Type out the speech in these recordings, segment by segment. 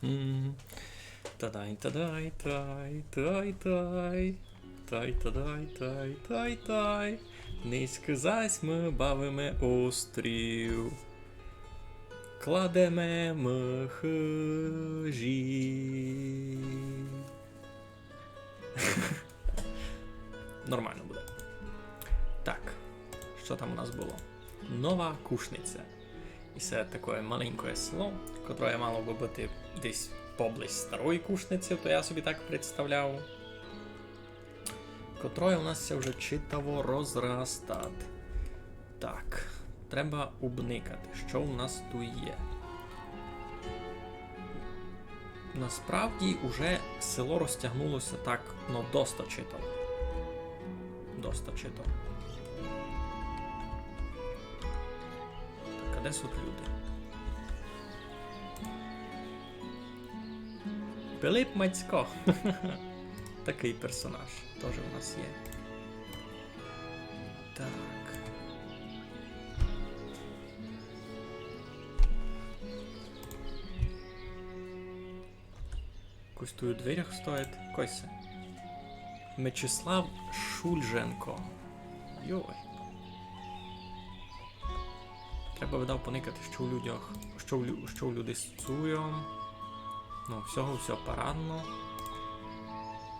Тадай, тадай, тай, тай, тай. Тай, тадай, тай, тай, тай. Низько зась бавиме острів. Кладеме мхжі. Нормально буде. Так, що там у нас було? Нова Кушниця. І це таке маленьке село, котре мало би бути десь поблизь старої Кушниці, то я собі так представляв. Котре у нас це вже читаво розростати. Так, треба обникати, що у нас тут є. Насправді уже село розтягнулося так, ну, доста читаво. Доста читаво. Так, а де тут люди? Пилип Мацько. Такий персонаж теж у нас є. Так. Якось тут у дверях стоїть. Койся. Мечислав Шульженко. Йой. Треба видав поникати, що у людях, що у люди з цуєм. Ну, всього все парадно.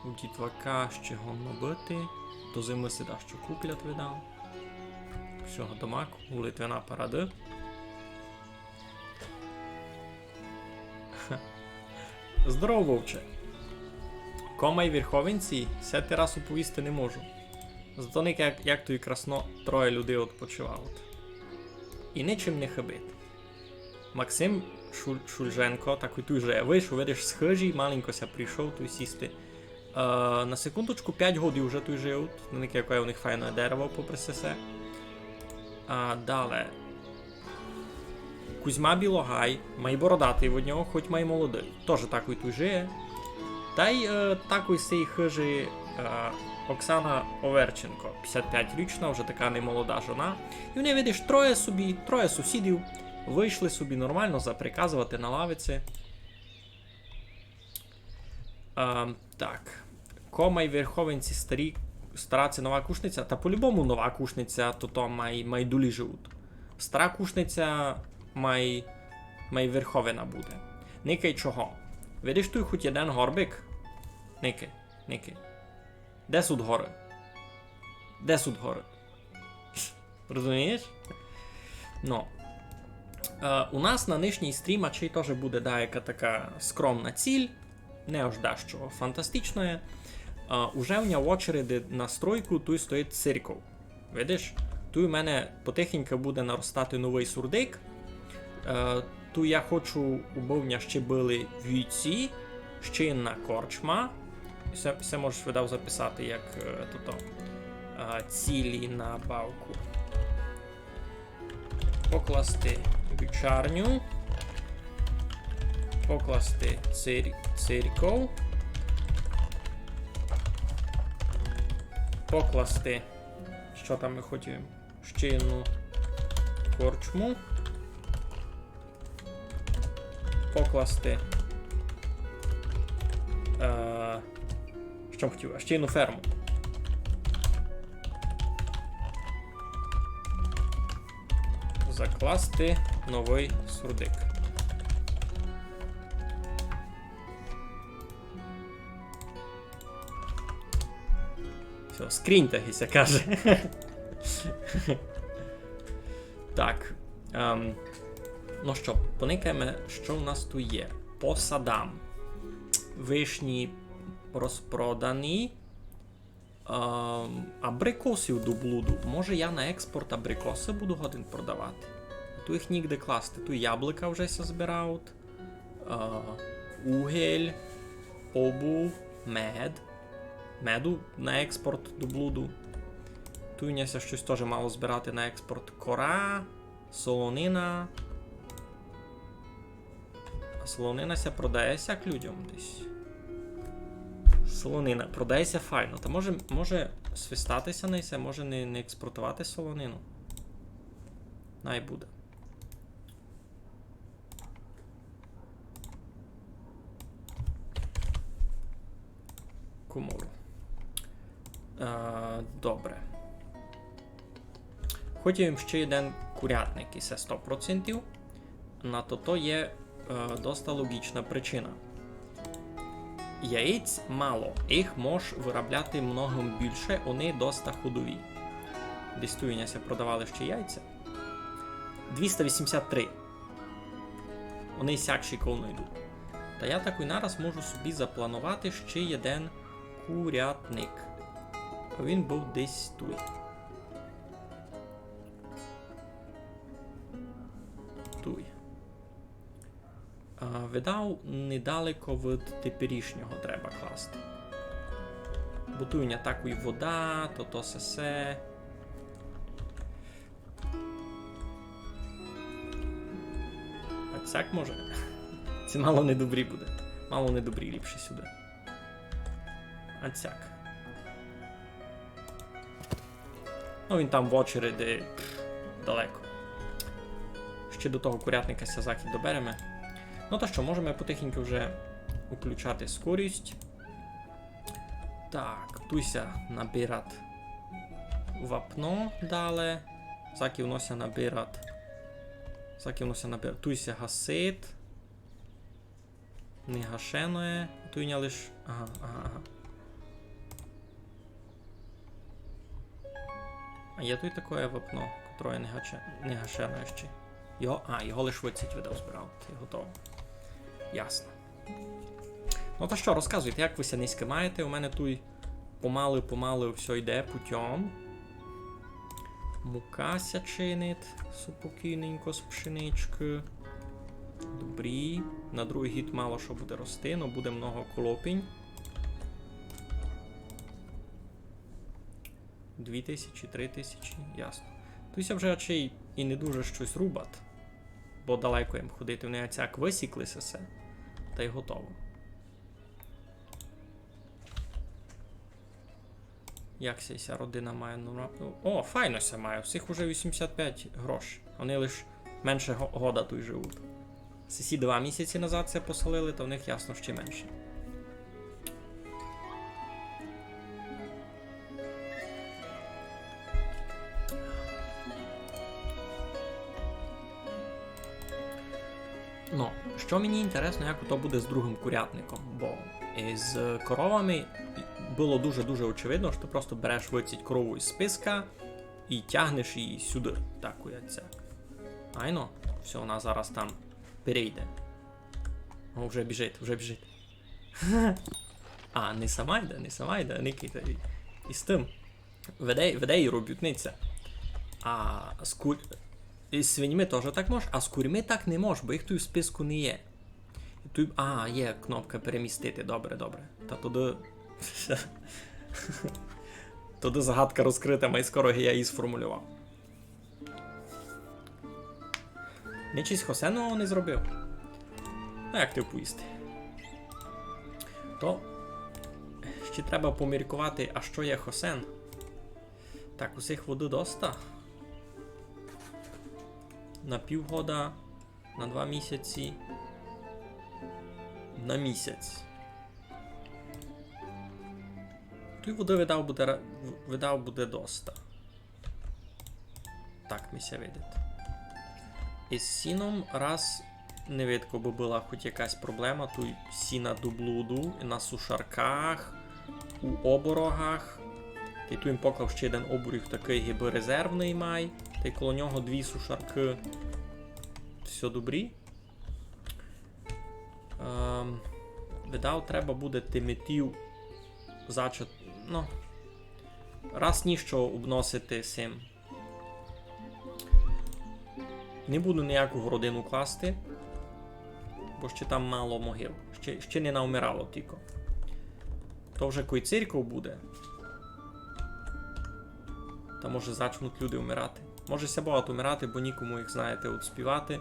У дітвака ще гонно бити. До зими сіда, що куплять видав. Всього домак, у Литвина паради. Здорово, вовче. Кома й Верховенці, сяти раз оповісти не можу. Зато ник як то і красно троє людей відпочивають. І нічим не хибить. Максим Шульженко, так і тут же вийшов, видиш, схожий, маленько ся прийшов тут сісти. На секундочку 5 годин вже тут живуть, яке у них файне дерево попри все. Далі. Кузьма Білогай, май бородатий від нього, хоч май молодий. Теж так і тут живе. Та й такий сей хижий Оксана Оверченко, 55-річна, вже така немолода жона. І вони, видиш, троє сусідів вийшли собі нормально заприказувати на лавиці. Так. Кома й Верховенці стара це нова Кушниця, та по-любому нова Кушниця, то май дулі живуть. Стара Кушниця май Верховена буде. Никай чого? Видиш тут хоч один горбик? Ники. Де суд гори? Де суд гори? Розумієш? Ну. У нас на нижній стрім, а чи теж буде деяка така скромна ціль, не аж дещого фантастичного. Уже в нього в очереді на стройку тут стоїть цирков. Видиш? Тут у мене потихеньку буде наростати новий сурдик. Тут я хочу, убовня ще були війці, ще одна корчма. Все можеш видав записати, як цілі на бавку. Покласти вівчарню. Покласти цирков. Покласти, що там ми хотімо, ще одну корчму. Покласти, що хотів, ще одну ферму. Закласти новий сурдик. Все, скріньтагися, каже. Так. Ну що, поникаємо, що в нас тут є. По садам. Вишні розпродані. Абрикосів до блуду. Може я на експорт абрикоси буду годин продавати? Тут їх нігде класти. Тут яблука вже ся збирають. Угель, обув, мед. Меду на експорт до блуду. Тут у нас щось теж мало збирати на експорт. Кора, солонина. А солонина ся продається як людям десь. Солонина продається файно. Та може свистатися на це, може не експортувати солонину. Най буде. українську мову. Добре. Хотів ще один курятник, і це 100%. На то є доста логічна причина. Яєць мало, їх можеш виробляти многом більше, вони доста ходові. Десь тут продавали ще яйця. 283. Вони сякші колно йдуть. Та я такий нараз можу собі запланувати ще один курятник. Він був десь тут. Туй. Видав, недалеко від теперішнього треба класти. Бо тут не так і вода, то сесе. А цяк може? Це мало недобрі буде. Мало недобрі, ліпше сюди. А цяк. Ну він там в очереді далеко. Ще до того курятника захід доберемо. Ну то що, можемо потихеньку вже включати скорість. Так, туйся набирати вапно далі. Заки внося набирати. Туйся гасит. Не гашеное. Туйня лиш. Ага. А є тут таке вапно, котре не гашеное ще. Його лиш вицять видав збирав. Готово. Ясно. Ну то що, розказуйте, як ви ся низько маєте? У мене тут помали все йде путем. Мука ся чинить спокійненько з пшенички. Добрі. На другий гід мало що буде рости, но буде много колопінь. 2000, 3000, ясно. Туся вже очей і не дуже щось рубати, бо далеко їм ходити, вони оцяк висіклися все, та й готово. Як ця родина має? О, файно ся має, всіх уже 85 грошей, вони лише менше года тут живуть. Сусі 2 місяці назад це поселили, то в них ясно ще менше. Ну, що мені інтересно, як то буде з другим курятником, бо з коровами було дуже-дуже очевидно, що ти просто береш вицять корову із списка і тягнеш її сюди, так куряцяк. Айно, все, вона зараз там перейде. О, вже біжить. А, не сама йде, Никита. І з тим. Веде і робітниця. А з свиньми теж так можеш, а з курьми так не можеш, бо їх тут в списку не є. Тут, є кнопка перемістити, добре. Та туди... Туди загадка розкрита, і скоро я її сформулював. Нічись Хосену не зробив. Ну, як ти поїсти? То ще треба поміркувати, а що є Хосен. Так, усіх води доста. На півгода, на 2 місяці, на місяць. Той води видав буде доста. Так ми ся видить. Із сіном раз не видко би була хоч якась проблема, тут сіна дублуду на сушарках, у оборогах. Та й тут їм поклав ще один оборіг такий гіби резервний май. Та й коло нього 2 сушарки. Все добрі. Видав, треба буде тиметів зачат. Ну, раз ніщо обносити сим. Не буду ніяку родину класти, бо ще там мало могил. Ще не наумирало тільки. То вже кой церков буде. Та може зачнуть люди вмирати. Може ся багато вмирати, бо нікому їх, знаєте, співати.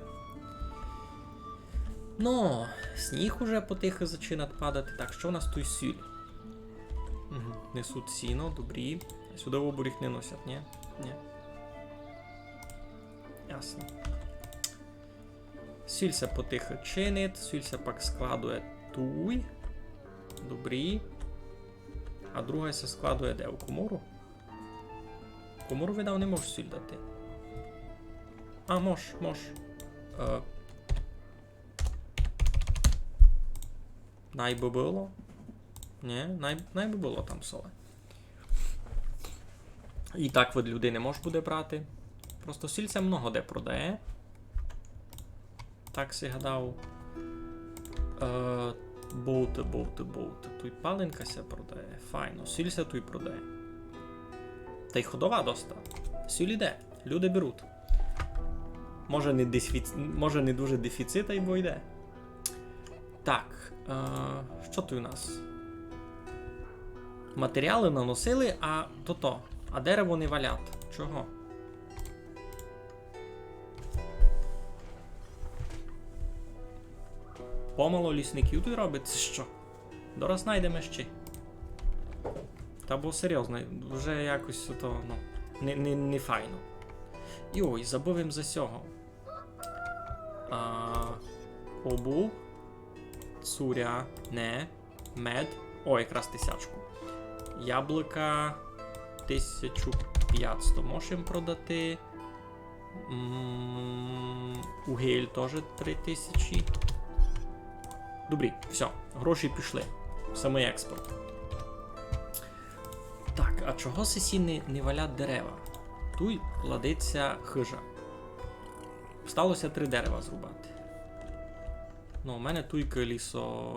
Ну, сніг уже потихо починає падати. Так, що у нас тут сіль? Несуть сіно, добрі. Сюди в оборіг не носять, ні? Ні. Ясно. Сілься потихо чинить, сілься пак складує туй. Добрі. А друга се складує де? У комору? Комору видав не можеш сіль дати. А, мож. Най би було? Ні, най би було там соле. І так від людей не можеш буде брати. Просто сільця много де продає. Так си гадав. Болти. Тут паленка ся продає. Файно. Сільця тут продає. Та й ходова доста. Сіль іде. Люди беруть. Може не дуже дефіцит, а й бо йде. Так. Що тут у нас? Матеріали наносили, а то-то. А дерево не валять. Чого? Помало лісників тут робить? Це що? Дораз знайдемо ще. Та бо серйозно, вже якось то, ну, не файно. І ой, забув їм за сього. Обул. Цуря. Не. Мед. О, якраз 1000. Яблука 1500 можемо продати. Угіль теж 3000. Добрі, все, гроші пішли. Самий експорт. Так, а чого сесі не валять дерева? Тут ладиться хижа. Сталося 3 дерева зрубати. Ну, у мене туйка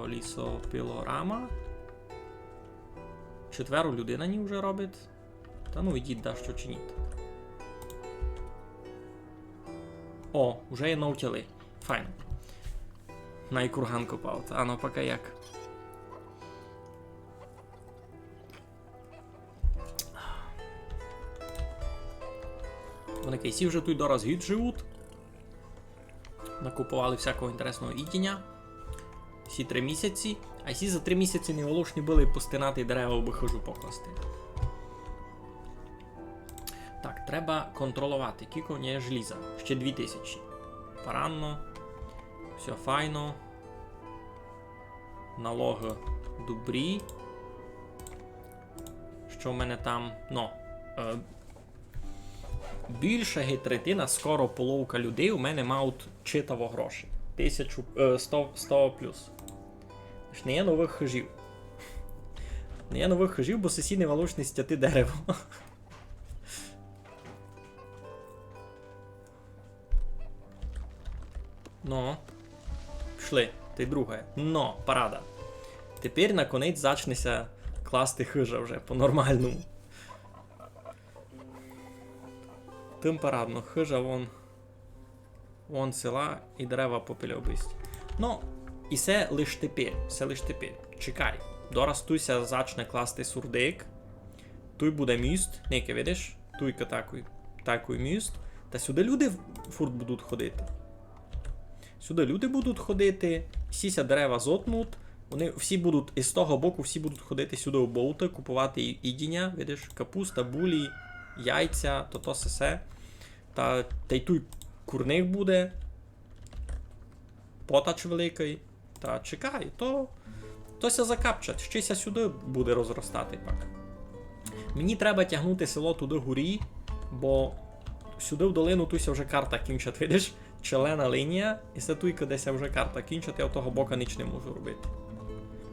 лісопілорама. 4 людина ні вже робить. Та ну ідіть, да, що чиніть. О, вже є наутіли. Файно. На і курган копав. А ну поки як. Вони кейсі вже тут дораз гід живуть. Накупували всякого інтересного ідіння. Всі 3 місяці. А всі за 3 місяці не волошні були постинати дерева, аби хижу покласти. Так, треба контролювати. Кілько є желіза. Ще 2000. Паранно. Все файно. Налоги добрі. Що в мене там? Ну. Більше третина, скоро половка людей у мене мають читаво гроші. 100 плюс. Не є нових хижів. Не є нових хижів, бо сусідні волошні стяти дерево. Ну. Пішли. Ти друге. Но, парада. Тепер наконець зачнеться класти хижа вже по-нормальному. Тим парадно, хижа вон села і дерева попільобисті. Ну, і все лиш тепер, Чекай, дораз туйся зачне класти сурдик. Туй буде міст, неке, видиш? Туйка такий міст. Та сюди люди фурт будуть ходити. Сюди люди будуть ходити, всіся дерева зотнуть. Вони всі будуть, із того боку всі будуть ходити сюди у болти, купувати ідіння, видиш, капуста, булі, яйця, то сесе. Та й туй курник буде. Потач великий. Та чекай, то ся закапчать, щось сюди буде розростати пак. Мені треба тягнути село туди горі, бо сюди в долину туся вже карта кінчать, видиш? Челена лінія, і це туйка десь вже карта кінчать, я в того бока ніч не можу робити.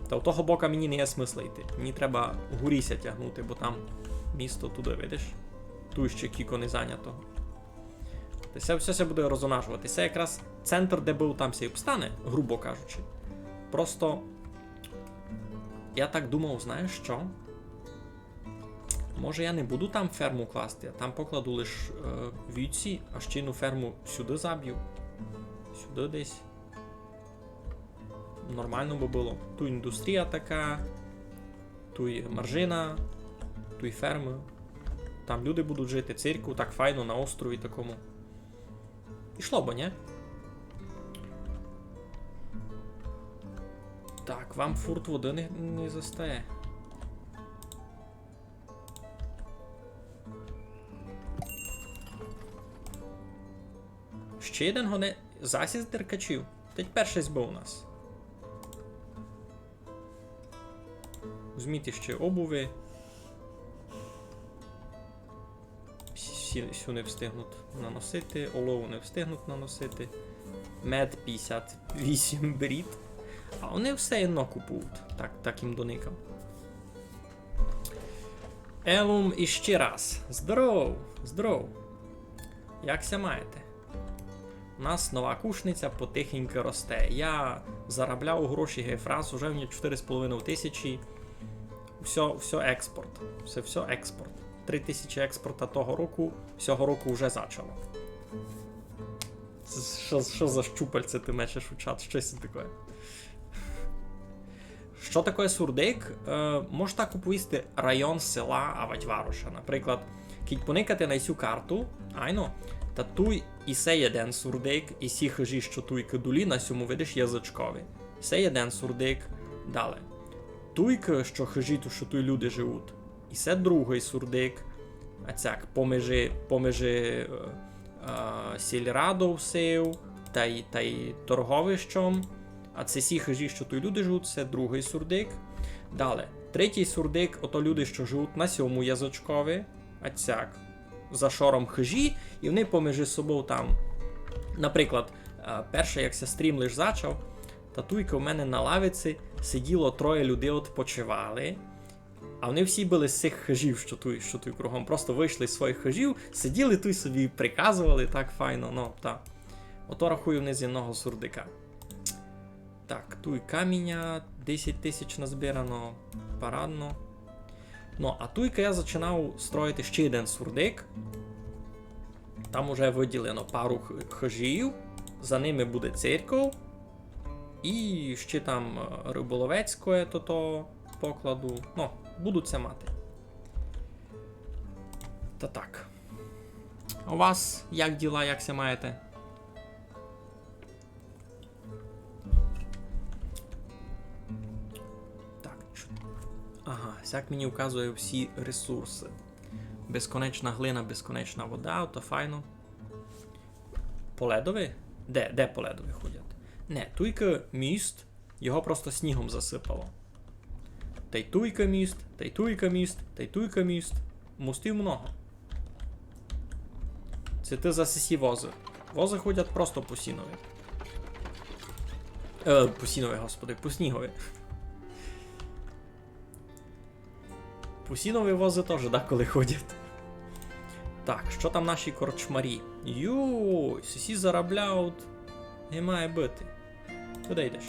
Та в того бока мені не є смисла йти. Мені треба горіся тягнути, бо там місто туди, видиш? Тут ще кіко не зайнятого. Це все буде розонажувати. Це якраз центр, де був, там ся і обстане, грубо кажучи. Просто я так думав, знаєш що? Може я не буду там ферму класти, а там покладу лише вівці, а ще одну ферму сюди заб'ю. Сюди десь. Нормально би було. Тут індустрія така, тут маржина, тут ферми. Там люди будуть жити, церкву, так файно на острові такому. Ішло бо, ні? Так, вам фурт води не застає. Ще один засіз деркачів. Teď перший був у нас. Візьміть ще обуви. Всю не встигнуть наносити, олову не встигнуть наносити. Мед 58 беріть. А вони все одно купують. Так їм доникам. Елум іще раз. Здоров. Якся маєте? У нас нова кушниця потихеньку росте. Я заробляв гроші гейфраз, уже в мене 4,5 тисячі. Все експорт. Все експорт. 3 тисячі експорта того року, всього року вже зачало. Що за щупальце ти мечеш у чат? Щось таке. Що таке сурдик? Можна купувати район села Аватьваруша. Наприклад, кіть поникати на цю карту, айно, та туй і се один сурдик, і сі хижі, що туй кидулі, на сьому видиш язичкові. Се один сурдик, далі. Туйк, що хижі, то що туй люди живуть. І се другий сурдик, а цяк, поміж сільрадов сив, та й торговищом. А це сі хижі, що тут люди живуть, це другий сурдик. Далі, третій сурдик, ото люди, що живуть на сьому язичкові, а цяк, за шором хижі, і вони поміж собою там. Наприклад, перше, як ся стрім лиш зачав, та туйка в мене на лавиці сиділо 3 людей відпочивали, а вони всі були з цих хижів, що тут кругом. Просто вийшли з своїх хижів, сиділи тут собі, приказували, так файно, ну, так. Ото рахую вони з одного сурдика. Так, тут каміння, 10 тисяч назбирано, парадно. Ну, а туйка я починав строїти ще один сурдик. Там уже виділено пару хижів, за ними буде церков. І ще там риболовецьке то покладу. Ну, буду це мати. Та так. У вас як діла, як се маєте? Ага, сяк мені вказує всі ресурси. Безконечна глина, безконечна вода, то файно. Поледові? Де поледові ходять? Не, туйка міст, його просто снігом засипало. Та й туйка міст, та й туйка міст, та й туйка міст. Мостів много. Це ти за сесі вози. Вози ходять просто по сінові. По сінові, господи, по снігові. Пусінові вози теж деколи ходять. Так, що там наші корчмарі? Йой, сусі заробляють. Не має бути. Куди йдеш?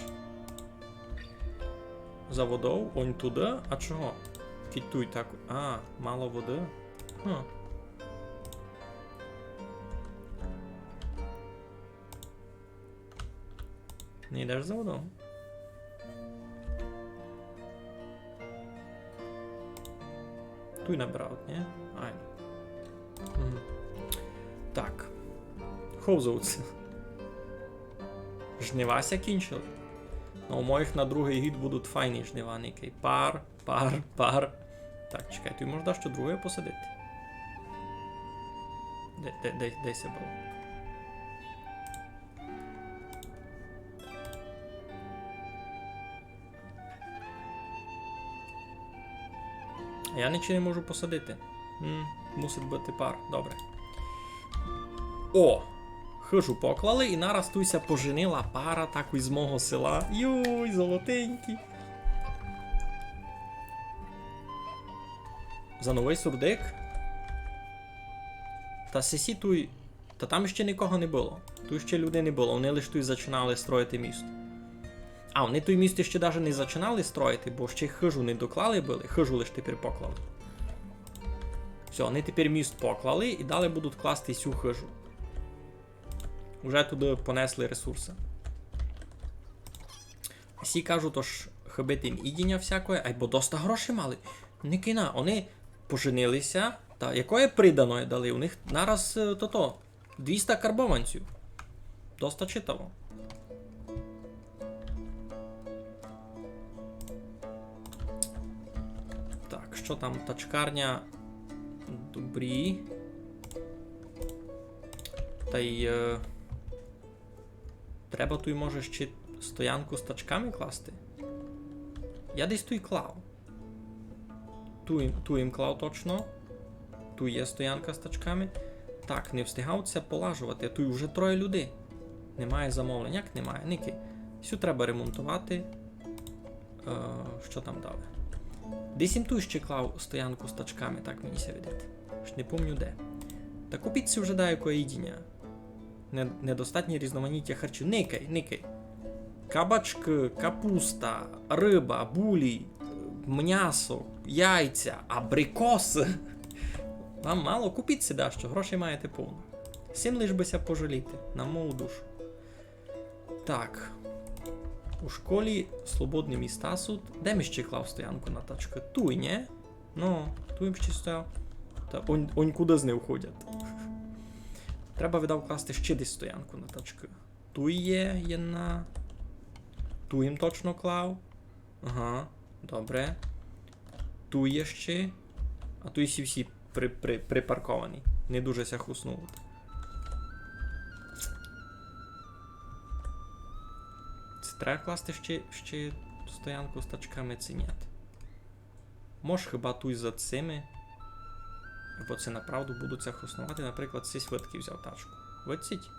За водою? Он туди? А чого? Кітуй так. А, мало води? Хм. Не йдеш за водою? Туй набирають, ні? Ай. Так. Ховзуться. Жнивася кінчили. Ну, у моїх на другий гід будуть файні жниваники. Пар. Так, чекай, ти можеш що друге посадити? Де це було? Я нічого не можу посадити. Мусить бути пар, добре. О! Хижу поклали і нараз туйся поженила пара так із мого села. Йой, золотенький. За новий сурдик. Та сесі туй. Та там ще нікого не було. Тут ще людей не було, вони лише тут починали строїти місто. А, вони той місто ще навіть не починали строїти, бо ще хижу не доклали були, хижу лише тепер поклали. Все, вони тепер міст поклали і далі будуть класти цю хижу. Уже туди понесли ресурси. Всі кажуть, тож хибити їм ідіння всякої, ай, бо доста грошей мали. Не кина, вони поженилися, та якої приданої дали? У них нараз 200 карбованців. Доста читаво. Так, що там? Тачкарня. Добрі. Та й... Треба тут, може, ще стоянку з тачками класти? Я десь тут клав. Ту їм клав точно. Ту є стоянка з тачками. Так, не встигав це полажувати. Тут вже 3 людей. Немає замовлень. Як немає? Ники. Сю треба ремонтувати. Що там дали? Десь їм ту ще клав стоянку з тачками, так мені ся видить. Ж не помню де. Та купіть си вже деякої їдіння. Недостатнє різноманіття харчів. Никай. Кабачки, капуста, риба, булі, м'ясо, яйця, абрикоси. Вам мало? Купіть себе, що грошей маєте повно. Сім лиш бися пожаліти, на мою душу. Так. У школі свободні міста суд. Де ми ще клав стоянку на тачки? Туй, не? Ну, туй ще стояв. Та он куди з не входять. Треба видав класти ще десь стоянку на тачки. Туй є на... Ту їм точно клав. Ага, добре. Ту є ще. А ту всі припарковані. Не дуже ся хуснув. Це треба класти ще стоянку з тачками, це ні. Може хіба туй за цими. Бо це направду будуть ся хуснувати. Наприклад, цей швидкий взяв тачку. Виціть?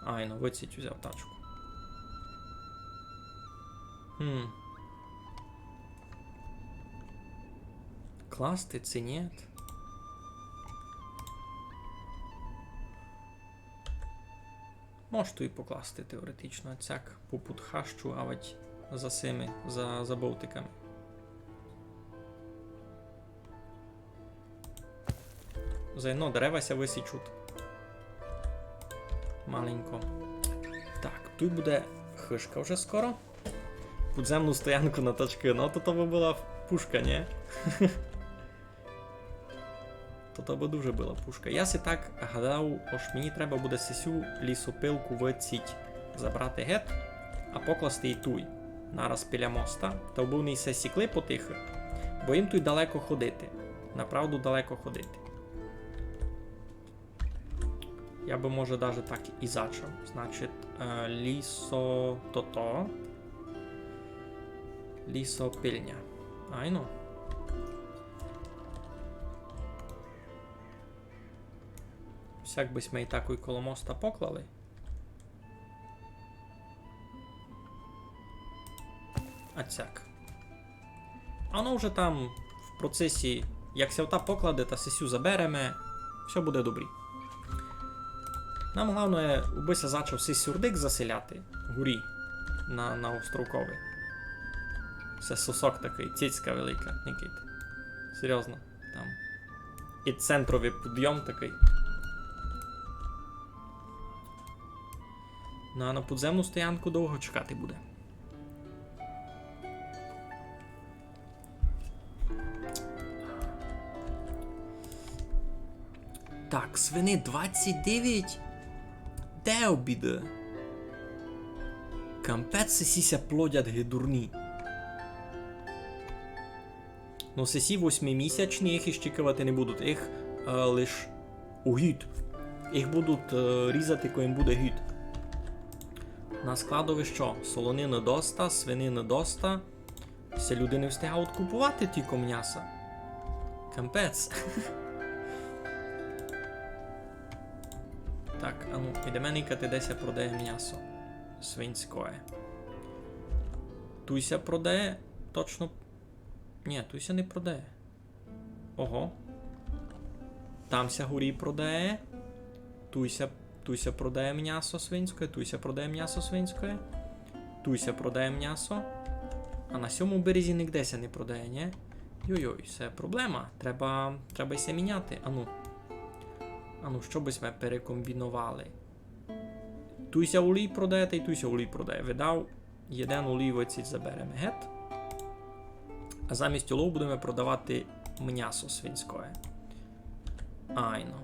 Айно, виціть взяв тачку. Класти це ні. Можеш і покласти теоретично, цяк попутхащу, авать за сими, за болтиками. Заодно дерева ся висічуть. Маленько. Так, тут буде хишка вже скоро. Підземну стоянку на тачки, ну то би була пушка, ні? То би дуже була пушка. Я си так гадав, ось мені треба буде сесю лісопилку виціть, забрати гет, а покласти і туй. Нараз біля моста, та був не се сікли потихи, бо їм тут далеко ходити. Направду далеко ходити. Я би, може, даже так і зачав. Значить, лісо то. Лісопильня. Айно. Всяк би ми і таку коло моста поклали. А цяк. А воно вже там в процесі, як ся ота покладе та сесю заберемо, все буде добрі. Нам головне, убися зачав сей сюрдик заселяти горі на островковий. Це сосок такий, цицька велика, Нікіт. Серйозно, там. І центровий підйом такий. Ну а на підземну стоянку довго чекати буде. Так, свини 29? Де обіди? Кампець сися плодять гидурні. Ну сесі 8-місячні, їх іщікувати не будуть, їх лиш у гід. Їх будуть різати, коли їм буде гід. На складові що? Солонини доста, свинини доста. Ся люди не встигають купувати тільки м'яса. Кампець. Так, а ну, ідемо никати, деся продає м'ясо. Свинське. Туйся продає, точно... Ні, туйся не продає. Ого. Тамся горі продає. Туйся продає м'ясо свинське, туйся продає м'ясо свинське. Туйся продає м'ясо. А на сьому березі нігдеся не продає, ні? Йой-йой, це проблема. Треба ся міняти. Ану, що би ми перекомбінували? Туйся олій продає, та й туйся олій продає. Видав, один олій виціть заберемо гет. А замість олов будемо продавати м'ясо свинське. Айно.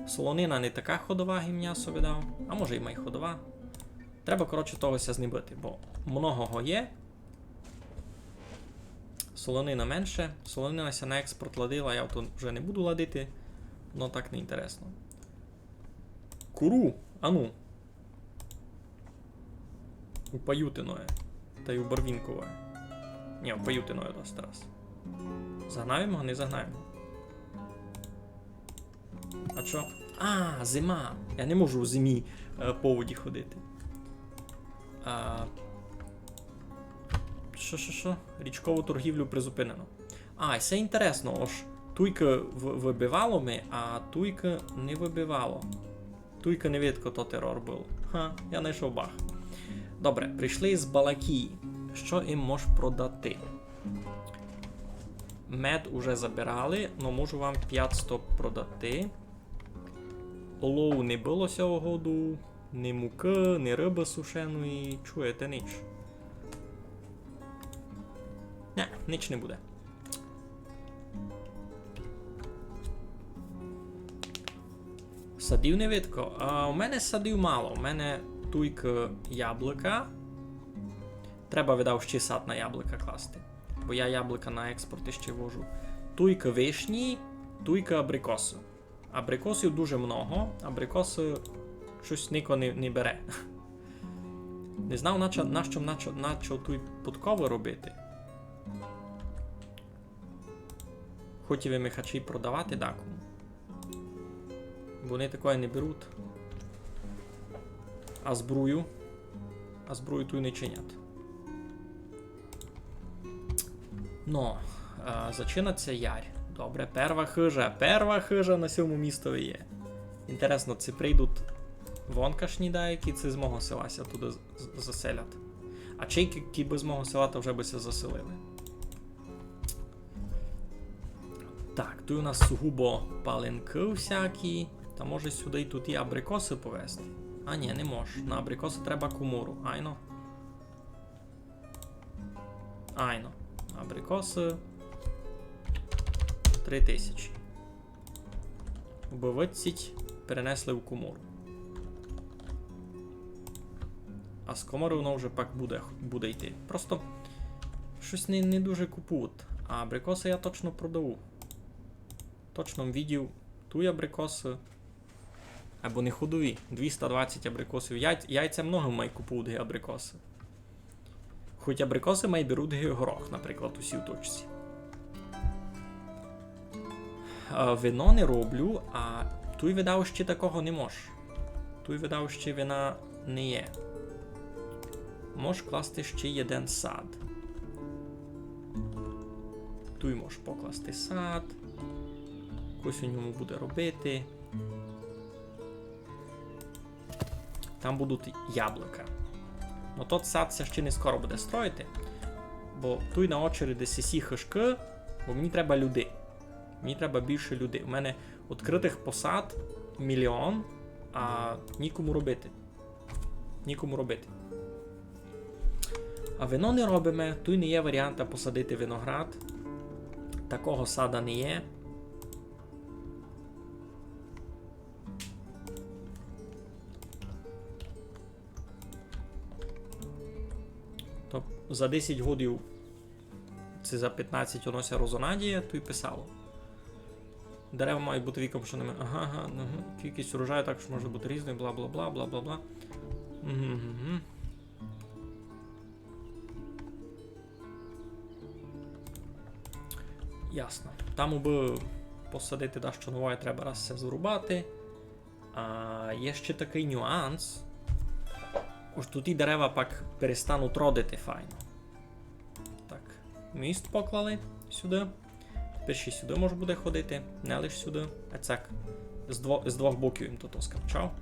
Солонина не така ходова, і м'ясо видав. А може і май ходова. Треба, коротше, тогося знебити, бо многого є. Солонина менше. Солонина ся на експорт ладила, я тут вже не буду ладити. Но так не інтересно. Куру, ану. У Паютиної. Та й у Барвінкової. Ні, у Паютиної досить раз. Загнаємо? Не загнаємо. А що? А, зима. Я не можу у зимі по воді ходити. Що? Річкову торгівлю призупинено. А, це інтересно, ож туйка вибивало ми, а туйка не вибивало. Туйка не видко, то терор був. Ха, я знайшов баг. Добре, прийшли з Балакії. Що їм можеш продати? Мед уже забирали, но можу вам 500 продати. Олову не було цього году, ні муки, ні риби сушеної, чуєте, ніч. Не, ніч не буде. Садів не видко. А у мене садів мало. У мене туйка яблука. Треба, видав, ще сад на яблука класти. Бо я яблука на експорт ще вожу. Туйка вишні, туйка абрикоси. Абрикосів дуже много. Абрикоси щось ніко не бере. Не знав, наче туй подкови робити. Хотіли мехачі продавати дакому. Бо вони такої не беруть. А зброю туй не чинять. Но, зачинаться ярь. Добре, перва хижа на цьому містові є. Інтересно, чи прийдуть вонкашні деякі, чи з мого селася туди заселять. А чейки без мого села, то вже би се заселили. Так, тут у нас сугубо паленки всякі. Та може сюди тут і абрикоси повезти. А ні, не можеш. На абрикоси треба кумуру. Айно. Абрикоси 3000. Вбивицять перенесли в кумуру. А з комори воно вже пак буде йти. Просто щось не дуже купують. А абрикоси я точно продаю. Точно видів ту абрикоси. Або не ходові. 220 абрикосів. Яйця много май купують абрикоси. Хоч абрикоси май беруть горох, наприклад, усі в точці. Вино не роблю, а туй видав ще такого не можеш. Туй видав ще вина не є. Можеш класти ще один сад. Туй можеш покласти сад. Якось у ньому буде робити. Там будуть яблука. Но тот сад ся ще не скоро буде строїти. Бо туй на очереді сісі хишки, бо мені треба люди. Мені треба більше людей. У мене відкритих посад 1 мільйон, а нікому робити. А вино не робимо, тут не є варіанта посадити виноград. Такого сада не є. То за 10 годів, це за 15 воно ся розонадіє, то й писало. Дерева мають бути віком, що ними. Кількість урожаю також може бути різною, бла-бла-бла. Ясно. Там аби посадити дещо нове, треба раз все зрубати. А є ще такий нюанс. Ось тут і дерева пак перестануть родити файно. Так, міст поклали сюди. Тепер ще сюди може буде ходити, не лише сюди. А цак. З двох боків їм тут скапчав.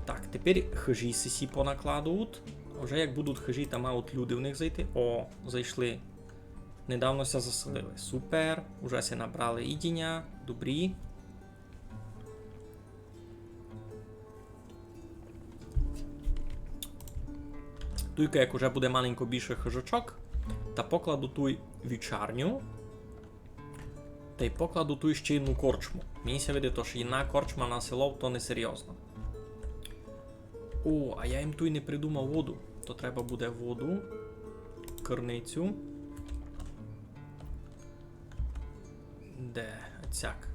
Так, тепер хижі сісі понакладуть. Вже як будуть хижі, там мають люди в них зайти. О, зайшли. Недавно ся заселили. Супер. Уже се набрали ідіння. Добрі. Туйка, як уже буде маленько більше хижачок, та покладу туй вівчарню, та й покладу туй ще одну корчму. Мені се види, то що одна корчма на село, то не серйозно. О, а я їм туй не придумав воду. То треба буде воду, керницю. Де? Цяк.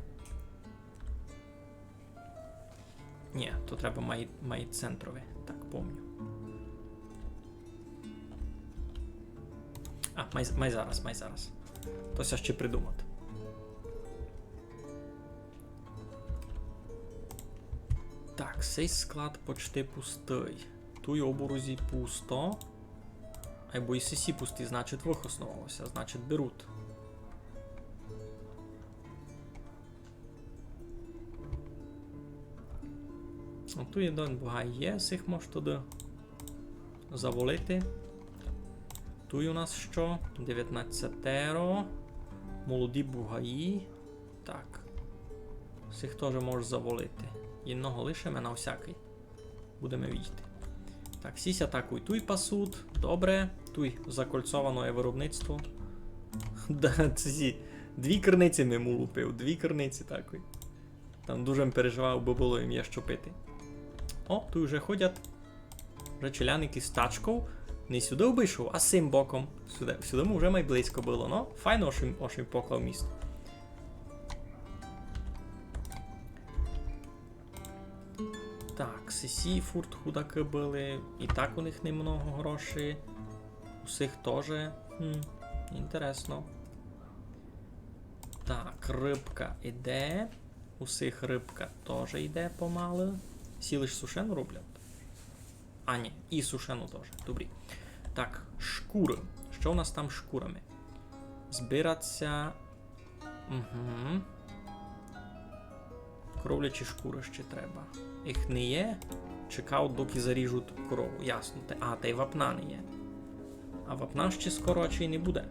Ні, то треба має центрове. Так, помню. Май зараз. Тося ще придумати. Так, цей склад почти пустий. Туй оборозі пусто. Або і сесі пусті, значить вих основалося, значить беруть. Тут один бугай є, цих може туди завалити. Тут у нас що? 19-теро. Молоді бугаї. Так. Цих теж може завалити. Єдного лишимо на всякий. Будемо видіти. Так, сісь атакуй. Туй пасут. Добре. Туй закольцоване виробництво. Да, ці дві керниці мимо лупив. Дві керниці такої. Там дуже переживав, бо було їм є що пити. О, тут вже ходять. Вже челяники з тачкою. Не сюди обійшов, а цим боком. Сюди му вже майблизько було, ну. Файно ошим поклав місто. Так, сесі фурт худаки були. І так у них немного грошей. Усіх теж. Інтересно. Так, рибка іде. Усіх рибка теж йде помалу. Всі лиш сушену роблять. А, ні, і сушену теж. Добрі. Так, шкури. Що у нас там з шкурами? Збиратися. Угу. Кровлячі шкури ще треба. Їх не є. Чекав, доки заріжуть корову. Ясно. Та й вапна не є. А вапна ще скоро чи й не буде.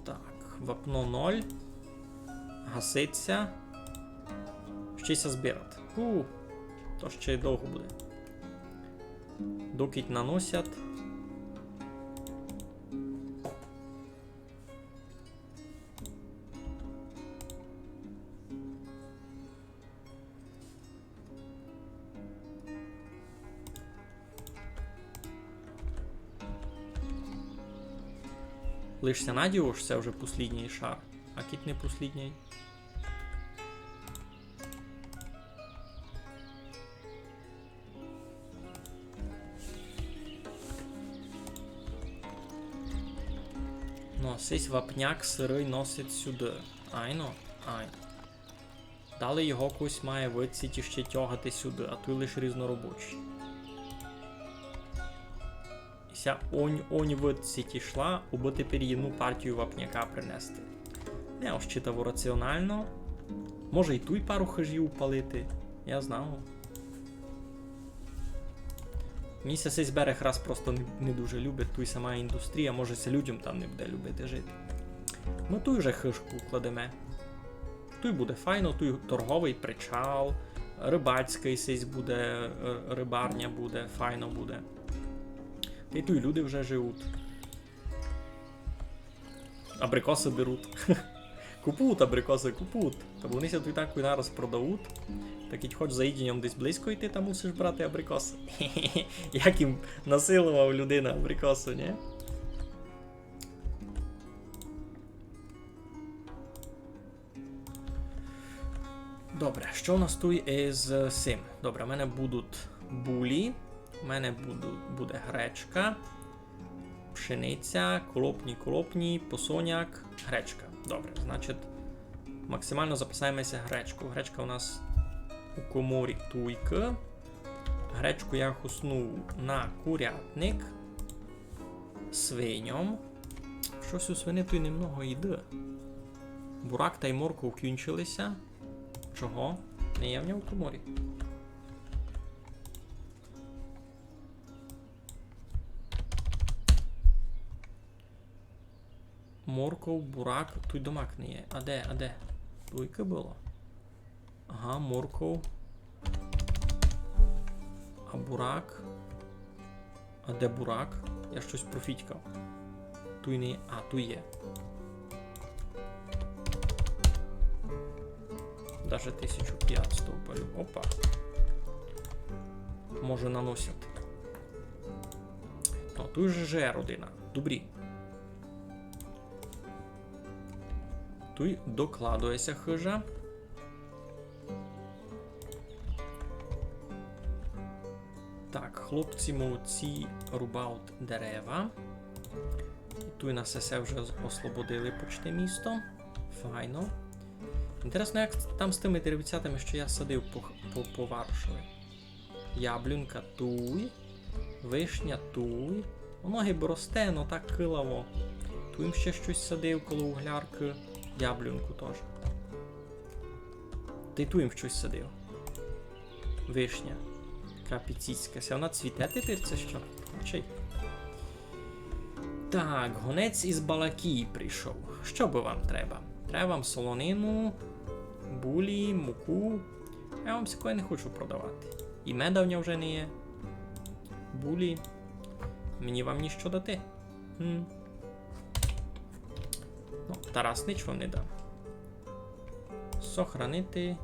Так, вапно 0. Гаситься. Щеся збирати. То ще й довго буде. Докіть наносять. Лишся надіюш, це вже послідній шар. А кіт не послідній. Ну, сись вапняк сирий носить сюди. Айно, ай. Далі його кось має виціть і ще тягати сюди, а той лише різноробочий. Ся онь виціть ішла, аби тепер єдну партію вапняка принести. Не ощитав раціонально. Може і той пару хижів палити. Я знав. Місяць цей берег раз просто не дуже любить, той сама індустрія, може ся людям там не буде любити жити. Ну той вже хижку кладеме. Той буде файно, той торговий причал, рибацький сись буде, рибарня буде, файно буде. Та й тут люди вже живуть. Абрикоси беруть. Купують абрикоси, купують. Та вони ся тут так нараз продають. Так і хоч за їдінням десь близько йти, там мусиш брати абрикоси. Як їм насилував людина абрикосу, ні? Добре, що у нас тут із цим? Добре, в мене будуть булі, в мене буде гречка, пшениця, колопні, посоняк, гречка. Добре, значить, максимально запасаємося гречку. Гречка у нас у коморі туйка. Гречку я хусну на курятник. Свиньом. Щось у свини тут немного йде. Бурак та й морков кінчилися. Чого? Не є в нього в коморі. Морков, бурак, тут домак не є. А де? Туйка було. Ага, морков. А бурак. А де бурак? Я щось профітькав. Туй не є. А, туй є. Даже 1500 упалю. Опа. Може наносять. Ну, тут же родина. Добрі. Тут докладується хижа. Так, хлопці молодці рубають дерева. І тут нас все вже освободили почти місто. Файно. Інтересно, як там з тими деревцятами, що я садив по Варшаві. Яблунька туй. Вишня туй. Воно гиб росте, но так килаво. Туй ще щось садив коло углярки. Яблуньку теж. Та й туєм щось садив. Вишня. Капіціцька. Вона цвіте тепер, це що? Очей. Так, гонець із Балакії прийшов. Що би вам треба? Треба вам солонину, булі, муку. Я вам всякої не хочу продавати. І меда в нього вже не є. Булі. Мені вам ніщо дати. Ну, Тарас нич вам не дав. Сохранити.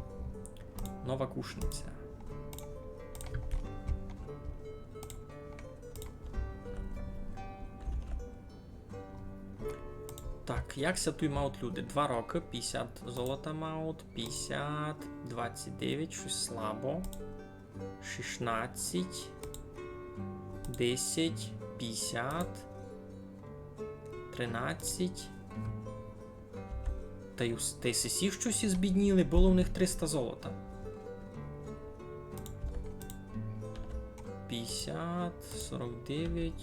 Нова кушниця. Так, як ся тут мають люди? 2 роки, 50 золота мають, 50, 29, щось слабо, 16, 10, 50, 13. Та й сесі щось і збідніли, було в них 300 золота. 50, 49,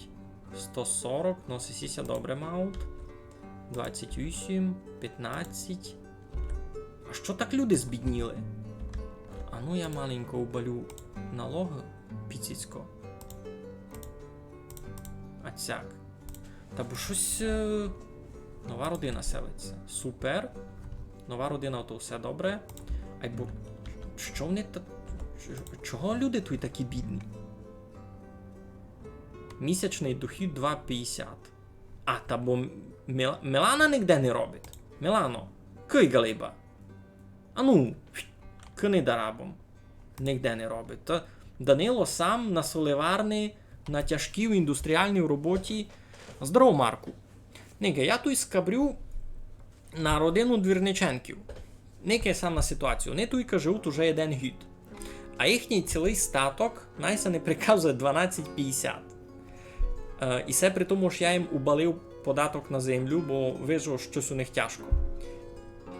140, ну сесіся добре мають. 28, 15. А що так люди збідніли? А ну я маленько убалю налоги піціцько. А цяк. Та бо щось... Нова родина селиться. Супер. Нова родина, то все добре. Ай бо... Що вони так... Чого люди тут такі бідні? Місячний дохід 2,50. А, та бо Мілана ніде не робить. Мілано, кий галиба. А ну, кини дарабом. Ніде не робить. Та Данило сам на соливарні, на тяжкій індустріальній роботі. Здоров, Марку. Нике, я тут скабрю на родину Двірниченків. Нике сам на ситуацію. Вони тут живуть уже 1 гід. А їхній цілий статок найся не приказує 12,50. І це при тому, що я їм убалив податок на землю, бо вижу, щось у них тяжко.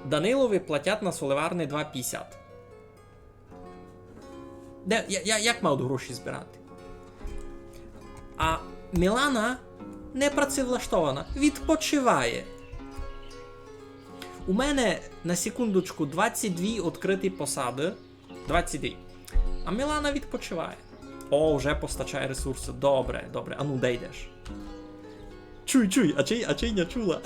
Данилові платять на соливарні 2,50. Як мають гроші збирати? А Мілана не працевлаштована, відпочиває. У мене, на секундочку, 22 відкриті посади. 22. А Мілана відпочиває. О, вже постачає ресурси. Добре, добре. А ну, де йдеш? Чуй, а чий не чула?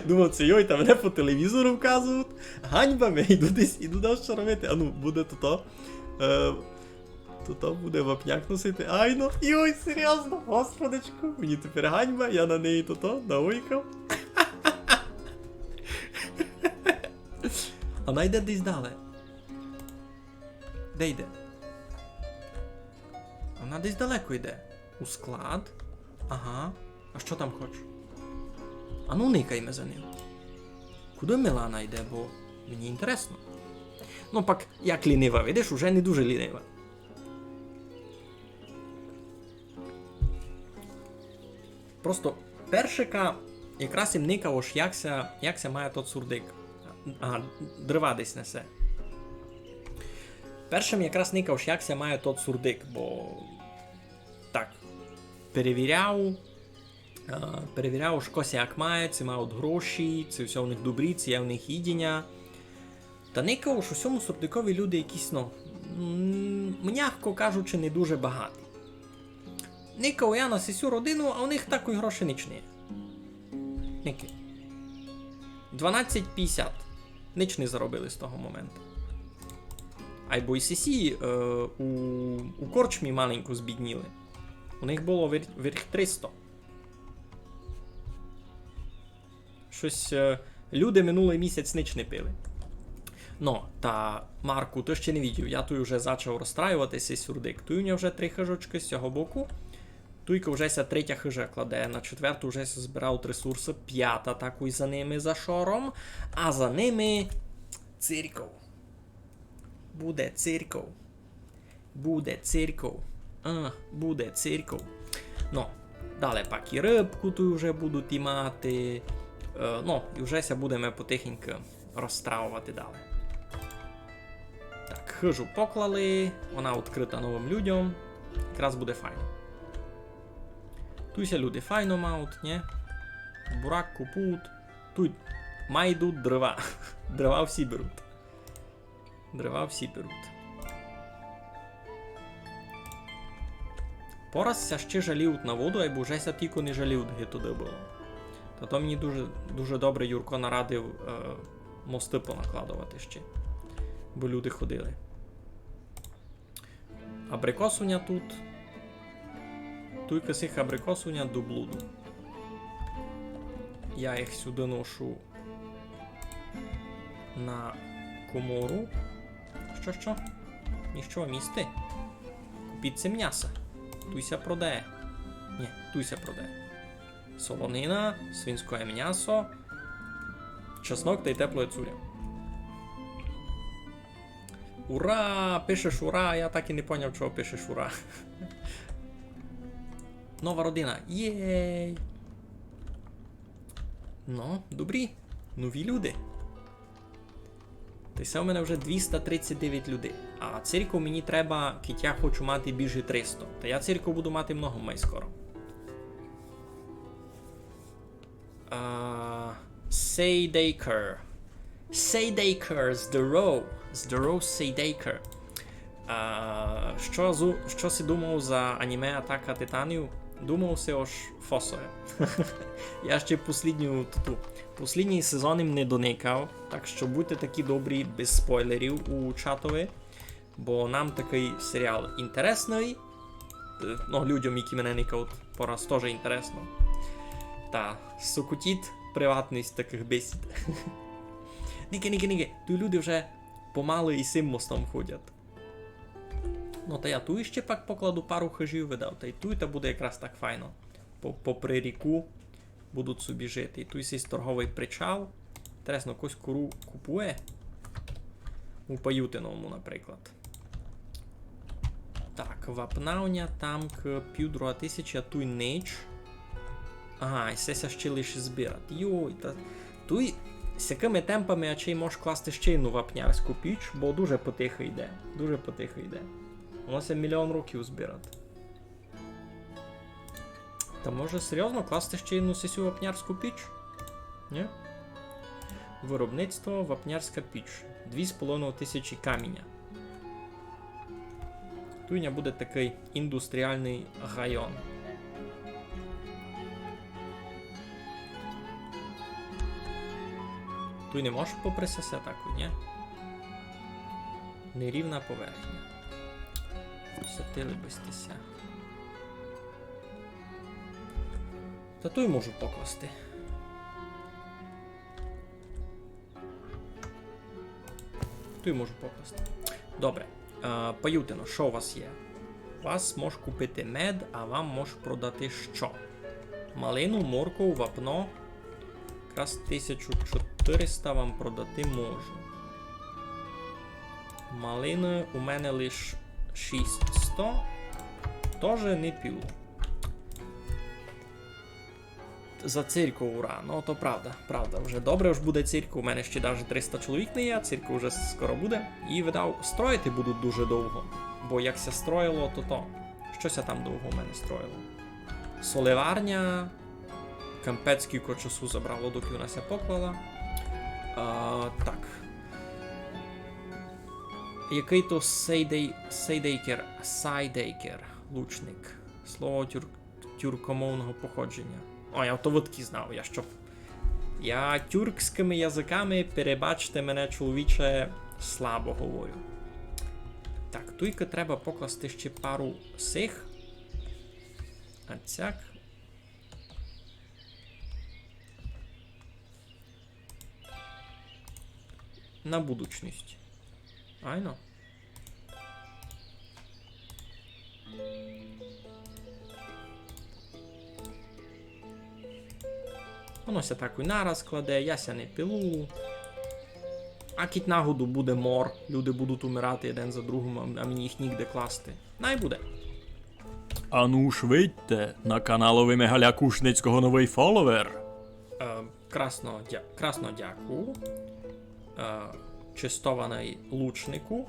Думав, це йой, та мене по телевізору вказують. Ганьбами, іду десь що робити. А ну, буде то. То буде вапняк носити. Ай, ну, йой, серйозно, господичку. Мені тепер ганьба, я на неї то наойкав. А вона йде десь далі. Де йде? Вона десь далеко йде. У склад. Ага. А що там хочеш? А ну никайме за ним. Куди Мілана йде, бо мені інтересно. Ну пак, як лінива, видиш, уже не дуже лінива. Просто першика якраз їм никало ж, якся має тот сурдик. Ага, дрова десь несе. Першим якраз никав, якся має тот сурдик, бо так, перевіряв, щось як має, це мають гроші, це все у них добрі, це є у них їдіння. Та никав, що всьому сурдикові люди якісь, ну, м'яко кажучи, не дуже багаті. Никав я на сесю родину, а у них такої гроші ніч не є. Ники. 12,50. Ніч не заробили з того моменту. Айбо і сесі у корчмі маленьку збідніли. У них було верх 300. Щось люди минулий місяць ніч не пили. Ну, та Марку, ти ще не бачив, я тут вже почав розстраюватися сюрдик. Тут у нього вже 3 хижочки з цього боку. Туйка вже ся 3 хижа кладе, на 4 вже ся збирав ресурси, 5 такий за ними за шором, а за ними цирков. Буде цирков. Буде цирков. Буде цирков. Ну, Далі пак і рибку тут вже будуть і мати. Ну, і вже ся будемо потихеньку розстравувати далі. Так, хижу поклали, вона відкрита новим людям. Якраз буде файно. Тут ся люди файно мають, ні? Бурак купують. Тут майдуть дрова. Дрова всі беруть. Дрова всі беруть. Пораз ся ще жаліють на воду, або вже ся тільки не жаліють, де туди було. Та то мені дуже добре Юрко нарадив мости понакладувати ще. Бо люди ходили. Абрикосуня тут. Туйка сих абрикосуня до блуду. Я їх сюди ношу на комору. Що? Ніщо, місти. Купіть це м'ясо. Туйся продає. Ні, туйся продає. Солонина, свинське м'ясо, чеснок та й тепле цуря. Ура! Пишеш ура! Я так і не поняв, чого пишеш ура. Нова родина. Єй! Ну, добрі. Нові люди. Та це у мене вже 239 людей. А цирку мені треба, кить я хочу мати більше 300. Та я цирку буду мати много май скоро. Сейдейкер. Сейдейкер, здоров Сейдейкер. Що си думав за аніме Атака Титанів? Думав си аж фосове. Я ще послідній сезон їм не доникав, так що будьте такі добрі, без спойлерів у чатові, бо нам такий серіал інтересний, ну, людям, які мене никають, пораз теж інтересно. Та, сукутіть приватність таких бесід. Ніки, тут люди вже помалу і сим мостом ходять. Ну, та я тут ще пак покладу пару хижів видав, та й тут буде якраз так файно. Попри ріку будуть собі жити. І тут сей торговий причал. Інтересно, якусь куру купує? У Паютиновому, наприклад. Так, вапнавня, тамк, півдруга тисяча, туй нич. Ага, і сеся ще лише збирати. Йой, та... Туй з якими темпами, а чи можеш класти ще одну вапнярську піч, бо дуже потихо йде. Дуже потихо йде. Воно ся мільйон років збирати. Та може серйозно класти ще одну сесю вапнярську піч? Ні? Виробництво вапнярська піч. 2500 каміння. Туйня буде такий індустріальний район. Туй не можеш поприсеся таку, ні? Нерівна поверхня. Сатили безтися. Та той можу покласти. Той можу покласти. Добре. Паютино, що у вас є? У вас може купити мед, а вам може продати що? Малину, моркву, вапно. Якраз 1400 вам продати можу. Малини у мене лише 600. Тоже не п'ю. За цирку ура. Ну то правда. Вже добре ж буде цирку. У мене ще навіть 300 чоловік не є, цирку вже скоро буде. І видав, строїти будуть дуже довго. Бо як ся строїло, то. Щося там довго у мене строїло. Соливарня. Кампецький часу забрало, доки вона ся поклала. Так. Який то Сайдейкер, лучник. Слово тюркомовного походження. О, я то водки знав, я тюркськими язиками, перебачте мене, чоловіче, слабо говорю. Так, туйка треба покласти ще пару сих. А цяк. На будучність. Айно. Воно ся так і нараз кладе, я ся не пилу. А кіть нагоду буде мор, люди будуть умирати один за другим, а мені їх нігде класти. Най буде. Ану ж вийдьте, на каналові Мегаля Кушницького новий фоловер. Красно дякую. Чистований лучнику.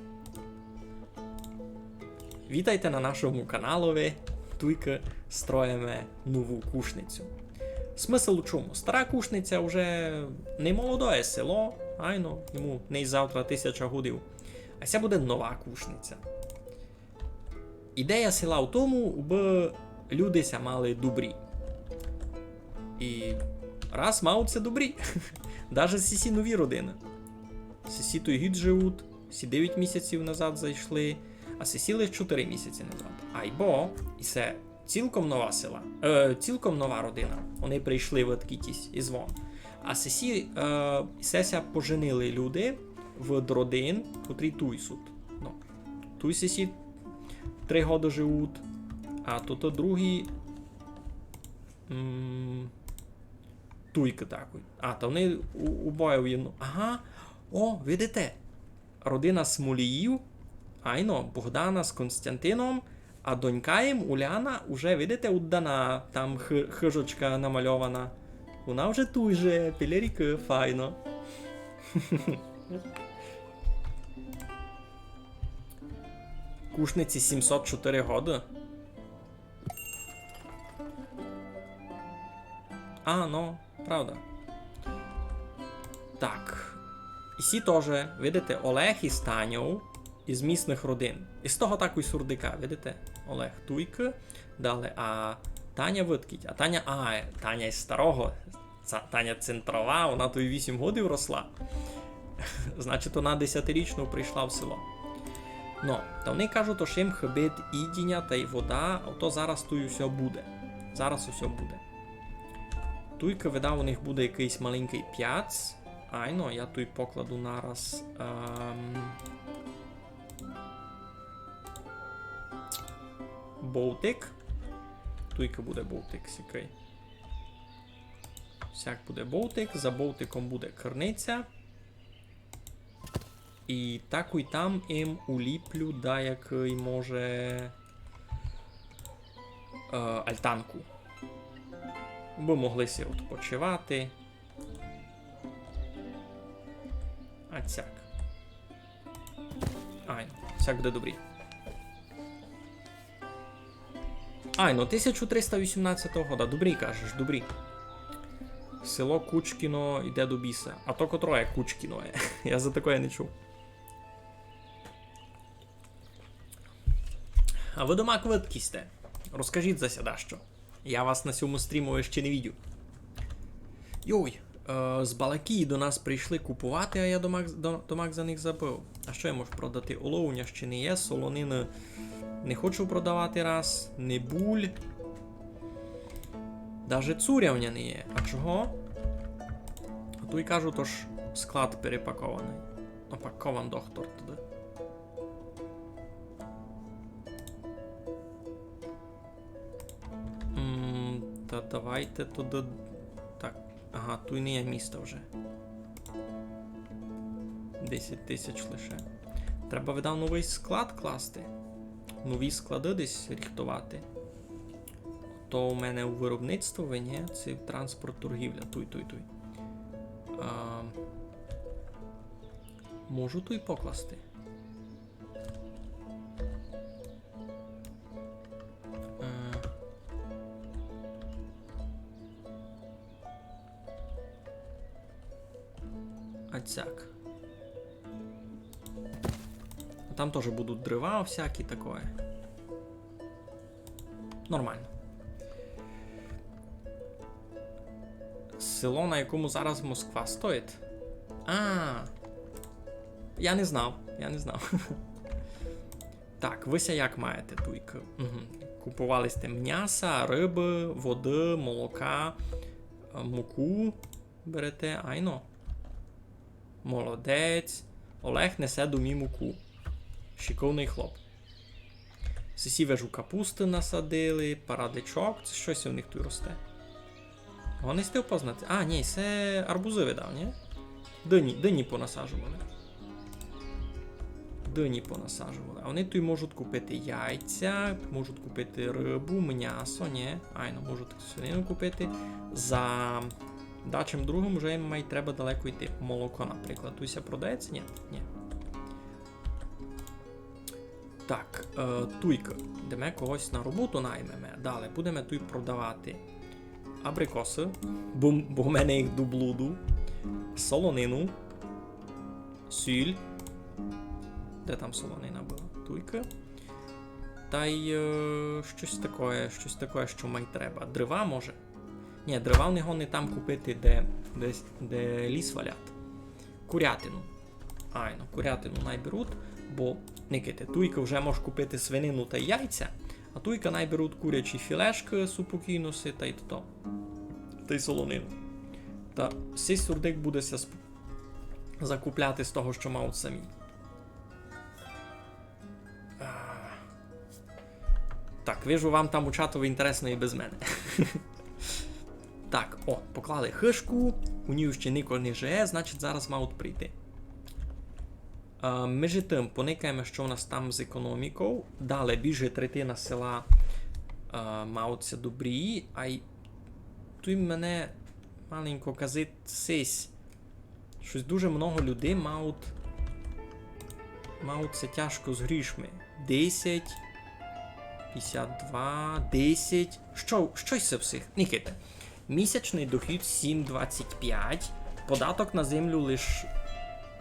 Вітайте на нашому каналові. Туйка строїмо нову кушницю. Смисл у чому? Стара кушниця вже не молодое село, айно, йому не завтра 1000 годів. А ця буде нова кушниця. Ідея села в тому, аби люди ся мали добрі. І раз маються добрі. Даже сісі нові родини. Сісі той гід живуть, сі 9 місяців назад зайшли, а сісі лише 4 місяці назад. Айбо, і це цілком нова села, цілком нова родина. Вони прийшли в откітісь із вон. А сесі, сеся поженили люди в родин, котрі туйсуть. Ну, туй сесі 3 годи живуть, а тут другі туйки такої. А, то вони обоє в Ага, о, видите, родина Смоліїв, айно, Богдана з Константином, а донька їм, Уляна, уже, видите, удана, там хижочка намальована. Вона вже туй же, пілеріки, файно. Кушниці 704 годи. А, ну, правда. Так. І сі теж, видите, Олег і Станьов із місних родин. Із того такої сурдика, видите? Олег Туйка, дали, а Таня Виткіть. А Таня, Таня із старого. Таня центрова, вона то й 8 годів росла. Значить, вона 10-річно прийшла в село. Ну, та вони кажуть, що їм хибить ідіння та й вода, а то зараз тут все буде. Зараз усе буде. Туйка видав, у них буде якийсь маленький п'яц. Айно, я тут покладу нараз. Болтик. Туйка буде болтик, сікай. Сяк буде болтик, за болтиком буде криниця. І таку й там їм уліплю, да, який може альтанку. Бо могли си відпочивати. А цяк. Айно, всяк буде добрі. Айно, 1318 года. Добрі, кажеш, добрі. Село Кучкіно йде до біса. А то котроє Кучкіно є. Я за таке не чув. А ви дома квитки сте? Розкажіть за сюди що. Я вас на цьому стріму ще не відео. Йой, з Балакії до нас прийшли купувати, а я домак за них забив. А що я можу продати? Оловня ще не є, солонини не хочу продавати раз, не буль. Даже цурявня не є. А чого? А то й кажу, то ж склад перепакований. Опакован доктор туди. Та давайте туди... Так, ага, тут не є місто вже. 10 тисяч лише. Треба видав новий склад класти. Нові склади десь ріхтувати. То у мене у виробництві, ні? Це транспорт, торгівля. Туй. Можу туй покласти. Ацяк. Там теж будуть дрова всякі такое. Нормально. Село, на якому зараз Москва стоїть. Я не знав. Так, вися як маєте туйка? Купували сте м'яса, риби, води, молока, муку берете, айно. Молодець. Олег несе домі муку. Шиковний хлоп. Сесі вежу капусти насадили, парадичок. Це щось у них тут росте. Вони стив познати. А, ні, це арбузи видав, ні? Дині понасаджували. дині понасаджували. А вони тут можуть купити яйця, можуть купити рибу, м'ясо, ні. Айно, можуть свинину купити. За дачем другим вже їм має треба далеко йти. Молоко, наприклад. Туся продається? Ні. Ні. Так, туйка. Йдемо когось на роботу наймемо. Далі будемо тут продавати абрикоси, бо в мене їх до блуду, солонину, сіль. Де там солонина була? Туйка. Та й щось таке, що мені треба. Дрова може? Ні, дрова в нього не там купити, де ліс валять. Курятину. Айно, курятину найберуть, бо, Никите, туйка вже може купити свинину та яйця, а туйка найберуть курячі філешки, супокійноси та й то. Та й солонину. Та сей сурдик буде закупляти з того, що мають самі. Так, вижу, вам там у чатові інтересно і без мене. Так, поклали хишку, у ній ще ніколи не живе, значить зараз мають прийти. Між тим, поникаємо, що у нас там з економікою. Далі більше третина села маються добрі, а й тут мене маленько казить сись. Щось дуже много людей маються тяжко з грішми. 10, 52, 10. Щось це всіх. Никите. Місячний дохід 7,25, податок на землю лише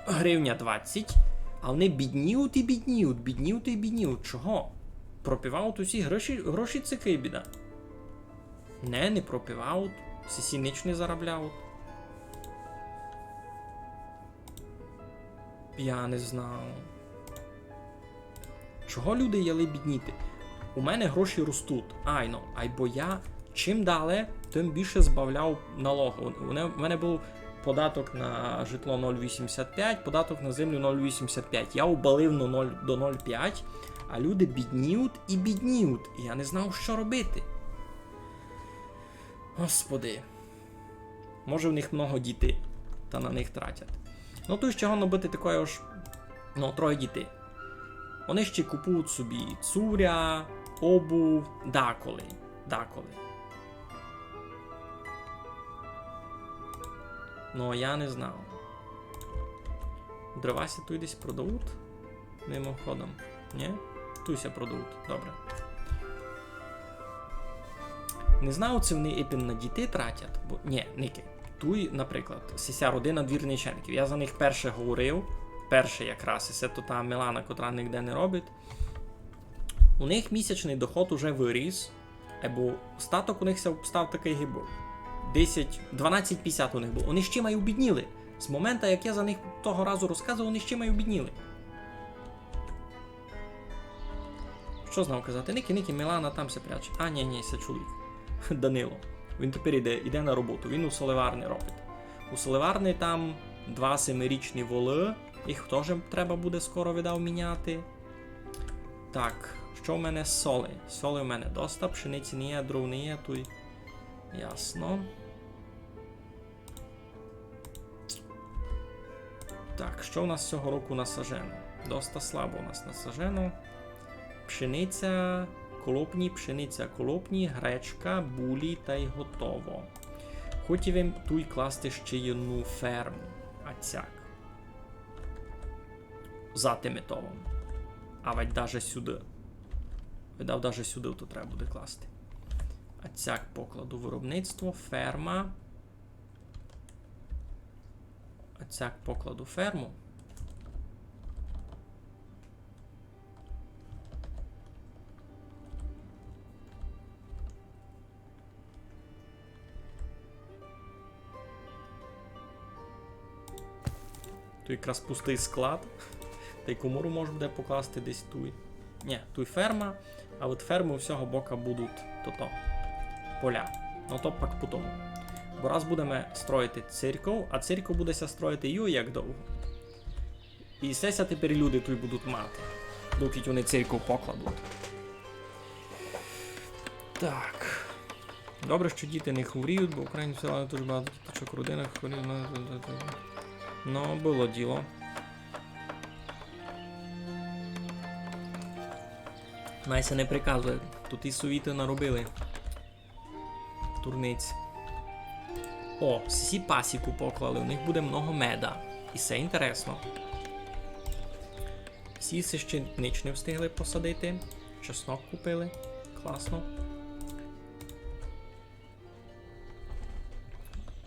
гривня 20, а вони бідніють і бідніють. Чого? Пропивають усі гроші це біда. Не пропивають, всі ніч не заробляють. Я не знаю. Чого люди яли бідніти? У мене гроші ростуть. Айно, айбо я чим далі, тим більше збавляв налогу. У мене був податок на житло 0,85, податок на землю 0,85. Я обалив до 0,5, а люди бідніють і бідніють. І я не знав, що робити. Господи. Може в них много дітей, та на них тратять. Ну то з чого набити такої ж, троє дітей. Вони ще купують собі цуря, обув, деколи. Ну, я не знав. Дровася тут десь продають? Мимоходом. Ні? Туся продають. Добре. Не знаю, чи вони іпін на дітей тратять, бо... Ні, Ники. Туй, наприклад, сися родина Двірниченків. Я за них перше говорив. Перше якраз. І це то та Мілана, котра ніде не робить. У них місячний доход уже виріс. Або статок у них став такий гибо. 12,50 у них було. Вони ще маю бідніли. З моменту, як я за них того разу розказував, вони ще маю бідніли. Що знав казати? Ники, Мілана там се пряче. А, ні, це чоловік. Данило. Він тепер іде на роботу. Він у соливарні робить. У соливарні там 2 7-річні воли. Їх теж треба буде скоро видав міняти. Так, що в мене з соли? Соли в мене доста, пшениці не є, дров не є, туй. Ясно. Так, що у нас цього року насажено? Доста слабо у нас насажено. Пшениця, колопні, гречка, булі та й готово. Хотів їм туй класти ще одну ферму. А цяк. За Тиметовом. А ведь даже сюди. Видав, даже сюди то треба буде класти. А цяк покладу виробництво, ферма. А цяк покладу ферму. Тут якраз пустий склад. Та й комору можна буде покласти десь туй. Ні, туй ферма, а от ферми у всього бока будуть поля. Ну то пак потім. Бо раз будемо строїти церков, а церков будеся строїти як довго. І сеся тепер люди тут будуть мати, доки вони церков покладуть. Так. Добре, що діти не хворіють, бо українці села дуже багато діточок в родинах хворіють. Ну, було діло. Найся не приказує. Тут і совіти наробили. Турниць. О, всі пасіку поклали, у них буде много меда. І це інтересно. Всі ще ніч не встигли посадити. Чеснок купили. Класно.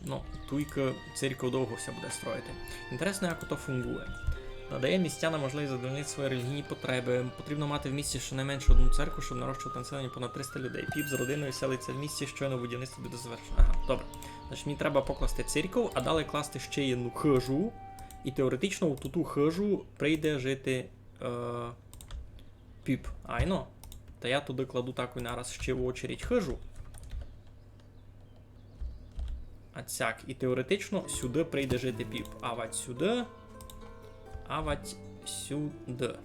Ну, туйка церква довго все буде строїти. Інтересно, як ото фунгує. Надає містянам можливість задовольнити свої релігійні потреби. Потрібно мати в місті щонайменше одну церкву, щоб нарощувати населення понад 300 людей. Піп з родиною селиться в місті, щойно будівництво буде завершено. Ага, добре. Значить, мені треба покласти церкву, а далі класти ще одну хижу. І теоретично у ту хижу прийде жити Піп. Айно. Та я туди кладу таку нараз ще в очередь хижу. А цяк. І теоретично сюди прийде жити Піп. Авать сюди. Авать сюди.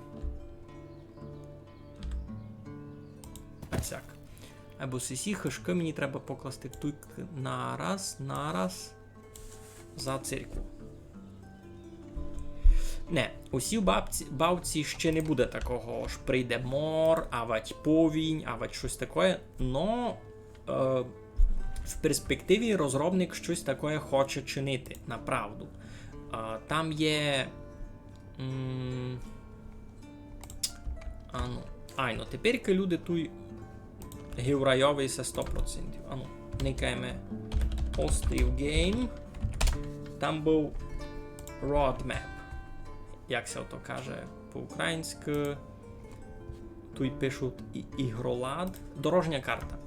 А цяк. Або сесі хижки мені треба покласти тут нараз за церкву. Не, усі бабці ще не буде такого ж. Прийде мор, авать повінь, авать щось таке. Но в перспективі розробник щось таке хоче чинити, направду. Там є... Айно, тепер люди тут геурайовий це 100%. Ану, никаємо Hostive Game. Там був Roadmap. Як це ото каже по-українськи. Тут пишуть ігролад. Дорожня карта.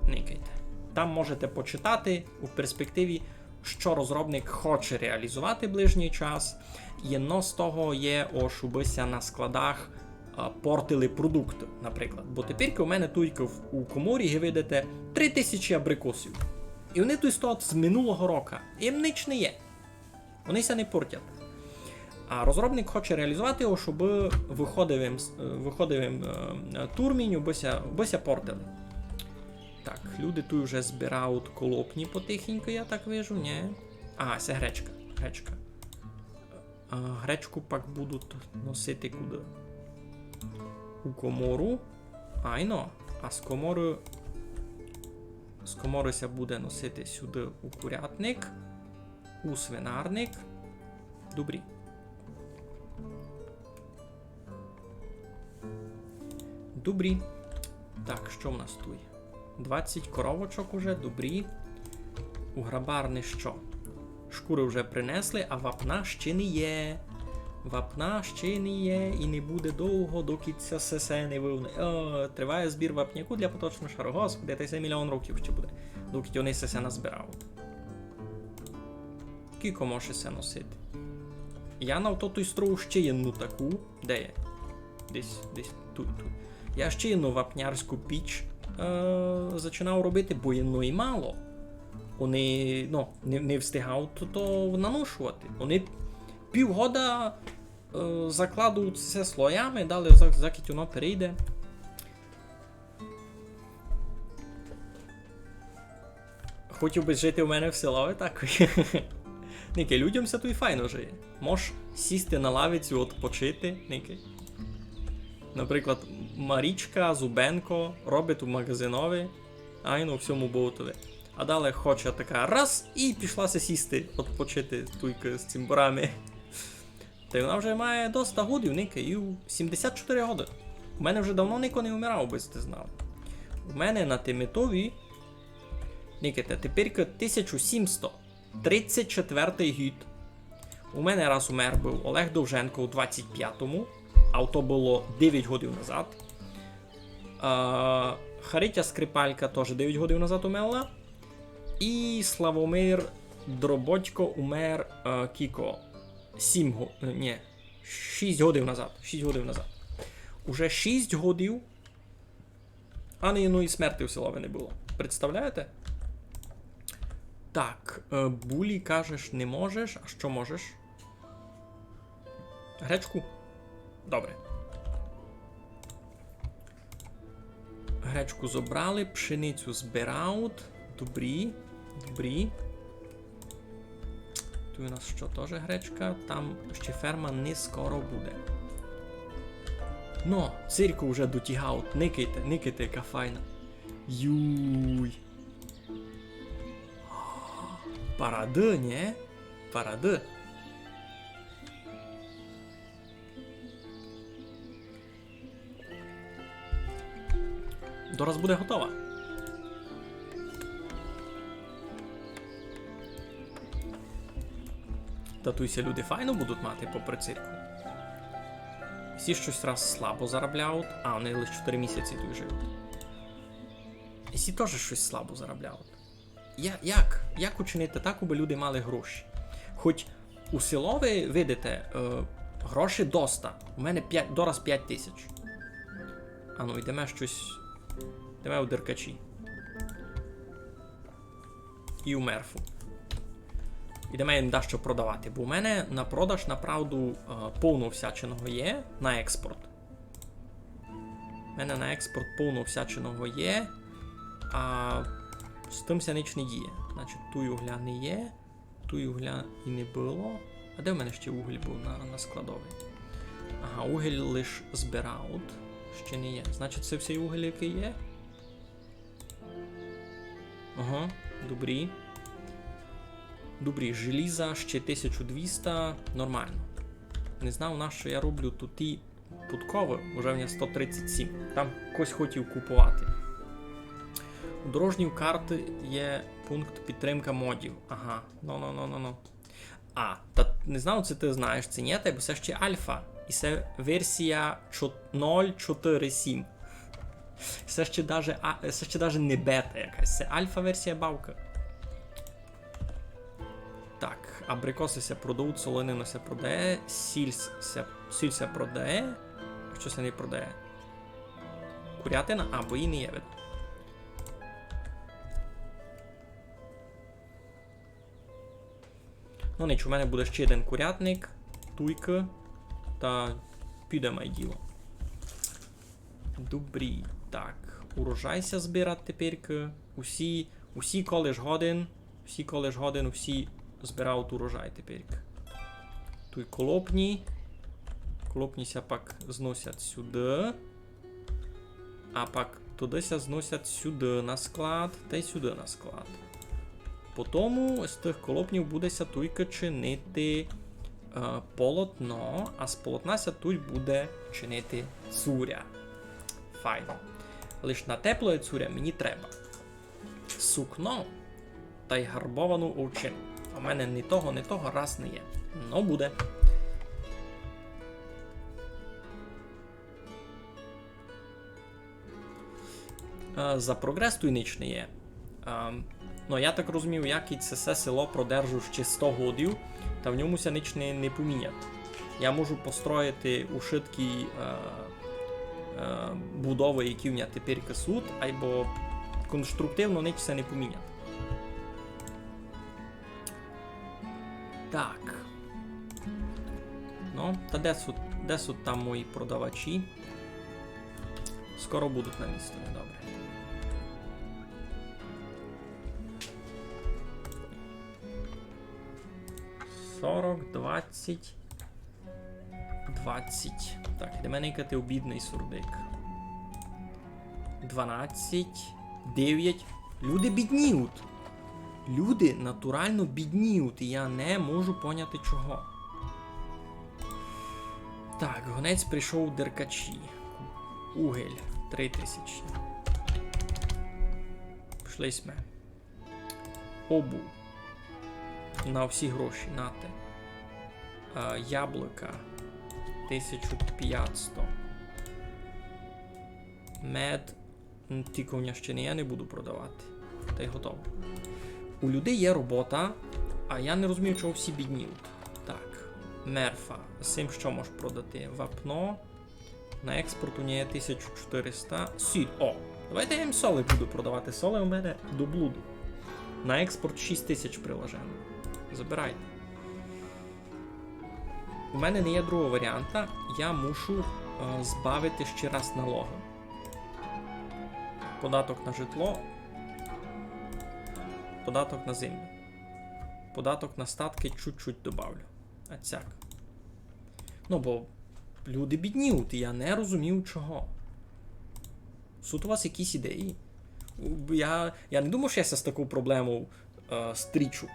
Никайте. Там можете почитати у перспективі, що розробник хоче реалізувати ближній час. Єдно з того є, щобися на складах портили продукт, наприклад. Бо тепер у мене тут у коморі, ви видите, 3000 абрикосів. І вони тут стоять з минулого року. Їм ніч не є. Вони ся не портять. А розробник хоче реалізувати його, щоб виходив турмінь, бися портили. Так, люди тут вже збирають колопні потихеньку, я так вижу, ні? А, це гречка. Гречку пак будуть носити куди? У комору. Айно. А з комори ся буде носити сюди у курятник. У свинарник. Добрі. Добрі. Так, що в нас тут? 20 коровочок уже, добрі. У грабарни що? Шкури вже принесли, а вапна ще не є. Вапна ще не є і не буде довго, доки ця сесе не вивне. Триває збір вапняку для поточного шару. Господи, це мільйон років ще буде, доки вони сесе назбирають. Кілько може се носити? Я на той строю ще одну таку. Де є? Десь тут. Я ще одну вапнярську піч починав робити, бо і мало. Вони не встигають то наношувати. Вони півгода закладують все слоями, далі закить воно перейде. Хотів би жити у мене в село, так? Ники, людям все тут і файно жиє. Можеш сісти на лавицю, відпочити, Ники. Наприклад, Марічка, Зубенко робить у магазинові, айно всьому болотові. А далі хоче така раз і пішлася сісти, відпочити туйки з цим борами. Та й вона вже має доста годів, Ники, і 74 годи. У мене вже давно ніхто не вмирав, би ти знав. У мене на Тимитові, Ники, тепер 1734 гід. У мене раз умер був Олег Довженко у 25-му, а то було 9 годів назад. Харитя Скрипалька теж 9 годів назад умерла. І Славомир Дроботько умер кіко 6 годів назад. 6 годів назад. Уже 6 годів, а не одної смерті в селові не було. Представляєте? Так, булі кажеш не можеш, а що можеш? Гречку? Добре. Гречку забрали, пшеницю збирають. Добрі. Тут у нас що, теж гречка? Там ще ферма не скоро буде. Но, цирку вже дотягають. Никайте, никайте, яка файна. Юй. Паради, не? Паради. Дораз буде готова. Татуйся, люди файно будуть мати попри цирку. Всі щось раз слабо заробляють, а вони лише 4 місяці тут живуть. І всі теж щось слабо заробляють. Як учинити так, аби люди мали гроші? Хоч у село ви видите, гроші доста. У мене дораз 5 тисяч. А ну, йдемо щось. Йдемо у деркачі. І у мерфу. Ідемо їм дещо продавати, бо у мене на продаж, направду, повно всячиного є на експорт. У мене на експорт повно всячиного є, а з тим ся ніч не діє. Значить, ту угля не є, ту угля і не було. А де в мене ще уголь був на складовий? Ага, уголь лиш збирають, ще не є. Значить, це всі уголь, який є? Ага, добрі. Добрі, желіза ще 1200, нормально. Не знав, на що я роблю тут ті подкови, вже в мене 137. Там когось хотів купувати. У дорожній карті є пункт підтримка модів. Ага, ну. А, та не знав, це ти знаєш, це ні, бо це ще альфа. І це версія 0.4.7. Це ще даже не бета якась, це альфа-версія бавка. Так, абрикоси ся продають, солонина ся продає, сіль ся продає. Що це не продає? Курятина? А, бо її не є видно. Ну ніч, у мене буде ще один курятник, туйка, та підемо й діло. Добрі. Так, урожай ся збирати теперка. Усі коли ж годин, усі збирають урожай теперка. Туй колопні. Колопні ся пак зносять сюди. А пак туди ся зносять сюди на склад, та й сюди на склад. Потому з тих колопнів буде ся туйка чинити полотно, а з полотна ся туй буде чинити цуря. Файно. Лиш на теплої цуря мені треба сукно та й гарбовану овчину. А в мене ні того раз не є. Ну буде. За прогрес туй ніч не є. Ну, я так розумів, як і це село продержу ще 100 годів, та в ньому ся ніч не помінять. Я можу построїти ушиткі будови, які в мене тепер касуть, або конструктивно ніч ся не помінять. Так. Ну, та де суть там мої продавачі? Скоро будуть на місці, добре. «40, 20, 20. Так, йдемо никати обідний сурдик. 12, 9. Люди бідніють. Люди натурально бідніють, і я не можу поняти чого. Так, гонець прийшов у деркачі. Угель 3000. Пішли сме. Обув. На всі гроші, нате. Яблука 1500. Мед. Тільки ще не я не буду продавати. Та й готово. У людей є робота, а я не розумію, чого всі бідніють. Так, мерфа. З цим що можеш продати? Вапно. На експорт у неї 1400. Сіль. О! Давайте я їм соли буду продавати. Соли у мене до блуду. На експорт 6000 приложено. Забирайте. У мене не є другого варіанта. Я мушу збавити ще раз налоги. Податок на житло. Податок на землю. Податок на статки чуть-чуть добавлю. А цяк. Ну, бо люди бідніють, я не розумів чого. Тут у вас якісь ідеї? Я не думав, що я з таку проблему стрічу.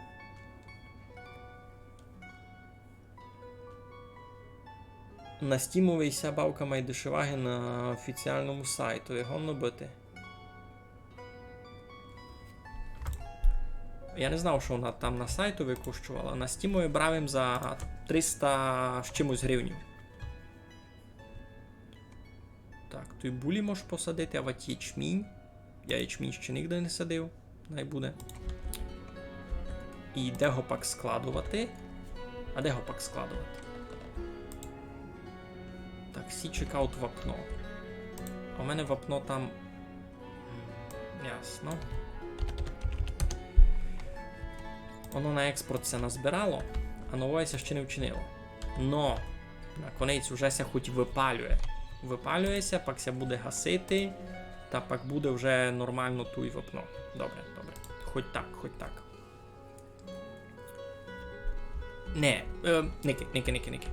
На Steam вся бавка має дешеваги на офіціальному сайту. Його набити. Я не знав, що вона там на сайту викоштувала. На Steam брав їм за 300 з чимось гривень. Так, тут булі можеш посадити, а от ячмінь. Я ячмінь ще ніде не садив. Най буде. І де гопак складувати? А де гопак складувати? Так, всі чекають вапно. А у мене вапно там... Ясно. Воно на експорт це назбирало, а новося ще не вчинило. Но, на конець уже ся хоч випалює. Випалюється, пак ся буде гасити, та пак буде вже нормально туй вапно. Добре, добре. Хоч так, хоч так. Ники.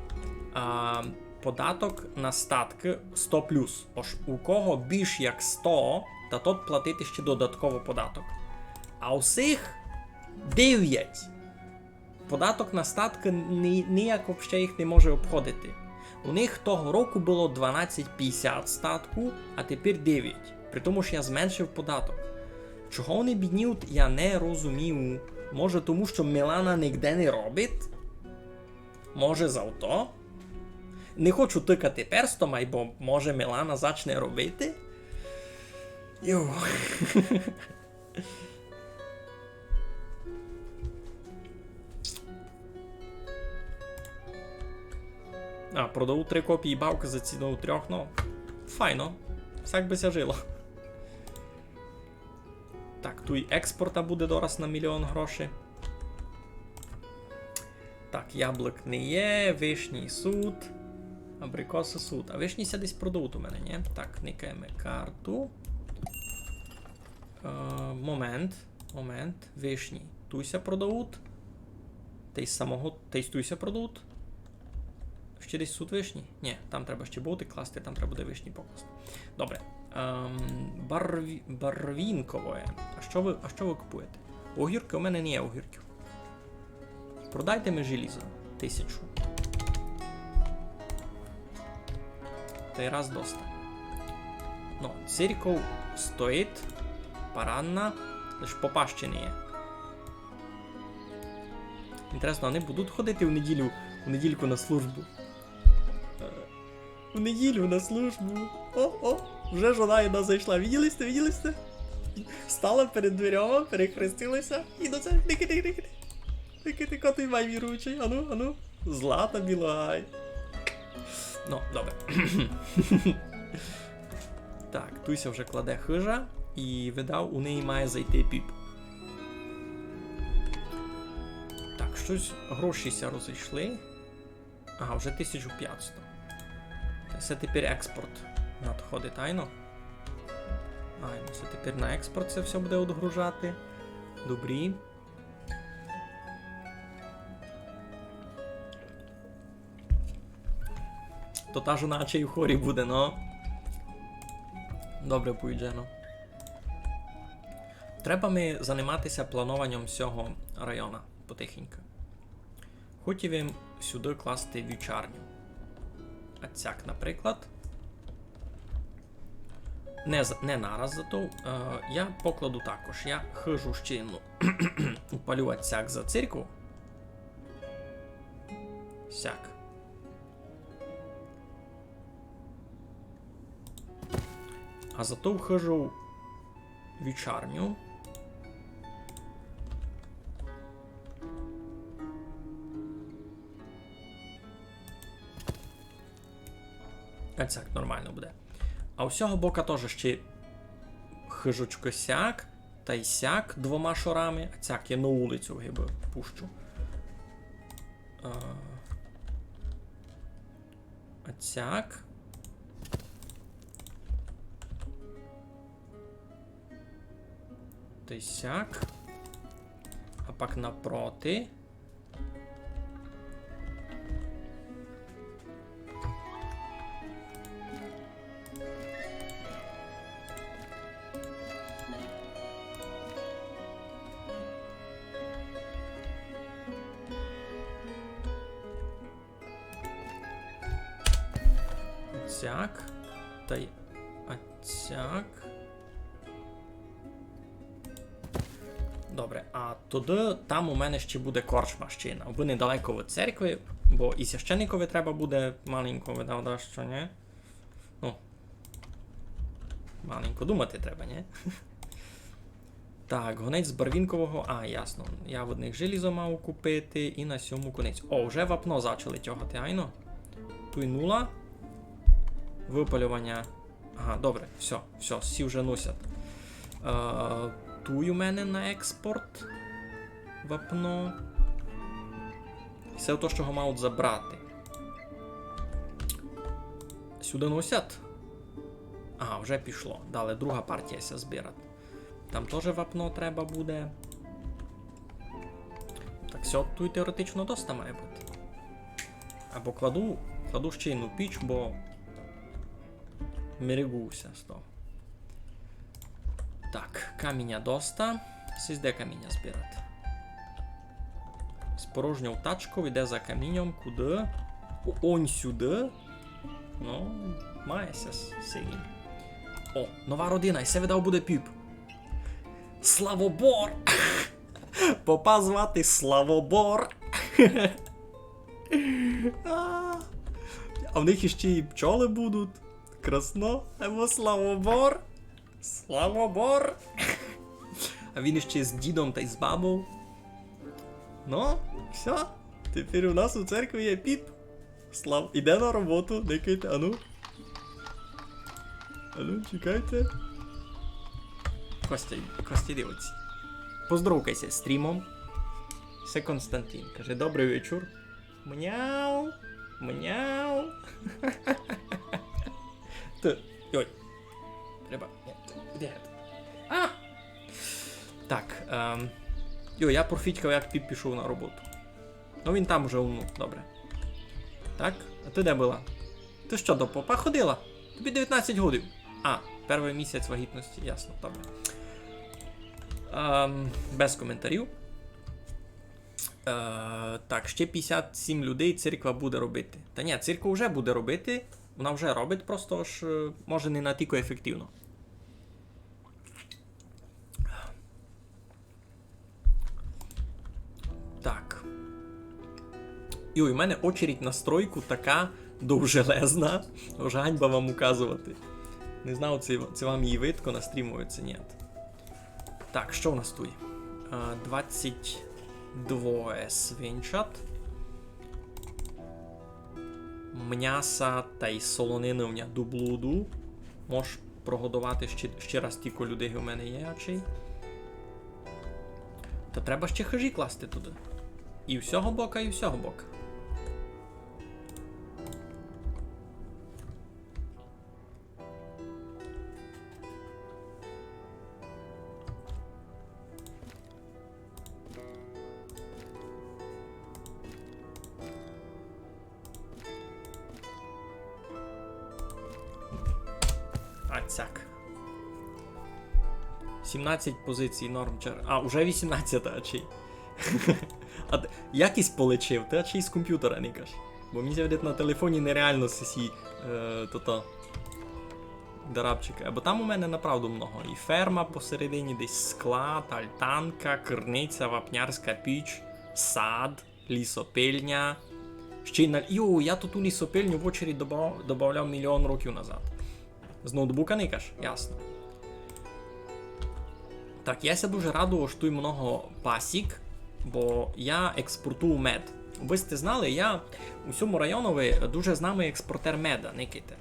Податок на статки 100+. Ож у кого більш як 100, та тот платити ще додатково податок. А усіх 9. Податок на статки ніяк взагалі їх не може обходити. У них того року було 12,50 статку, а тепер 9. При тому, що я зменшив податок. Чого вони бідніють, я не розумію. Може тому, що Мілана ніде не робить? Може за то? Не хочу тикати перстом, бо може Мілана зачне робити? Йоу. Продав 3 копії бавки за ціною 3, ну, файно. Всяк би ся жило. Так, тут і експорта буде дораз на 1 мільйон грошей. Так, яблук не є, вишній суд, абрикоси суд. А вишні ся десь продають у мене, ні? Так, никаємо карту. Момент, вишні. Туйся продають. Туйся продають. Ще десь суд вишні? Ні, там треба ще боти класти, там треба буде вишні покласти. Добре. Барвінкове. А що ви купуєте? Огірки? У мене не є огірків. Продайте ми желізо. 1000. Та й раз доста. Ну, церков стоїть. Паранна. Лиш попа ще не є. Інтересно, вони будуть ходити в недільку на службу? В неділю на службу. О, вже жона одна зайшла. Виділи сте? Стала перед дверями, перехрестилася і до це Ники, котий май віруючий. Ану. Злата білогай. Ну, добре. Так, Туйся вже кладе хижа і видав, у неї має зайти піп. Так, щось грошіся розійшли. Ага, вже 1500. Це тепер експорт надходить, тайно? Це тепер на експорт це все буде відгружати. Добрі. То та ж наче і в хорі буде, но. Добре, Пуйджено. Треба ми займатися плануванням всього району потихеньку. Хотів їм сюди класти вівчарню. А цяк, наприклад. Не нараз зато. Я покладу також. Я хижу ще упалювати сяк за церкву. Сяк. А зато вхожу вівчарню. А цяк нормально буде. А у цього бока теж ще хижочко сяк, та й сяк 2 шорами. А цяк я на вулицю гиби пущу. А цяк. Та й сяк. А пак напроти. Цяк. Та й... А цяк. Добре, а туди, там у мене ще буде корчма щина. Ви недалеко від церкви, бо і священникові треба буде маленько, видав, що, ні? Ну, маленько думати треба, ні? Так, гонець з барвінкового, ясно. Я в одних желізо мав купити і на сьому конець. О, вже вапно почали тягати, айно? Туй нула. Випалювання. Ага, добре, все, всі вже носять. Туй у мене на експорт. Вапно. Все то, що його мають забрати. Сюди носять? Ага, вже пішло. Далі друга партія ся збирати. Там теж вапно треба буде. Так, все, тут теоретично доста має бути. Або кладу ще одну піч, бо мерегуся з того. Так, каміння доста. Сізде каміння збирати. Спорожнюв тачку, йде за камінням, куди? Он сюди. Ну, мається сильно. О, нова родина, і все видав буде піп. Славобор! Попа звати Славобор. А в них іще і пчоли будуть. Красно. Або Славобор. Славобор. А він іще з дідом та й з бабою. Ну, все. Тепер у нас у церкві є піп. Іде на роботу, дикайте, ану. Ану, чекайте. Костя, дивиться. Поздоровкайся з стрімом. Це Константин. Каже, добрий вечір. Мняу. Мняу. Ой. Треба. Де? Так. Я профітькав, як піп пішов на роботу. Ну він там уже умну. Добре. Так, а ти де була? Ти що, до попа ходила? Тобі 19 годин. Перший місяць вагітності, ясно, добре. Без коментарів. Так, ще 57 людей церква буде робити. Та ні, церква вже буде робити. Вона вже робить, просто ж може не натільки ефективно. Так. І у мене очередь на стройку така довжелезна. Вже ганьба вам указувати. Не знав, це вам її видко настрімується, ні. Так, що у нас тут? 22 свинчат. М'яса та й солонини у мене дублуду. Можеш прогодувати ще раз тільки людей у мене є, очей. Та треба ще хижі класти туди. І всього бока, і всього бока. Цяк. 17 позицій нормчер. Уже 18, очей. А якість полечив, ти очей з комп'ютера не кажеш. Бо мені здається, на телефоні нереально сесі дарабчики. Або там у мене направду много. І ферма посередині, десь склад, альтанка, керниця, вапнярська піч, сад, лісопильня. Ще й я тут у лісопильню в очередь добавляв мільйон років назад. З ноутбука не кажеш? Ясно. Так, я ся дуже радував, що тут много пасік, бо я експортую мед. Ви сте знали, я у цьому районові дуже знамий експортер меда, не ките.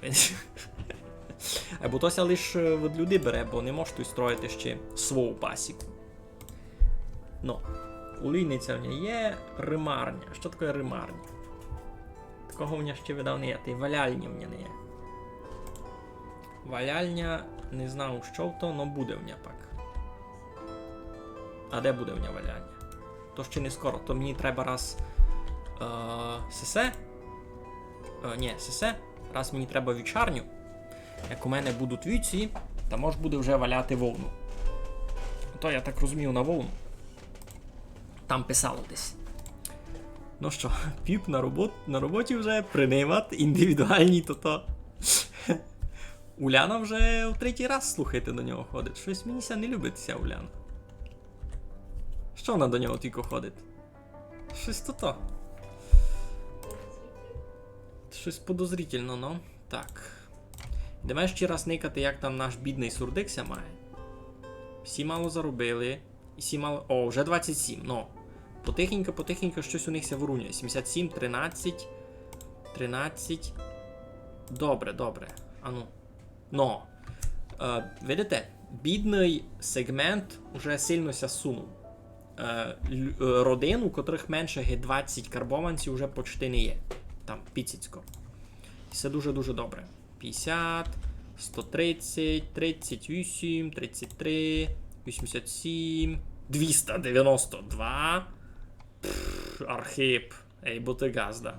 Бо то ся лише від люди бере, бо не можеш тут строїти ще свою пасіку. Ну, улійниця в ній є, римарня. Що таке римарня? Такого в мене ще видав не є, та й валяльні в мене не є. Валяльня, не знаю, що то, но буде в мене пак. А де буде в мене валяльня? То ще не скоро, то мені треба раз сесе. Сесе. Раз мені треба вівчарню. Як у мене будуть вівці, то може буде вже валяти вовну. То я так розумію на вовну. Там писало десь. Ну що, піп на роботі вже приймати індивідуальні то-то. Уляна вже в третій раз, слухайте, до нього ходить. Щось мені ся не любить ця Уляна. Що вона до нього тільки ходить? Щось то. Щось подозрительно, ну. Так. Давай ще раз никати, як там наш бідний сурдикся має. Всі мало заробили. І всі мало... О, вже 27, ну. Потихенько щось у них ся вирунює. 77, 13. 13. Добре. Ану. Но. Видите, бідний сегмент уже сильно ся сунув. Родин, у котрих менше 20 карбованців вже почти не є. Там, піцицько. І це дуже-дуже добре. 50, 130, 38, 33, 87, 292. Архип. Ей, бо ти газда.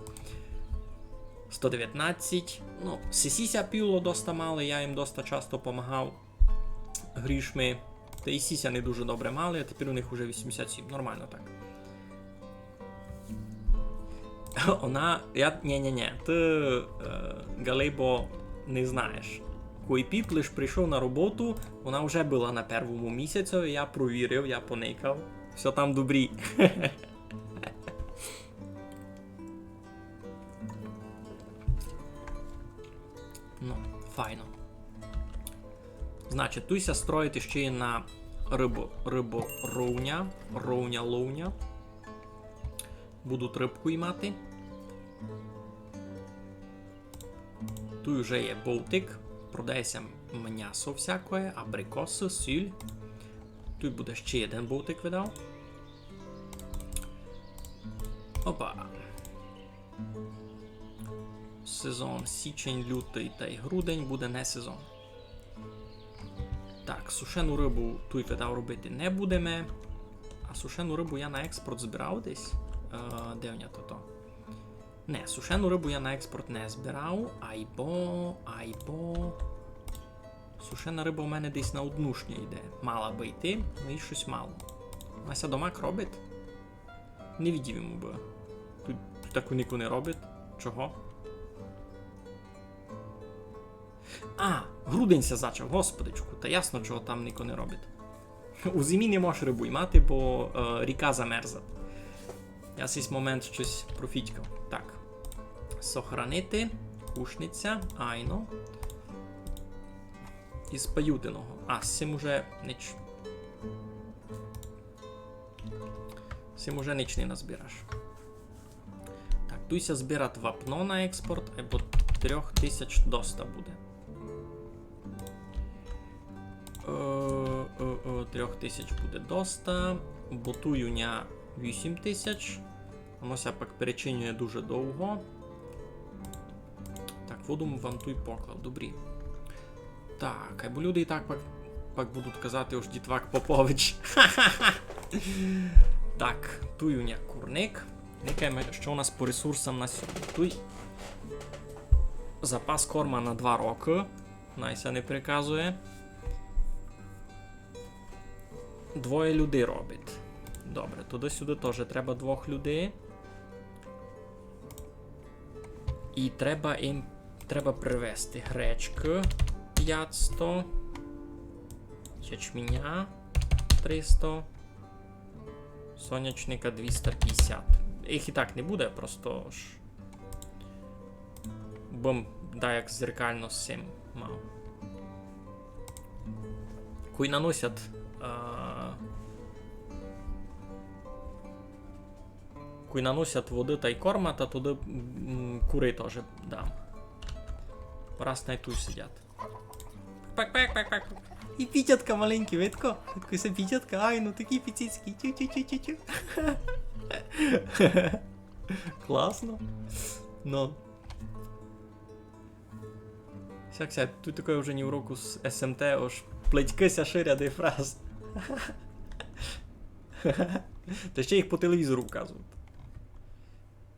119. Ну, сісіся піло доста мали, я їм доста часто помагав грішми. Та і сіся не дуже добре мали, а тепер у них уже 87. Нормально так. Вона... Ні. Ти, Галейбо, не знаєш. Коли Піп лиш прийшов на роботу, вона вже була на першому місяцю, я провірив, я поникав. Все там добрі. Ну, файно. Значить, туйся строїти ще й на риборовня. Ровня-ловня. Будуть рибку мати. Тут вже є болтик. Продається м'ясо всякое, абрикоси, сіль. Тут буде ще один болтик видав. Опа. Сезон січень, лютий та й грудень буде не сезон. Так, сушену рибу тут видав робити не будемо. А сушену рибу я на експорт збирав десь. Де в мене то? Не, сушену рибу я на експорт не збирав. Айбо. Сушена риба у мене десь на однушню йде. Мала би йти, ну і щось мало. Вася домак робить? Не відів йому би. Тут таку ніку не робить. Чого? А, грудень ся зачав, господичку. Та ясно, чого там ніко не робить. У зимі не можеш рибу ймати, бо ріка замерзла. Я цей момент щось профітькав. Так. Сохранити. Кушниця. Айно. Із паютиного. А, з цим уже ніч. З цим уже ніч не назбираш. Так, туйся збирати вапно на експорт, або 3000 доста буде. 3000 буде доста. Ботуюня 8000. Воно ся пак перечинює дуже довго. Так, воду вам туй поклав, добрі. Так, або люди і так пак будуть казати уж Дітвак Попович. Так, туюня курник. Никаємо, що у нас по ресурсам на сьогодні. Туй запас корма на 2 роки. Найся не приказує. 2 людей робить. Добре, туди-сюди теж треба 2 людей. І треба привезти гречки 500, ячменя 300, сонячника 250. Їх і так не буде, просто ж бом, да, як зеркально з цим мав. Куй наносять води та й корма, та туди кури теж дам. Раз на ту сидять. Пак. І пітятка маленькі, видко? Видко, це пітятка, ай, ну такі піцицькі. Тю-тю-тю-тю-тю. Класно. Ну. Сяк, тут такое вже не уроку з СМТ, аж плетькися ширяди фраз. Та ще їх по телевізору вказують.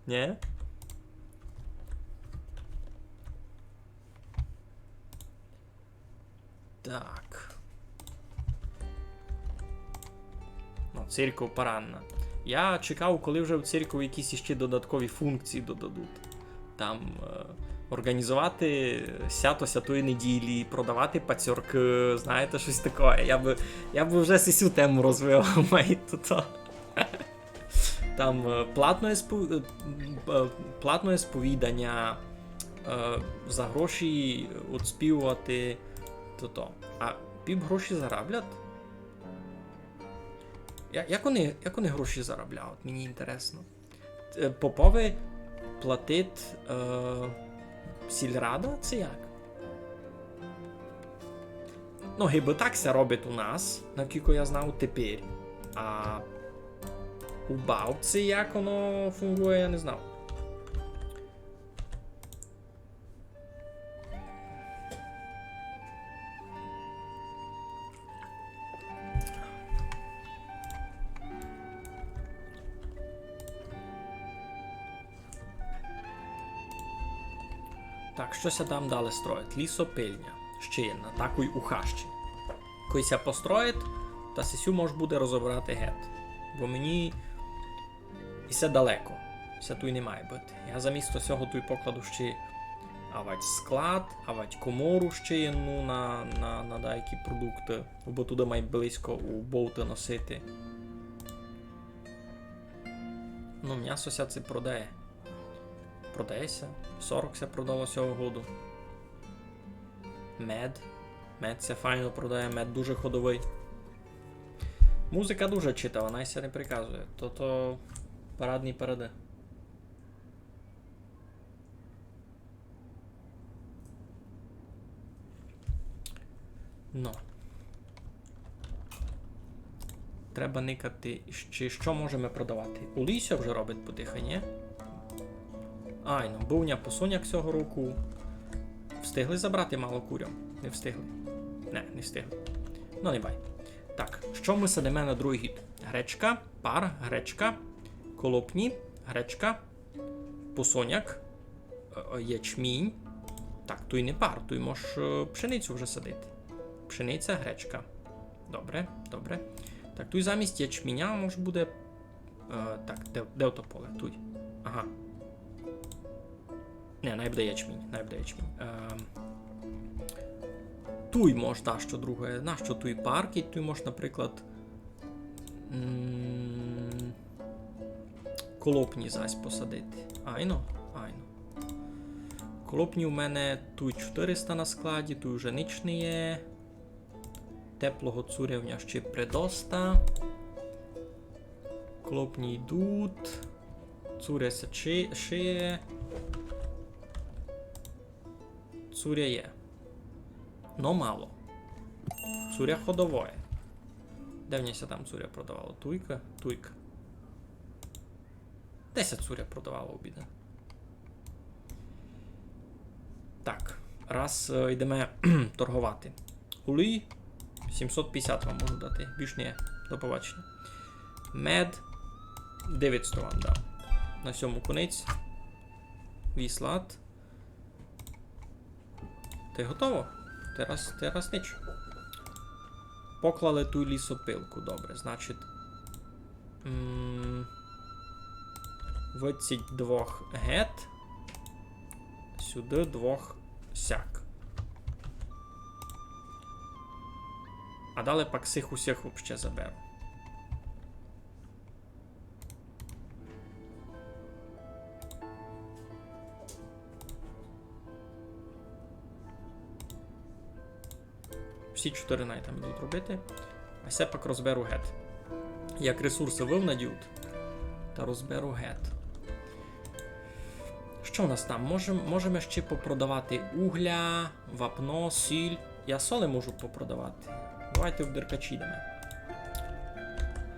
Ні? Так. Ну, церков поранна. Я чекав, коли вже в церкву якісь іще додаткові функції додадуть. Там організувати свято святої неділі, продавати пацьорки, знаєте, щось таке. Я би вже сю тему розвивав, май тут. Там платне сповідання, за гроші отспівувати, то. А піп гроші зароблять? Як вони гроші заробляють? Мені інтересно. Попови платить сільрада? Це як? Ну, гиби так ся робить у нас, наскільки я знав тепер. А у Балтці як воно фунгує, я не знав. Так, щось там далі строїть. Лісопильня. Ще є на такій у хащі. Коли ся построїть, та сесю може буде розібрати гет. Бо мені і все далеко. Все тут не має бути. Я замісто цього тут покладу ще авать склад, авать комору ще є, ну, на деякі продукти. Бо туди має близько у болти носити. Ну, м'ясо ся це продає. Продається. 40 ся продало цього году. Мед. Мед ся файно продає, мед дуже ходовий. Музика дуже чита, вона ся не приказує. То парадні паради. Ну. Треба никати, що можемо продавати. У лісі вже робить потиха, ні? Ай, ну, бувня посуняк цього року. Встигли забрати мало курям? Не встигли. Не встигли. Ну, не бай. Так, що ми садимо на другий гід? Гречка, пар, гречка, колопні, гречка, посуняк, ячмінь. Так, тут і не пар, тут можеш пшеницю вже садити. Пшениця, гречка. Добре, добре. Так, тут замість ячміня може буде... так, де ото поле? Тут. Ага. Не, найбуде ячмінь. Туй може, та, що друге. На що туй парки, туй може, наприклад, колопні зась посадити. Айно. Колопні у мене туй 400 на складі, туй вже ніч не є. Теплого цурявня ще предоста. Колопні йдуть. Цуряся шиє. Цуря є. Но мало. Цуря ходовое. Де в нєся там цуря продавало? Туйка? 10 цуря продавало обіда. Так. Раз йдемо торгувати. Улій 750 вам можу дати. Більш не. До побачення. Мед 900 вам дав. На сьому кунець. Віслат. Ти готово? Teraz ніч. Поклали ту лісопилку, добре, значить. 22 гет. Сюди 2 сяк. А далі пак сих усіх вообще заберу. Всі 4 найтами будуть робити. А все пак розберу гет. Як ресурси вивнадють, та розберу гет. Що у нас там? Можемо ще попродавати угля, вапно, сіль. Я соли можу попродавати. Давайте в деркачі йдемо.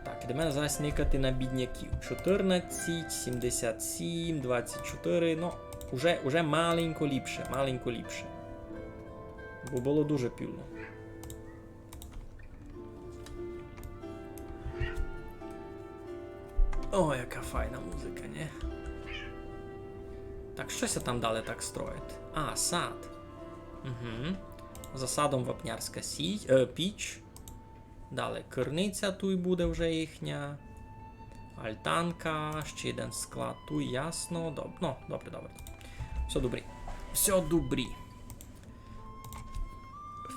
Так, йдемо зараз никати на бідняків. 14, 77, 24. Ну, уже маленько ліпше. Бо було дуже півно. О, яка файна музика, не? Так, щось там далі так строїть. А, сад. Угу. За садом вапнярська піч. Далі керниця тут буде вже їхня. Альтанка, ще один склад тут, ясно. Добре. Все добре. Все добрі.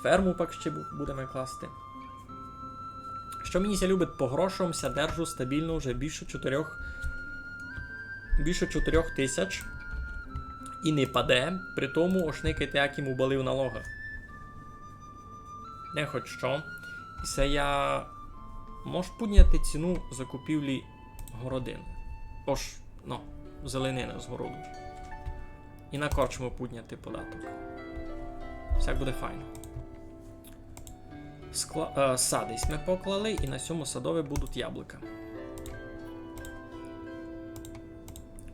Ферму пак ще будемо класти. Що мені ся любить по грошам, ся держу стабільно вже більше 4 тисяч. І не паде, при тому ошникайте, як йому балив налога. Не хоч що. І це я можу підняти ціну закупівлі городин. Зеленини з городу. І на корчму підняти податок. Всяк буде файно. Садись ми поклали, і на цьому садові будуть яблука.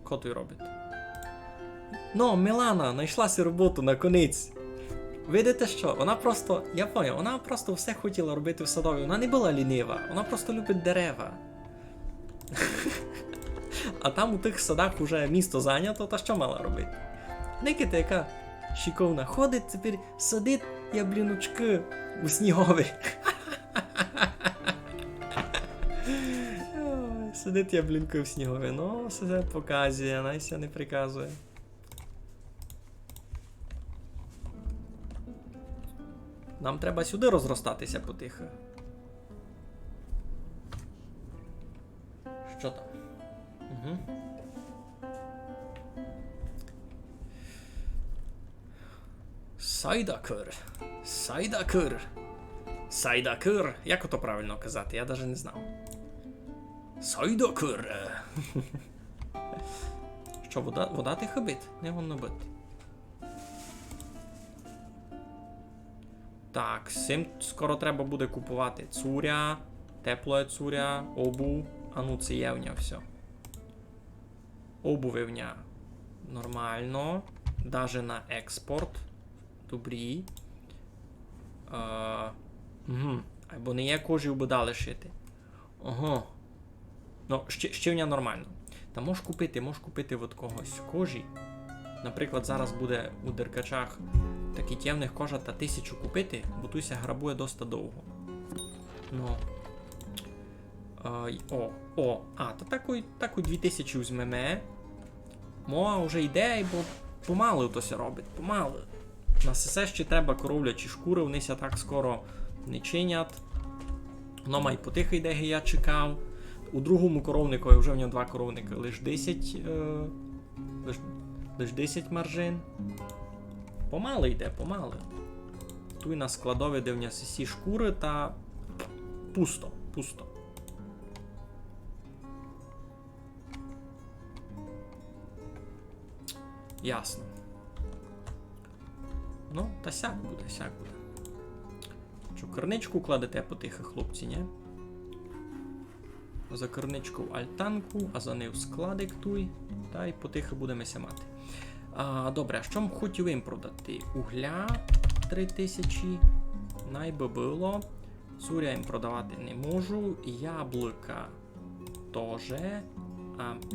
Коту й робить. Мілана, знайшлася роботу наконець. Видите що? Вона просто, я поняв, вона просто все хотіла робити в садові. Вона не була лінива, вона просто любить дерева. А там у тих садах уже місто зайнято, та що мала робити? Никита, яка шиковна, ходить, тепер садить ябліночки у снігові. Сидить яблінки в снігові, все показує, найся не приказує. Нам треба сюди розростатися потихо. Що там? Угу. Сайдакур. Сайдакур. Сайдакур. Як ото правильно казати? Я навіть не знав. Сайдакур. Що, вода тихо бить? Не воно бить. Так, з цим скоро треба буде купувати цуря, теплоє цуря, обув. Це євня все. Обувівня нормально. Даже на експорт. Добрі. Або не є кожі убудали шити. Ого. Щивня нормально. Та можеш купити от когось кожі. Наприклад, зараз буде у деркачах такі темних кожа та 1000 купити, бо туся грабує доста довго. Таку 2000 візьмеме. Моа вже йде, бо помалу то ся робить, помалу. Нас все ще треба коровлячі шкури, вони ся так скоро не чинять. Воно май потихо йде, я чекав. У другому коровнику, вже в нього 2 коровники, лише 10 маржин. Помало йде, помало. Тут на складові, де в нього всі шкури, та пусто. Ясно. Та сяк буде. Що, керничку кладете потихо, хлопці, ні? За керничку альтанку, а за нею складик туй, та й потихо будемо мати. Добре, а що б хотів їм продати? Угля 3000, найби було. Цуря їм продавати не можу, яблука теж,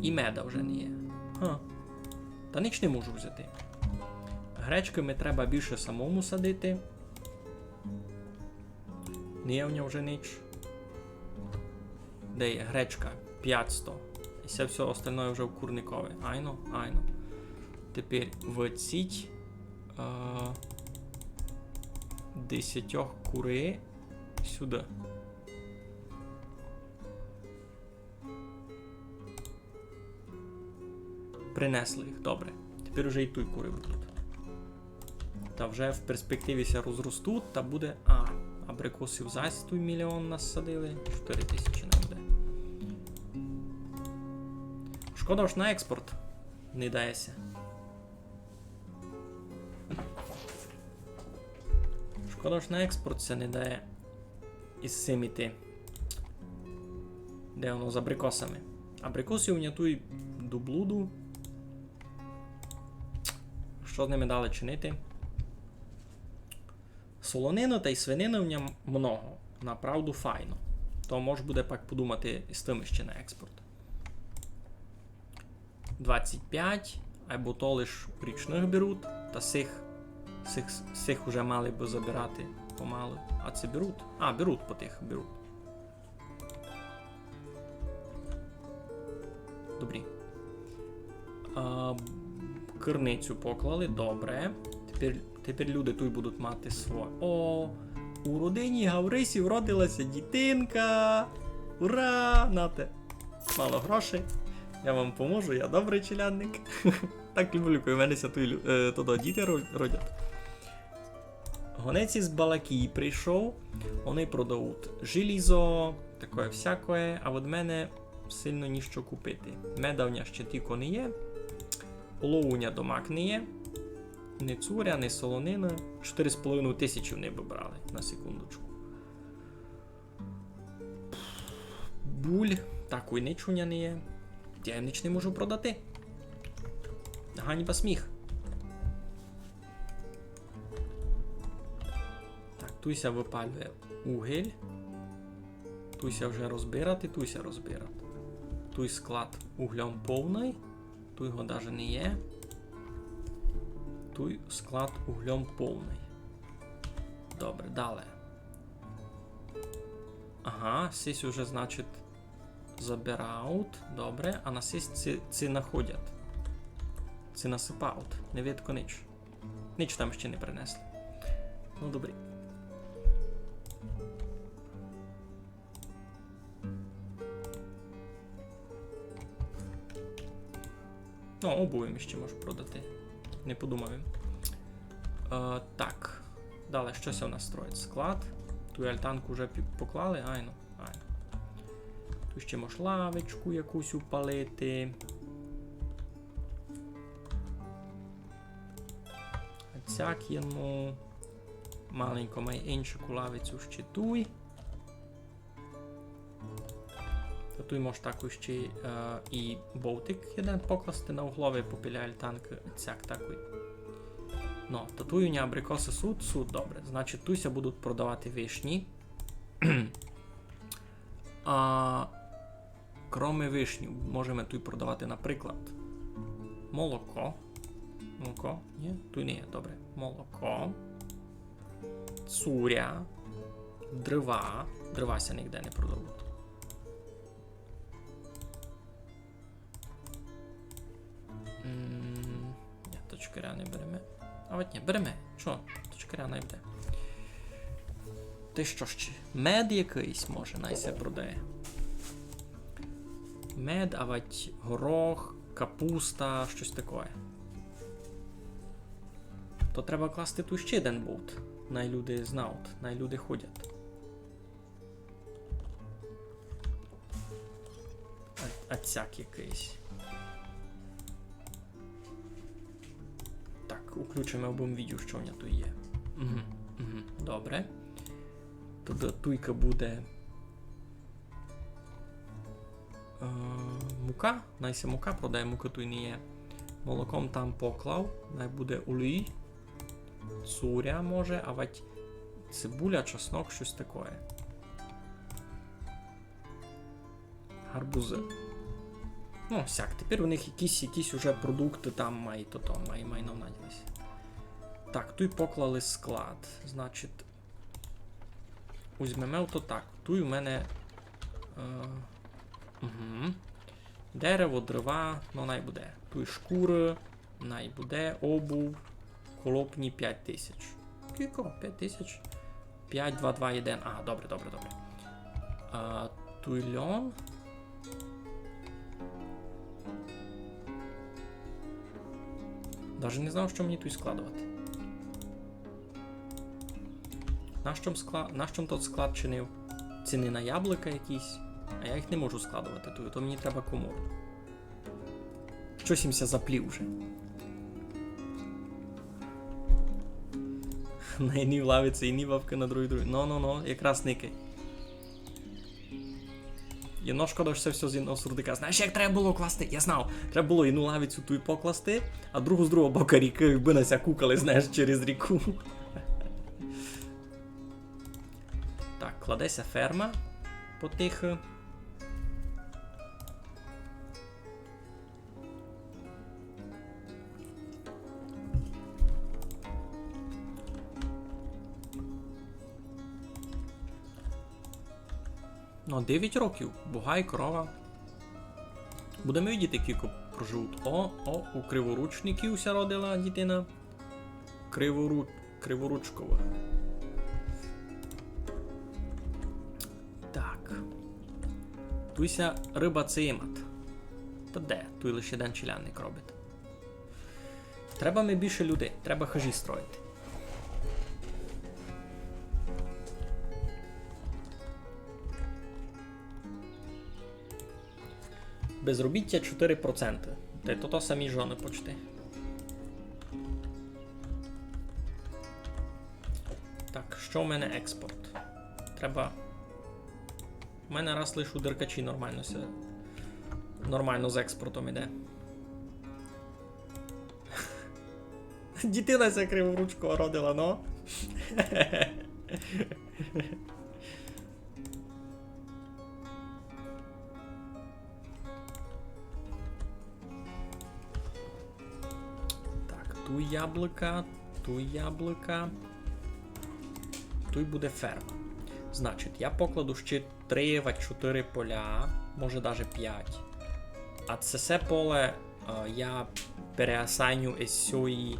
і меда вже не є. Та ніч не можу взяти. Гречки ми треба більше самому садити. Не є в нього вже ніч. Де є? Гречка 500. І все остальное вже в курникові. Айно. Тепер виціть 10 кури сюди. Принесли їх, добре. Тепер уже і тут кури будуть. Та вже в перспективі ся розростуть, та буде... Абрикосів зась тут 1 мільйон насадили. 4000 нам буде. Шкода, що на експорт не дається. Шкода, що на експорт це не дає із цим іти. Де воно з абрикосами. Абрикоси у нятуй до блуду. Що з ними дали чинити? Солонину та й свинину в ньому много. Направду файно. То може буде пак подумати з тим ще на експорт. 25, або то лиш річних беруть, та сих уже мали би забирати помалу. А це беруть? Беруть потих, беруть. Добрі. Скарбницю поклали, добре. Тепер люди тут будуть мати своє. О, у родині Гаврисів родилася дітинка. Ура! Нате. Мало грошей. Я вам поможу, я добрий челядник. Так люблю, коли в мене туди діти родять. Гонець із Балакії прийшов, вони продають желізо, таке всяке, а від мене сильно ніщо купити. Медавня ще тільки не є, оловуня домак не є, не цуря, не солонина. 4,5 тисячі вони б брали, на секундочку. Буль, такої нічуня не є. Я ніч не можу продати. Ганьба сміх. Так, туйся випалює угіль. Туйся вже розбирати, туйся розбирати. Туй склад углем повний. Туй його навіть не є. Туй склад углем повний. Добре, далі. Ага, сись уже, значить, забирають. Добре, а на сись ці находять. Ці насипають. Не видко ніч. Ніч там ще не принесли. Ну, добре. Ну, обоїм ще можу продати. Не подумав він. Так. Далі, щось у нас строїть? Склад. Ту альтанку вже поклали. Айно. Тут ще можеш лавочку якусь упалити. Цяк єну. Маленько май іншу лавицю ще туй. Тут можеш також ще і болтик один покласти на угловий попіля альтанки. Цяк такий. Ну, то тут у абрикоси суд, добре. Значить, туся будуть продавати вишні. Кроме вишні, можемо тут продавати, наприклад, молоко. Молоко? Ні? Тут не є, добре. Молоко. Цуря. Дрова. Дривася ніде не продають. Ні, точкаря не беремо. А от ні, беремо. Чого? Точкаря не йде. Ти що ще? Мед якийсь може, найся продає. Мед, а от горох, капуста, щось таке. То треба класти тут ще один болт. Найлюди знають, найлюди ходять. А цяк якийсь. Так, включимо обом відео, що в мене тут є. Добре. Тоді туйка буде мука. Найся мука продає, мука тут не є. Молоком там поклав. Най буде олій. Цуря може, а вать цибуля, чеснок, щось таке. Гарбузи. Ну, всяк. Тепер у них якісь уже продукти там мають навнаділися. Так, тут поклали склад. Значить, візьмемо то так. Тут у мене дерево, дрова, ну най буде. Тут шкури, най буде, обув, колопні 5000. Кілько? 5000? 5, 2, 2, 1. А, добре. Тут льон. Даже не знав, що мені тут складувати. Нащо тот склад чинив? Ціни на яблука якісь, а я їх не можу складувати тут, то мені треба комору. Щось їмся заплів вже. На одній лавиці, і вавка на другій. Ну, якраз никай. Єно шкода, що це все з одного сурдика. Знаєш, як треба було класти? Я знав. Треба було одну лавицю ту й покласти, а другу з другого бока ріки, якби нася кукали, знаєш, через ріку. Так, кладеся ферма потихо. Ну, 9 років. Бугай, корова. Будемо видіти, кілько проживуть. У криворучників ся родила дитина. Криворучкова. Так. Туйся риба цимат. Та де? Туй лише один челянник робить. Треба ми більше людей. Треба хажі строїти. Безробіття 4%. Та й то самі жони почти. Так, що в мене експорт? Треба... У мене раз лише у деркачі нормально з експортом іде. Дитина ся криворучкова родила, ну. Так, ту яблука, ту яблука. Тут буде ферма. Значить, я покладу ще 3-4 поля, може навіть 5. А це все поле я переасайню із цієї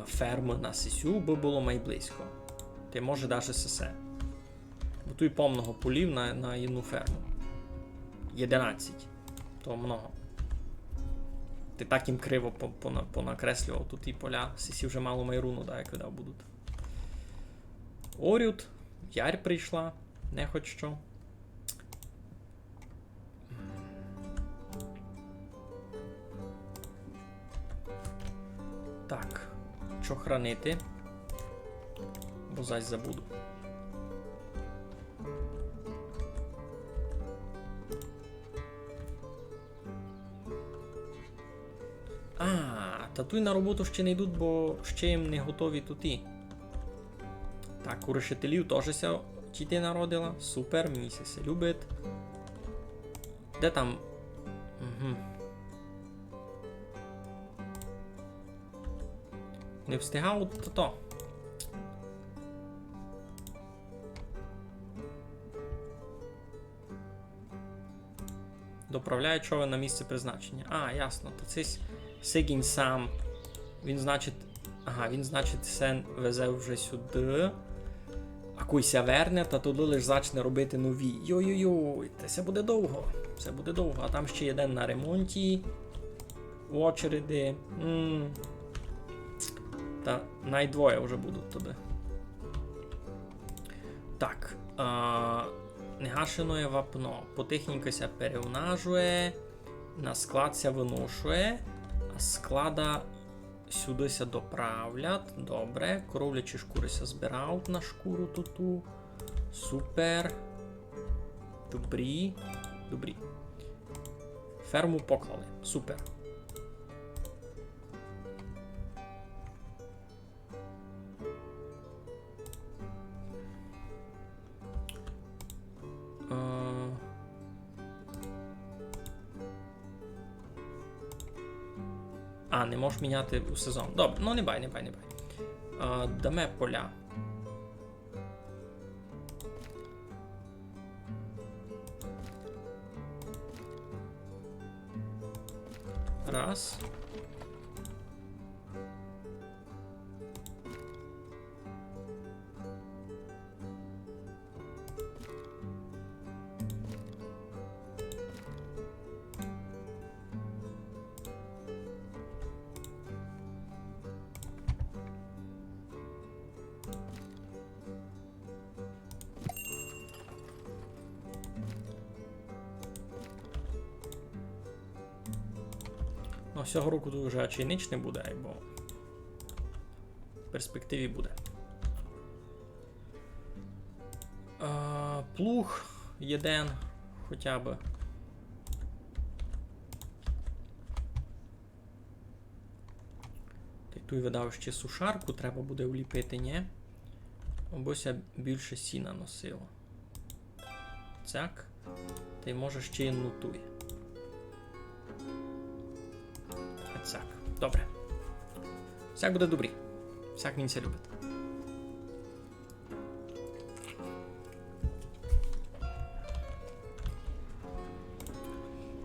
ферми на сесю, бо було майблизько. Ти може навіть сесе. Бо тут повного полів на одну ферму. 11. То много. Ти так їм криво понакреслював тут і поля. Сесі вже мало майруну, да, як видав будуть. Орют, Ярь прийшла, не хоч що. Так, що хранити? Бо зась забуду. Та тут на роботу ще не йдуть, бо ще їм не готові туті. Так, у решетилів теж ся діти народила. Супер, мені се любить. Де там? Угу. Не встигав то. Доправляє човен на місце призначення. А, ясно. То це Сигінь сам. Він, значить, сен везе вже сюди. А куйся верне, та туди лиш зачне робити нові. Йой-йой-йой, це буде довго. Це буде довго. А там ще є день на ремонті. В очереді. Та найдвоє вже будуть туди. Так. Негашене вапно. Потихеньку ся перевнажує. На склад ся виношує. А склада сюди ся доправлять. Добре. Коровлячі шкури ся збирають на шкуру туту. Супер. Добрі. Добрі. Ферму поклали. Супер. Не можеш міняти у сезон. Добре, ну не бай. Даме поля. Раз. Ну, цього року тут вже чайнич не буде, бо в перспективі буде. Плуг єден хоча б. Тут видав ще сушарку, треба буде вліпити, ні? Абося більше сіна носило. Так. Ти можеш ще й нутуй. Так, добре. Всяк буде добрі. Всяк він це любить.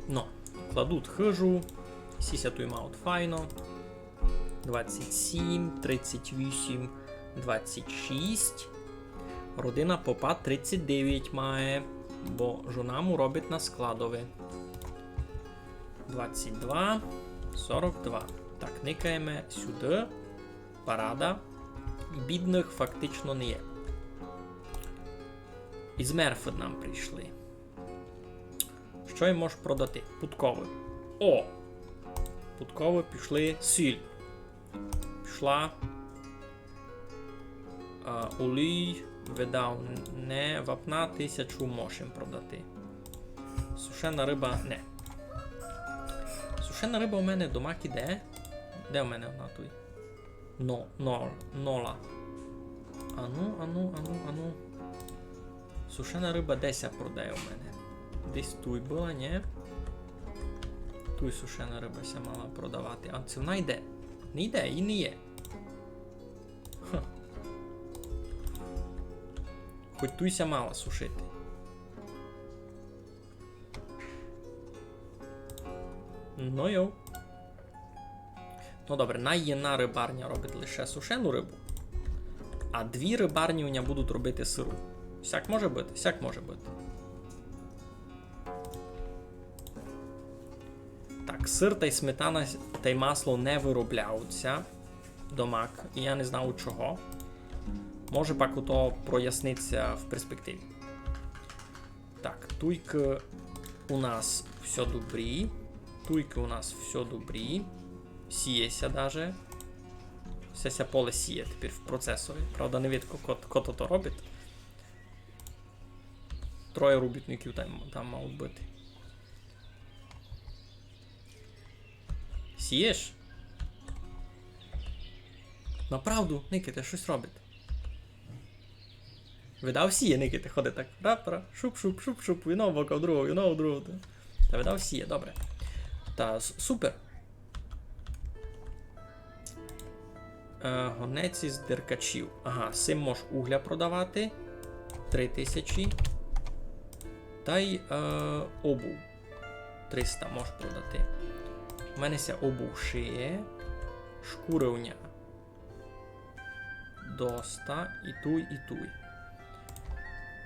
Ну, кладуть хижу. Сіся той маут файно. 27, 38, 26. Родина попа 39 має, бо жона му робить на складові. 22, 42. Так, никаємо сюди. Парада. Бідних фактично не є. Із Мерфед нам прийшли. Що я можу продати? Путкове. О! Путкове пішли сіль. Пішла олій, видав не, вапна 1000 можемо продати. Сушена риба не. Сушена риба у мене домак іде. Де у мене вона тут? Нола. Ану. Сушена риба 10 продає у мене. Десь тут була, ні? Тут сушена риба ся мала продавати. А це вона йде? Не йде і не є. Ха. Хоч туйся мала сушити. Ну йоу. Ну добре, найєна рибарня робить лише сушену рибу, а 2 рибарні у нього будуть робити сиру. Всяк може бути, всяк може бути. Так, сир та й сметана та й масло не виробляються домак, і я не знав чого. Може пак ото проясниться в перспективі. Так, туйки у нас все добрі. Туйки у нас все добрі. Сіється даже. Все ся поле сіє тепер в процесорі. Правда, не видко, кото то робить. 3 робітників там мають бути. Сієш? Направду, Никите, щось робить. Видав сіє, Никите, ходить так. Рап-ра, шуп-шуп-шуп-шуп, віно в бока в другого, віно в другого. Та видав сіє, добре. Та, супер. Гонець із деркачів. Ага, сим можеш угля продавати. 3000. Та й обув. 300 можеш продати. У мене ся обув шиє. Шкуревня. Доста. І туй.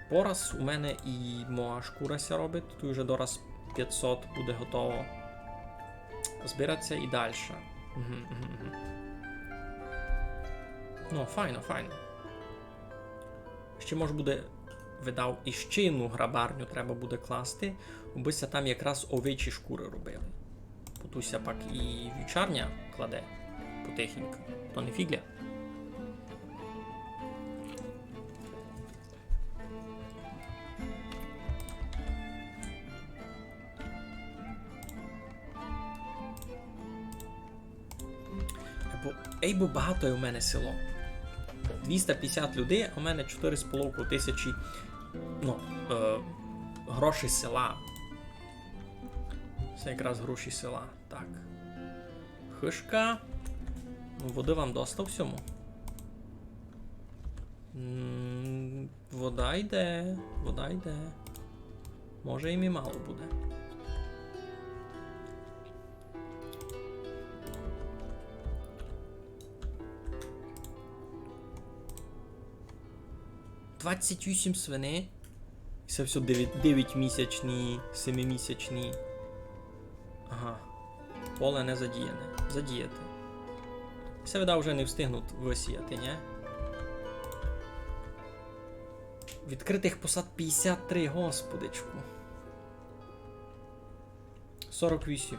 Пораз у мене і моя шкура ся робить. Тут вже дораз 500 буде готово збиратися і далі. Ну, файно. Ще може буде, видав, і ще одну грабарню треба буде класти, бися там якраз овечі шкури робили. Потуся пак і вівчарня кладе потихеньку, то не фігля. Бо багато є у мене село. 250 людей, а у мене 4,5 тисячі грошей села. Це якраз гроші села. Так. Хишка. Води вам доста всьому. Вода йде. Може і мі мало буде. «28 свини. І це все 9-місячні, 7-місячні. Ага. Поле не задіяне. Задіяти. Це, видав, вже не встигнуть висіяти, ні? Відкритих посад 53, господичку. 48.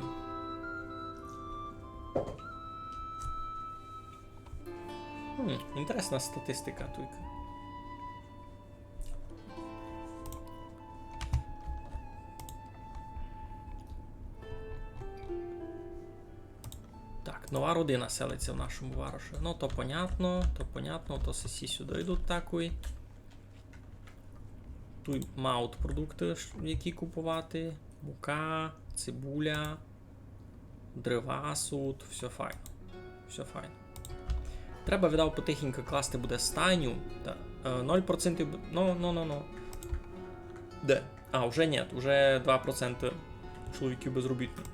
Інтересна статистика, туйка. Так, нова родина селиться в нашому вароші. Ну, то понятно, то сесі сюди йдуть такої. Тут мають продукти, які купувати. Мука, цибуля, дрова, суд, все файно. Треба, видав, потихеньку класти буде стайню. 0%. Ну. Де? А, вже ні, вже 2% чоловіків безробітних.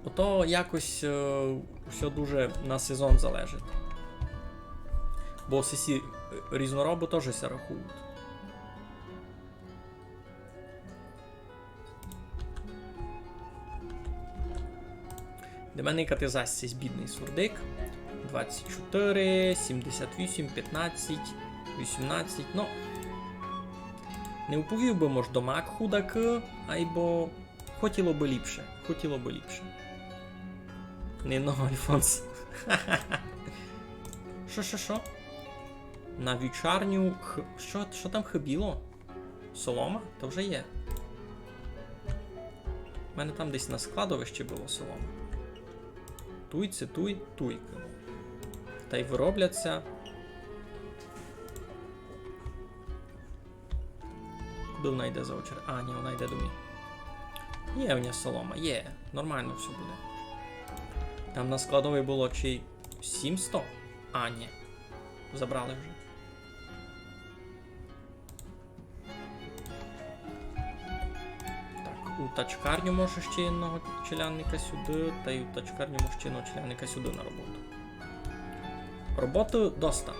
Ото якось все дуже на сезон залежить. Бо сесі різнороби теж ся рахують. Для мене катизась цей бідний сурдик. 24, 78, 15, 18, ну. Не уповів би, може, до мак худак, айбо хотіло би ліпше, хотіло би ліпше. Не, ну, Альфонс. Що? На вівчарню, що там хибіло? Солома? То вже є. У мене там десь на складовищі було солома. Туйка. Та й виробляться. Куди вона йде за очередь? А, ні, вона йде до мені. Є в ній солома, є. Нормально все буде. Там на складовій було чи 700? А, ні. Забрали вже. Так, у тачкарню може ще одного челянника сюди, та й у тачкарню може ще одного челянника сюди на роботу. Роботи доста.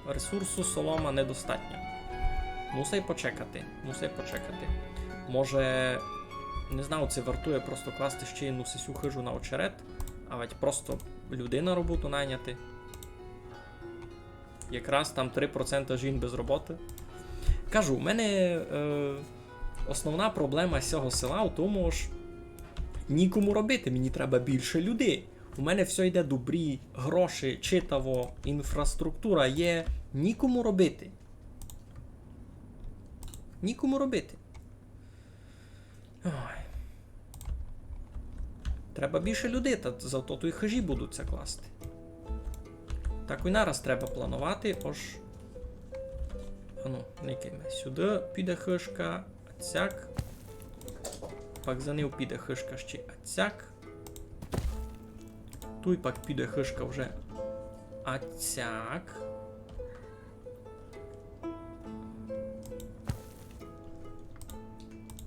Ресурсу солома недостатньо. Мусить почекати. Може, не знаю, це вартує просто класти ще одну сесю хижу на очерет, а ведь просто людей на роботу найняти. Якраз там 3% жін без роботи. Кажу, у мене основна проблема з цього села у тому, що нікому робити, мені треба більше людей. У мене все йде добрі, гроші, читаво, інфраструктура є. Нікому робити. Ой. Треба більше людей, та зато то й хижі будуть це класти. Так і нараз треба планувати, ож... Ану, никайме. Сюди піде хишка, ацяк. Пак за ним піде хишка ще ацяк. Тут пак піде хишка вже ацяк.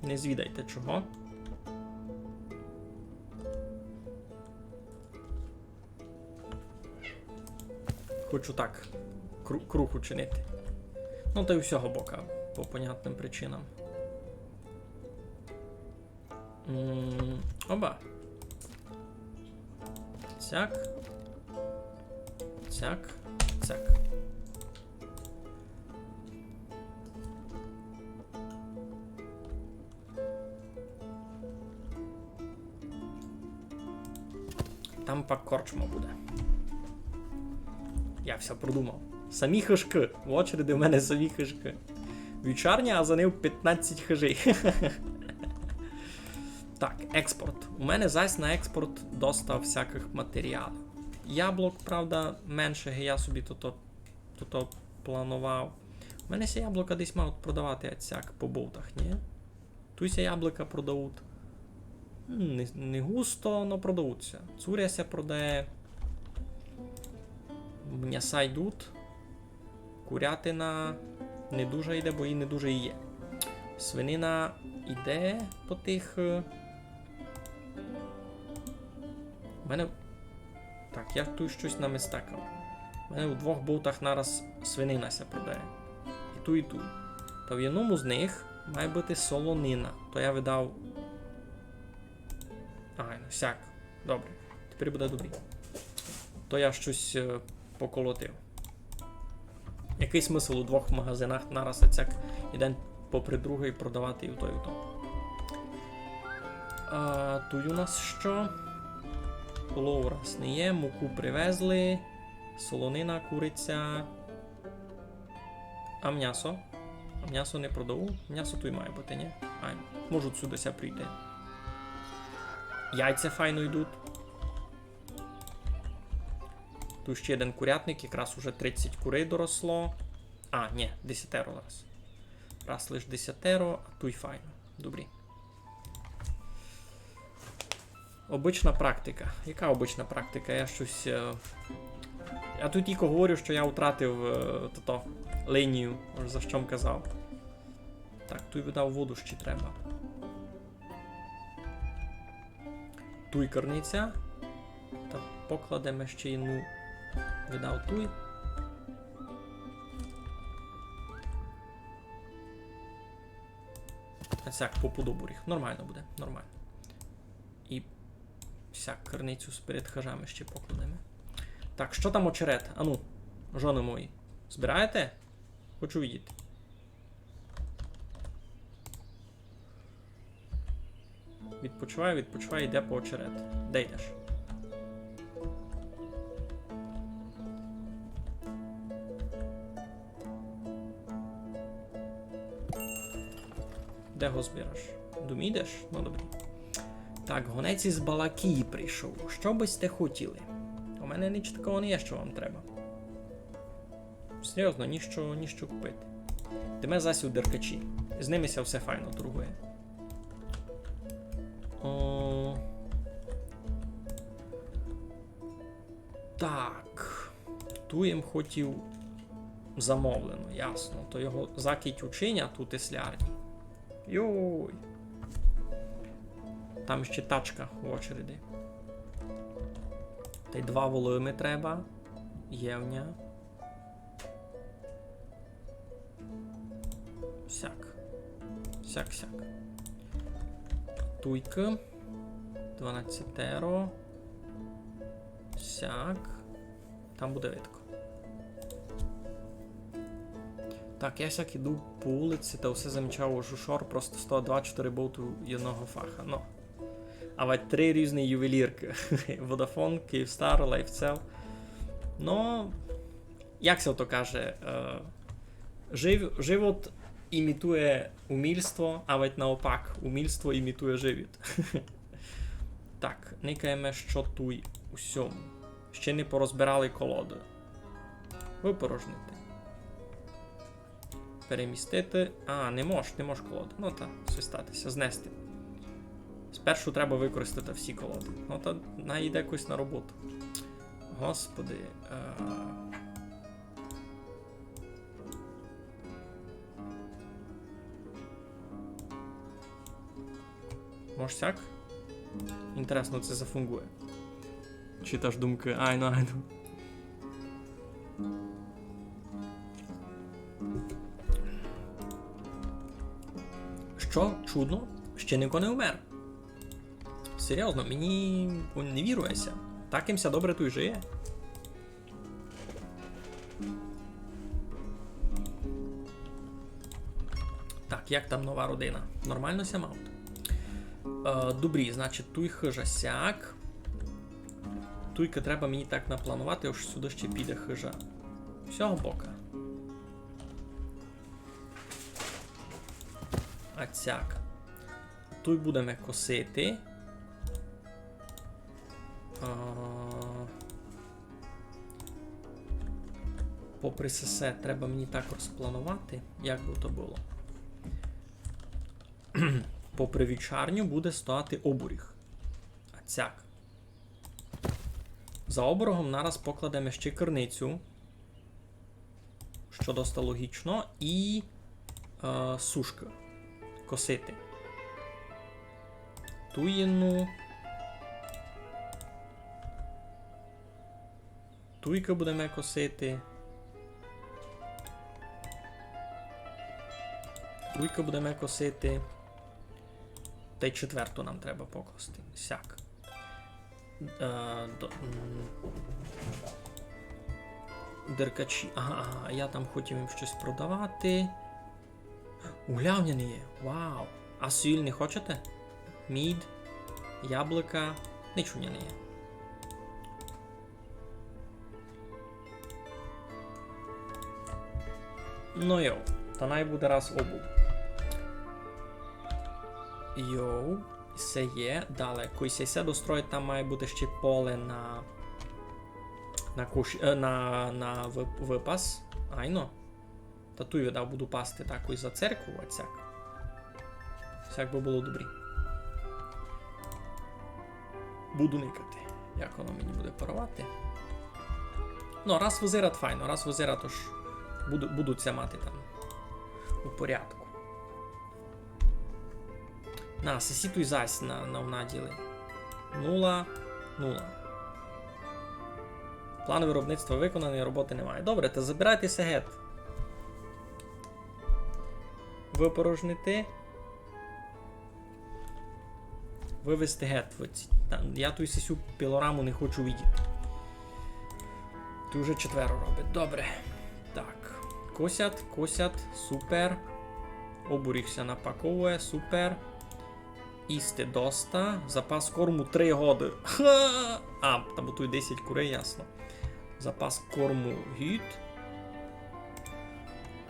Не звідайте чого. Хочу так круг учинити. Ну, та й усього бока, по понятним причинам. Оба. Цяк. Цяк. Цяк. Там пак корчма буде. Я все продумав. Самі хижки. В очереді в мене самі хижки. Вівчарня, а за ним 15 хижей. Так, експорт. У мене зась на експорт доста всяких матеріалів. Яблук, правда, менше, я собі то планував. У мене ся яблука десь мають продавати ацяк по болтах, ні? Туйся яблука продають. Не густо, але продаються. Цуряся продає. М'яса йдуть. Курятина не дуже йде, бо її не дуже і є. Свинина йде по тих. У мене. Так, я тут щось намистакав. У мене у двох болтах нараз свинина ся продає. І ту, і ту. Та в одному з них має бути солонина. То я видав. Ага, ну сяк. Добре. Тепер буде добре. То я щось поколотив. Який смисл у двох магазинах нараз ацяк один попри другий продавати і в той, і в той. Тут у нас що? Полов раз не є, муку привезли, солонина, куриця. А м'ясо? А м'ясо не продав? М'ясо тут має бути, ні? Ай, можуть сюди ся прийти. Яйця файно йдуть. Тут ще один курятник, якраз уже 30 курей доросло. А, ні, 10 раз. Раз лиш 10, а тут й файно. Добрі. Обична практика. Яка обична практика? Я щось... Я тут тільки говорю, що я втратив лінію, за що казав. Так, тут видав воду ще треба. туй керниця. Та покладемо ще одну. Видав туй. А цяк по подобуріх. Нормально буде, нормально. І всяк керницю з перед хажами ще покладемо. Так, що там очерет? Ану, жони мої. Збираєте? Хочу видіти. Відпочивай, йде по очерет. Де йдеш? Де го збираєш? Думі йдеш? Ну добре. Так, гонець із Балакії прийшов. Що би сте хотіли? У мене ніч такого не є, що вам треба. Серйозно, ніщо купити. Йдемо засі у деркачі. З ними все файно торгує. Так. Ту їм хотів замовлено, ясно. То його закить учиня тут і слярні. Йой. Там ще тачка в очереді. Та й 2 волими треба. Євня. Сяк. Туйка. 12. Сяк. Там буде видко. Так, я сяк іду по вулиці та все замічав жушор, просто 124 болту одного фаха. Ну. А ведь 3 різні ювелірки. Vodafone, Kyivstar, LifeCell. Ну, як се то каже, живот імітує умільство, а ведь наопак, умільство імітує живіт. Так, никаємо, що туй усьому. Ще не порозбирали колоди. Випорожнити. Перемістити. А, не можеш колоди. Ну та, свистатися, знести. Спершу треба використати всі колоди. Ну та найде якось на роботу. Господи. Може сяк? Інтересно, це зафунгує. Читаш думки, айну. Що чудно, ще ніхто не вмер. Серйозно, мені не вірується. Так їмся добре тут жиє. Так, як там нова родина? Нормально ся маут? Добрі, значить, туй хижа сяк. Туйка треба мені так напланувати, ось сюди ще піде хижа. Всього бока. А цяк. Туй будемо косити. Попри все, треба мені так розпланувати, як би то було. Попри вічарню буде стояти обуріг. А цяк. За оборогом нараз покладемо ще керницю, що досить логічно, і сушка. Косити. Туїну. Туйка будемо косити. Туйка будемо косити. Та й 4 нам треба покласти. Сяк. Деркачі. Ага, я там хотів їм щось продавати. Углявня не є. Вау. А сіль не хочете? Мід, яблука. Нічого не є. Ну йоу. Та най буде раз обув. Йоу. Все є. Далі. Коли се достроїть, там має бути ще поле на випас. Айно. Та ту я буду пасти так ось за церкву, а цяк. Всяк би було добрі. Буду никати. Як воно мені буде парувати. Ну, раз визират файно, раз визират, то ж будуть ся мати там у порядку. На, сесітуй зась на наділи. 0, 0. План виробництва виконаний, роботи немає. Добре, то забирайтеся геть. Випорожнити. Вивести геть. Я ту сісю пілораму не хочу видіти. Ти вже 4 робить. Добре. Так. Косять. Супер. Обурігся напаковує. Супер. Істи доста. Запас корму 3 годи. Ха! А, там тут 10 курей, ясно. Запас корму гід.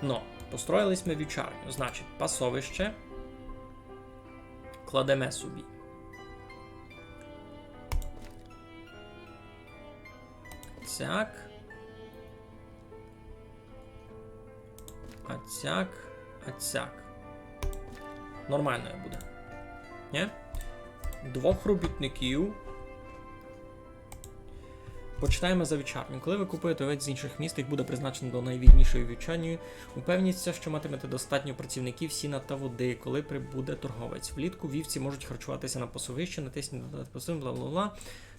Ну, построїлись ми вівчарню. Значить, пасовище. Кладемо собі. Цяк. А цяк. Нормально буде. Ні? 2 робітників. Починаємо за вівчарню. Коли ви купуєте овець з інших міст, їх буде призначено до найвіднішої вівчарні. Упевніться, що матимете достатньо працівників, сіна та води, коли прибуде торговець. Влітку вівці можуть харчуватися на пасовищі, натисніть додати посим, бла-бла-бла.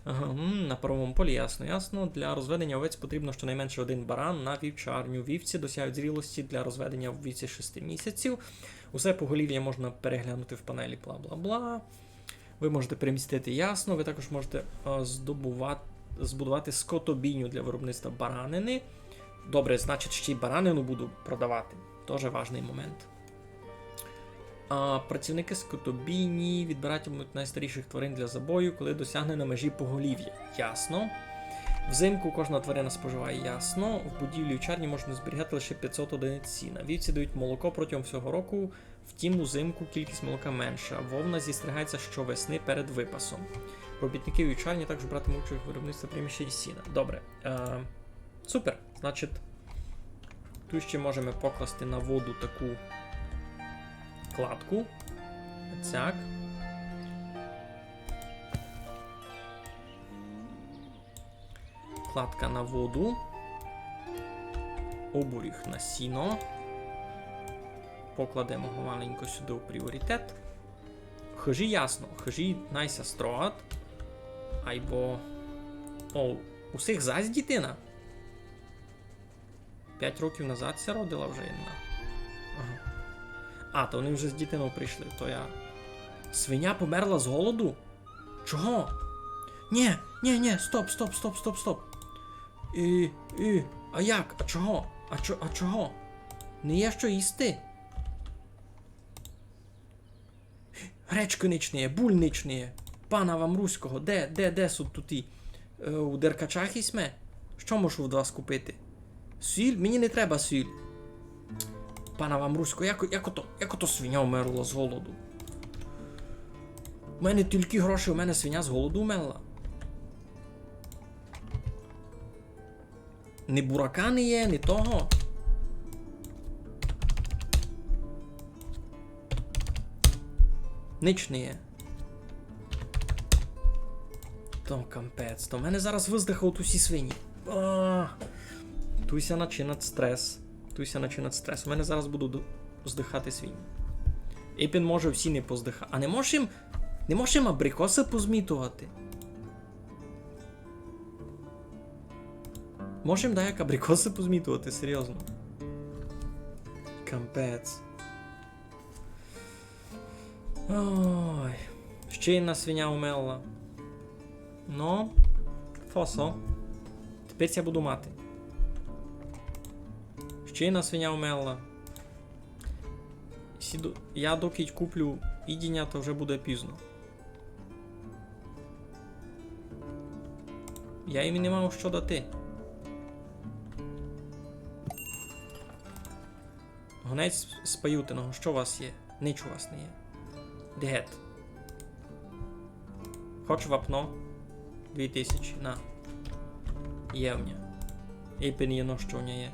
Ага, на паровому полі, ясно. Для розведення овець потрібно щонайменше 1 баран на вівчарню. Вівці досягають зрілості для розведення в віці 6 місяців. Усе поголів'я можна переглянути в панелі, бла-бла-бла. Ви можете перемістити ясно, ви також можете збудувати скотобійню для виробництва баранини. Добре, значить, ще й баранину буду продавати. Тоже важний момент. Працівники скотобійні відбиратимуть найстаріших тварин для забою, коли досягне на межі поголів'я. Ясно. Взимку кожна тварина споживає ясно. В будівлі вівчарні можна зберігати лише 500 одиниць сіна. Вівці дають молоко протягом всього року, втім узимку кількість молока менша. Вовна зістригається щовесни перед випасом. Робітники вівчарні також братимуть участь в виробництві приміщень сіна. Добре. Супер. Значить, тут ще можемо покласти на воду таку кладку. Цяк. Кладка на воду. Обуріг на сіно. Покладемо його маленько сюди у пріоритет. Хижі ясно. Хижі найся строат. Айбо... О, усіх зась дитина. 5 років назад ця родила вже одна. Ага. А, то вони вже з дитиною прийшли, то я... Свиня померла з голоду? Чого? Ні, стоп. А як? А чого? А чого? Не є що їсти? Гречки нічне, буль нічне. Пана вам руського, де суд туті? У деркачах ісме? Що можу від вас купити? Сіль? Мені не треба сіль. Пана вам руського, як ото свиня вмерла з голоду? У мене тільки гроші, у мене свиня з голоду вмерла. Ні бурака не є, ні того. Ніч не є. То кампець, то в мене зараз виздихають усі свині. Туйся начинать стрес. У мене зараз буду здихати свині. Епін може всі не поздихати. А не можемо абрикоси позмітувати? Можемо, як абрикоси позмітувати, серйозно. Кампець. Ой. Ще одна свиня умерла. Ну, фосо. Тепер я буду мати. Ще одна свиня умерла. Я доки куплю їдіння, то вже буде пізно. Я їм не мав що дати. Гонець з паютиного, що у вас є? Ніч у вас не є. Дегет. Хоч вапно? 2000, на. Є в мене. І пеніно, що в мене є.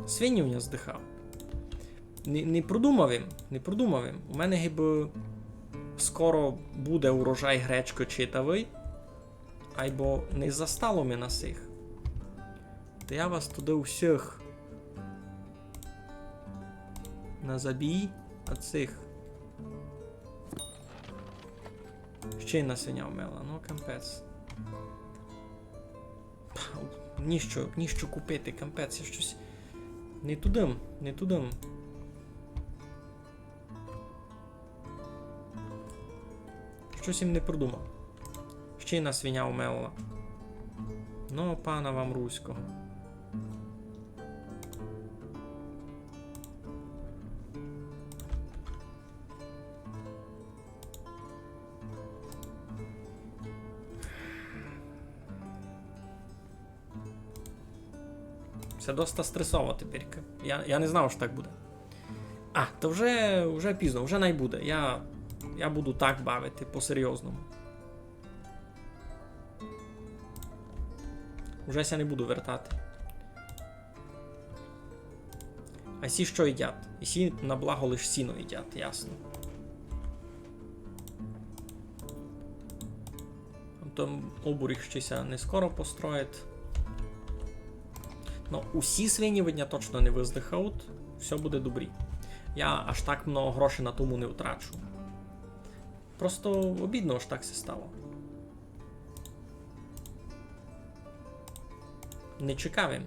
Свині в мене здихав. Не продумав їм. У мене гиби скоро буде урожай гречко читавий. Айбо не застало мене сих. То я вас туди усіх на забій, а цих Ще й на свиня вмела, ну кампець. Ніщо купити, кампець, я щось... Не тудим. Щось їм не продумав. Ще й на свиня вмела. Ну, пана вам руського. Це доста стресово тепер. Я не знав, що так буде. А, то вже пізно, вже не буде. Я буду так бавити, по-серйозному. Уже ся не буду вертати. А сі що їдять? І сі на благо лиш сіно їдять, ясно. Там обуріх щося не скоро построїть. Ну, усі свині видня точно не виздихають, все буде добрі. Я аж так много грошей на тому не втрачу. Просто обідно аж так все стало. Не чекавим.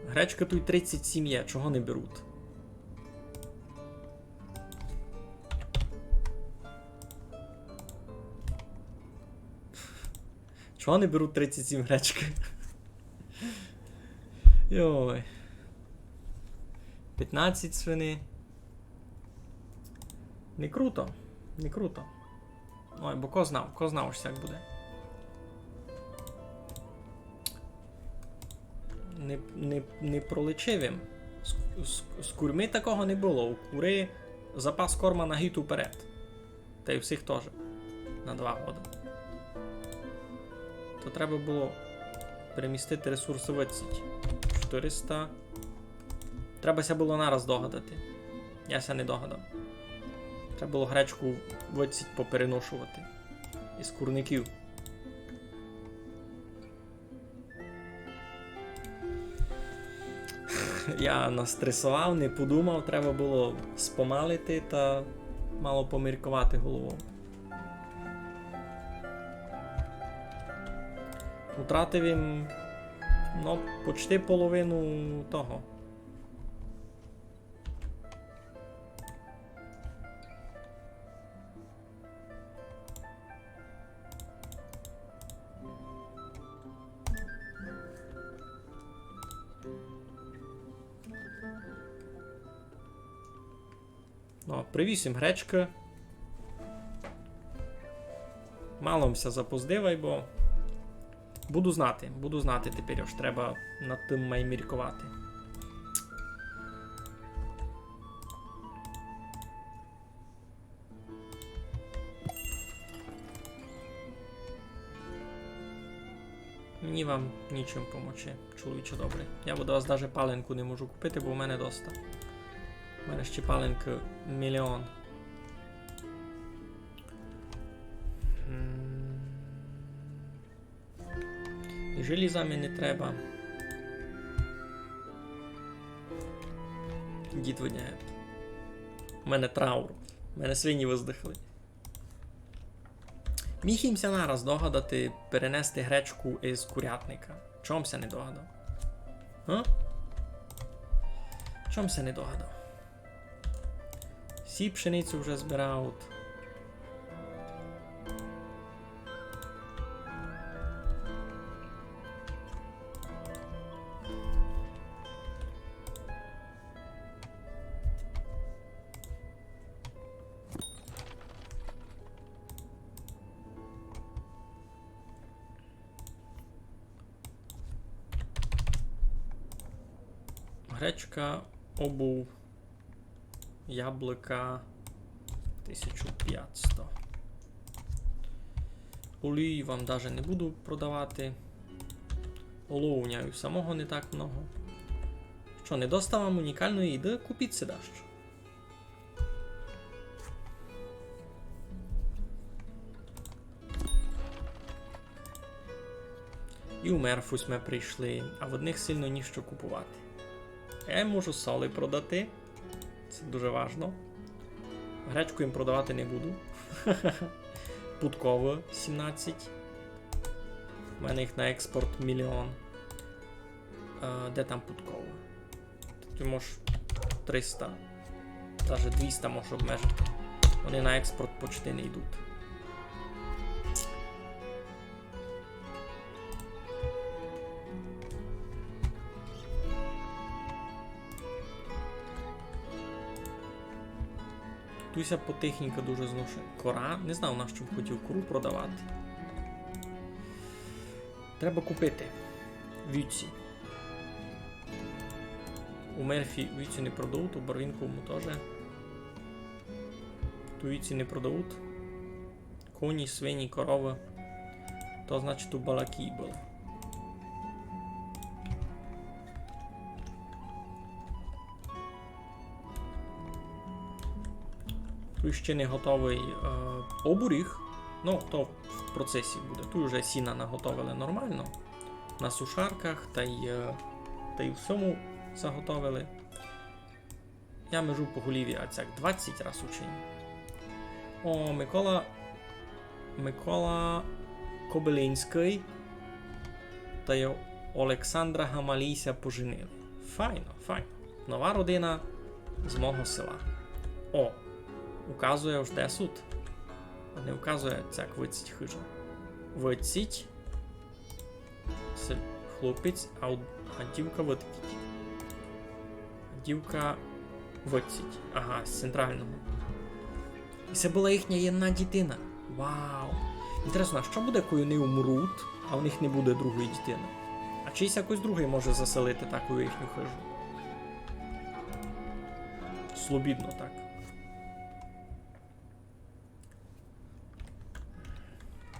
Гречка тут 37 є, чого не беруть? Чого не беруть 37 гречки? Йой. 15 свини. Не круто. Не круто. Ой, бо ко знав, що так буде. Не пролечив їм. З курми такого не було. У кури запас корма на гід уперед. Та й у всіх теж. На 2 года. То треба було перемістити ресурси в оціть. 400. Требася було нараз догадати. Я ся не догадав. Треба було гречку в оціть попереношувати. Із курників. Я настресував, не подумав, треба було спомалити та мало поміркувати головою. Утратив їм, ну, почти половину того. Ну, привіз їм гречки. Маломся запоздивай, бо буду знати тепер, що треба над тим майміркувати. Мені вам нічим помочи, чоловіче добре. Я до вас навіть паленку не можу купити, бо в мене доста. У мене ще паленки 1 мільйон. І желіза мені не треба. Дід видняє. У мене траур. У мене свині виздихли. Міг їмся нараз догадати перенести гречку із курятника. Чомся не догадав? А? Чомся не догадав? Всі пшеницю вже збирають. Гречка, обув, яблука 1500. Олії вам навіть не буду продавати. Оловняю самого не так много. Що, не доста вам унікальної їди? Купіть си дащо. І у Мерфусь ми прийшли, а в одних сильно ніщо купувати. Я їм можу соли продати. Це дуже важно. Гречку їм продавати не буду. Путково 17. У мене їх на експорт 1 000 000. Де там путково? Ти можеш 300. Навіть 200 можеш обмежити. Вони на експорт почти не йдуть. Туся потихеньку дуже зношує. Кора. Не знав, на що б хотів кору продавати. Треба купити. Віці. У Мерфі віці не продають, у Барвінковому теж. Ту віці не продають. Коні, свині, корови. То значить у Балакій був. Тут ще не готовий обуріг. Ну, то в процесі буде. Тут вже сіна наготовили нормально. На сушарках та й всьому заготовили. Я межу по голіві ацяк 20 раз учень. О, Микола Кобилинський та й Олександра Гамалійся поженили. Файно, файно. Нова родина з мого села. О, указує аж де суд. А не указує цяк виціть хижа. Виціть. Це хлопець, а дівка виткіть. Дівка виціть. Ага, з центрального. І це була їхня єдна дитина. Вау! Інтересно, а що буде, коли вони умруть, а у них не буде другої дитини? А чийсь якось другий може заселити таку їхню хижу? Слобідно так.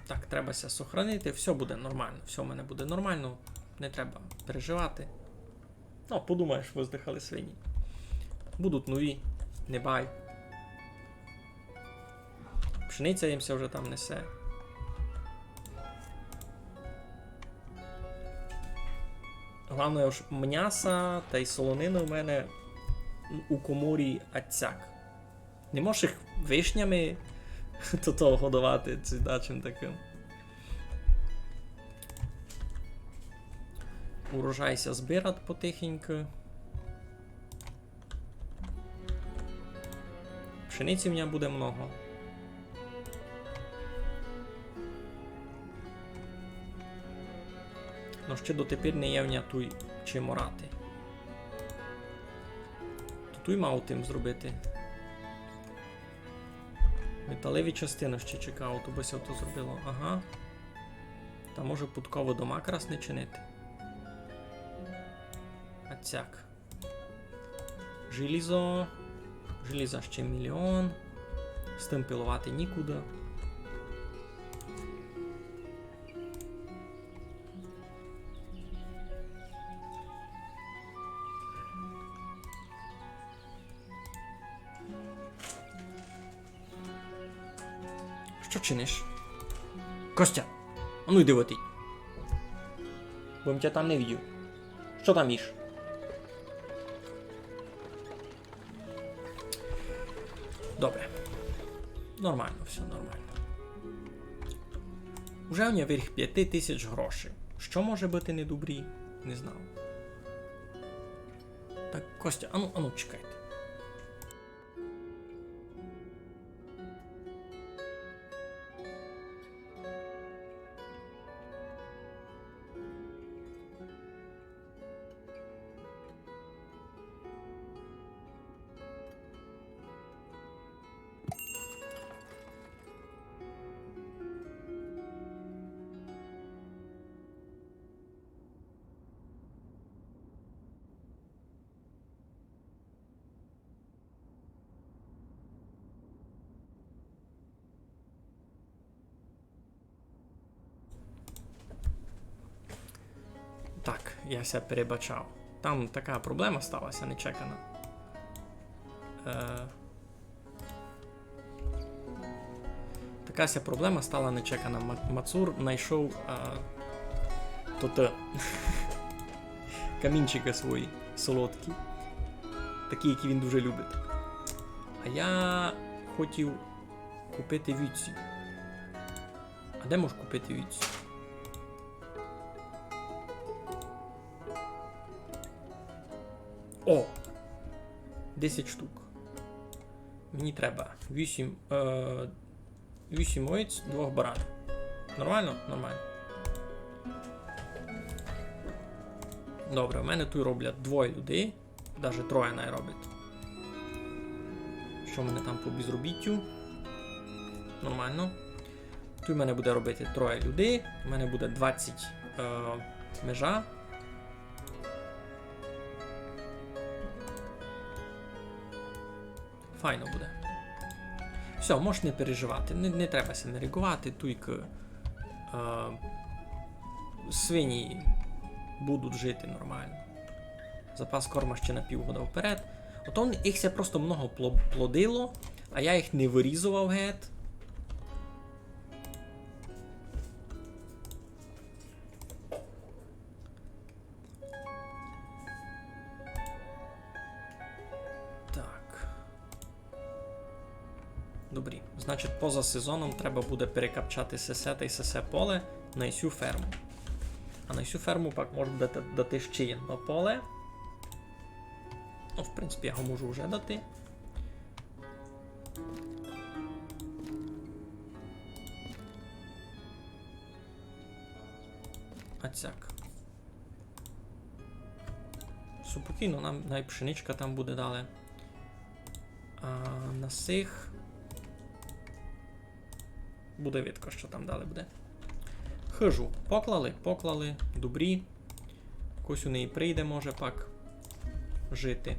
Так, треба ся сохранити, все буде нормально, все в мене буде нормально, не треба переживати. Ну, подумаєш, виздихали свині. Будуть нові, не бай. Пшениця їмся вже там несе. Головне ж м'яса та й солонини у мене у коморі ацяк. Не можеш їх вишнями то того годувати, чи чим таким. Урожайся збирати потихеньку. Пшениці в мене буде много. Но ще дотепер не є в мене туй чим орати. То туй мав тим зробити. Металеві частини ще чекав, то бися то зробило. Ага. Та може путково дома крас не чинити. А цяк. Желізо. Желіза ще 1 000 000. З тим пилувати нікуди. Що чиниш? Костя, а ну йди воти. Бо я тебе там не видів. Що там їш? Добре. Нормально, все нормально. Уже у мене вверх 5000 грошей. Що може бути недобрі? Не знав. Так, Костя, ану, чекайте. Так, я ся перебачав. Там така проблема сталася нечекана. Така ся проблема стала нечекана. Мацур знайшов То-то. Камінчики свої солодкі. Такі, які він дуже любить. А я хотів купити віці. А де можу купити віці? О! 10 штук. Мені треба 8 овець, 2 баран. Нормально? Нормально. Добре, в мене тут роблять 2 людей. Навіть 3 не роблять. Що в мене там по безробіттю? Нормально. Тут в мене буде робити 3 людей. У мене буде 20 межа. Файно буде. Все, можеш не переживати. Не треба се нарігувати. Тільки свині будуть жити нормально. Запас корма ще на півгода вперед. Ото їх ся просто много плодило, а я їх не вирізував геть. Так. Добрі. Значить, поза сезоном треба буде перекапчати сесе та й сесе поле на цю ферму. А на цю ферму пак можна дати ще одне поле. Ну, в принципі, я його можу вже дати. А цяк. Спокійно, нам найпшеничка там буде далі. А на сих буде видко, що там далі буде. Хижу. Поклали. Добрі. Якось у неї прийде, може пак жити.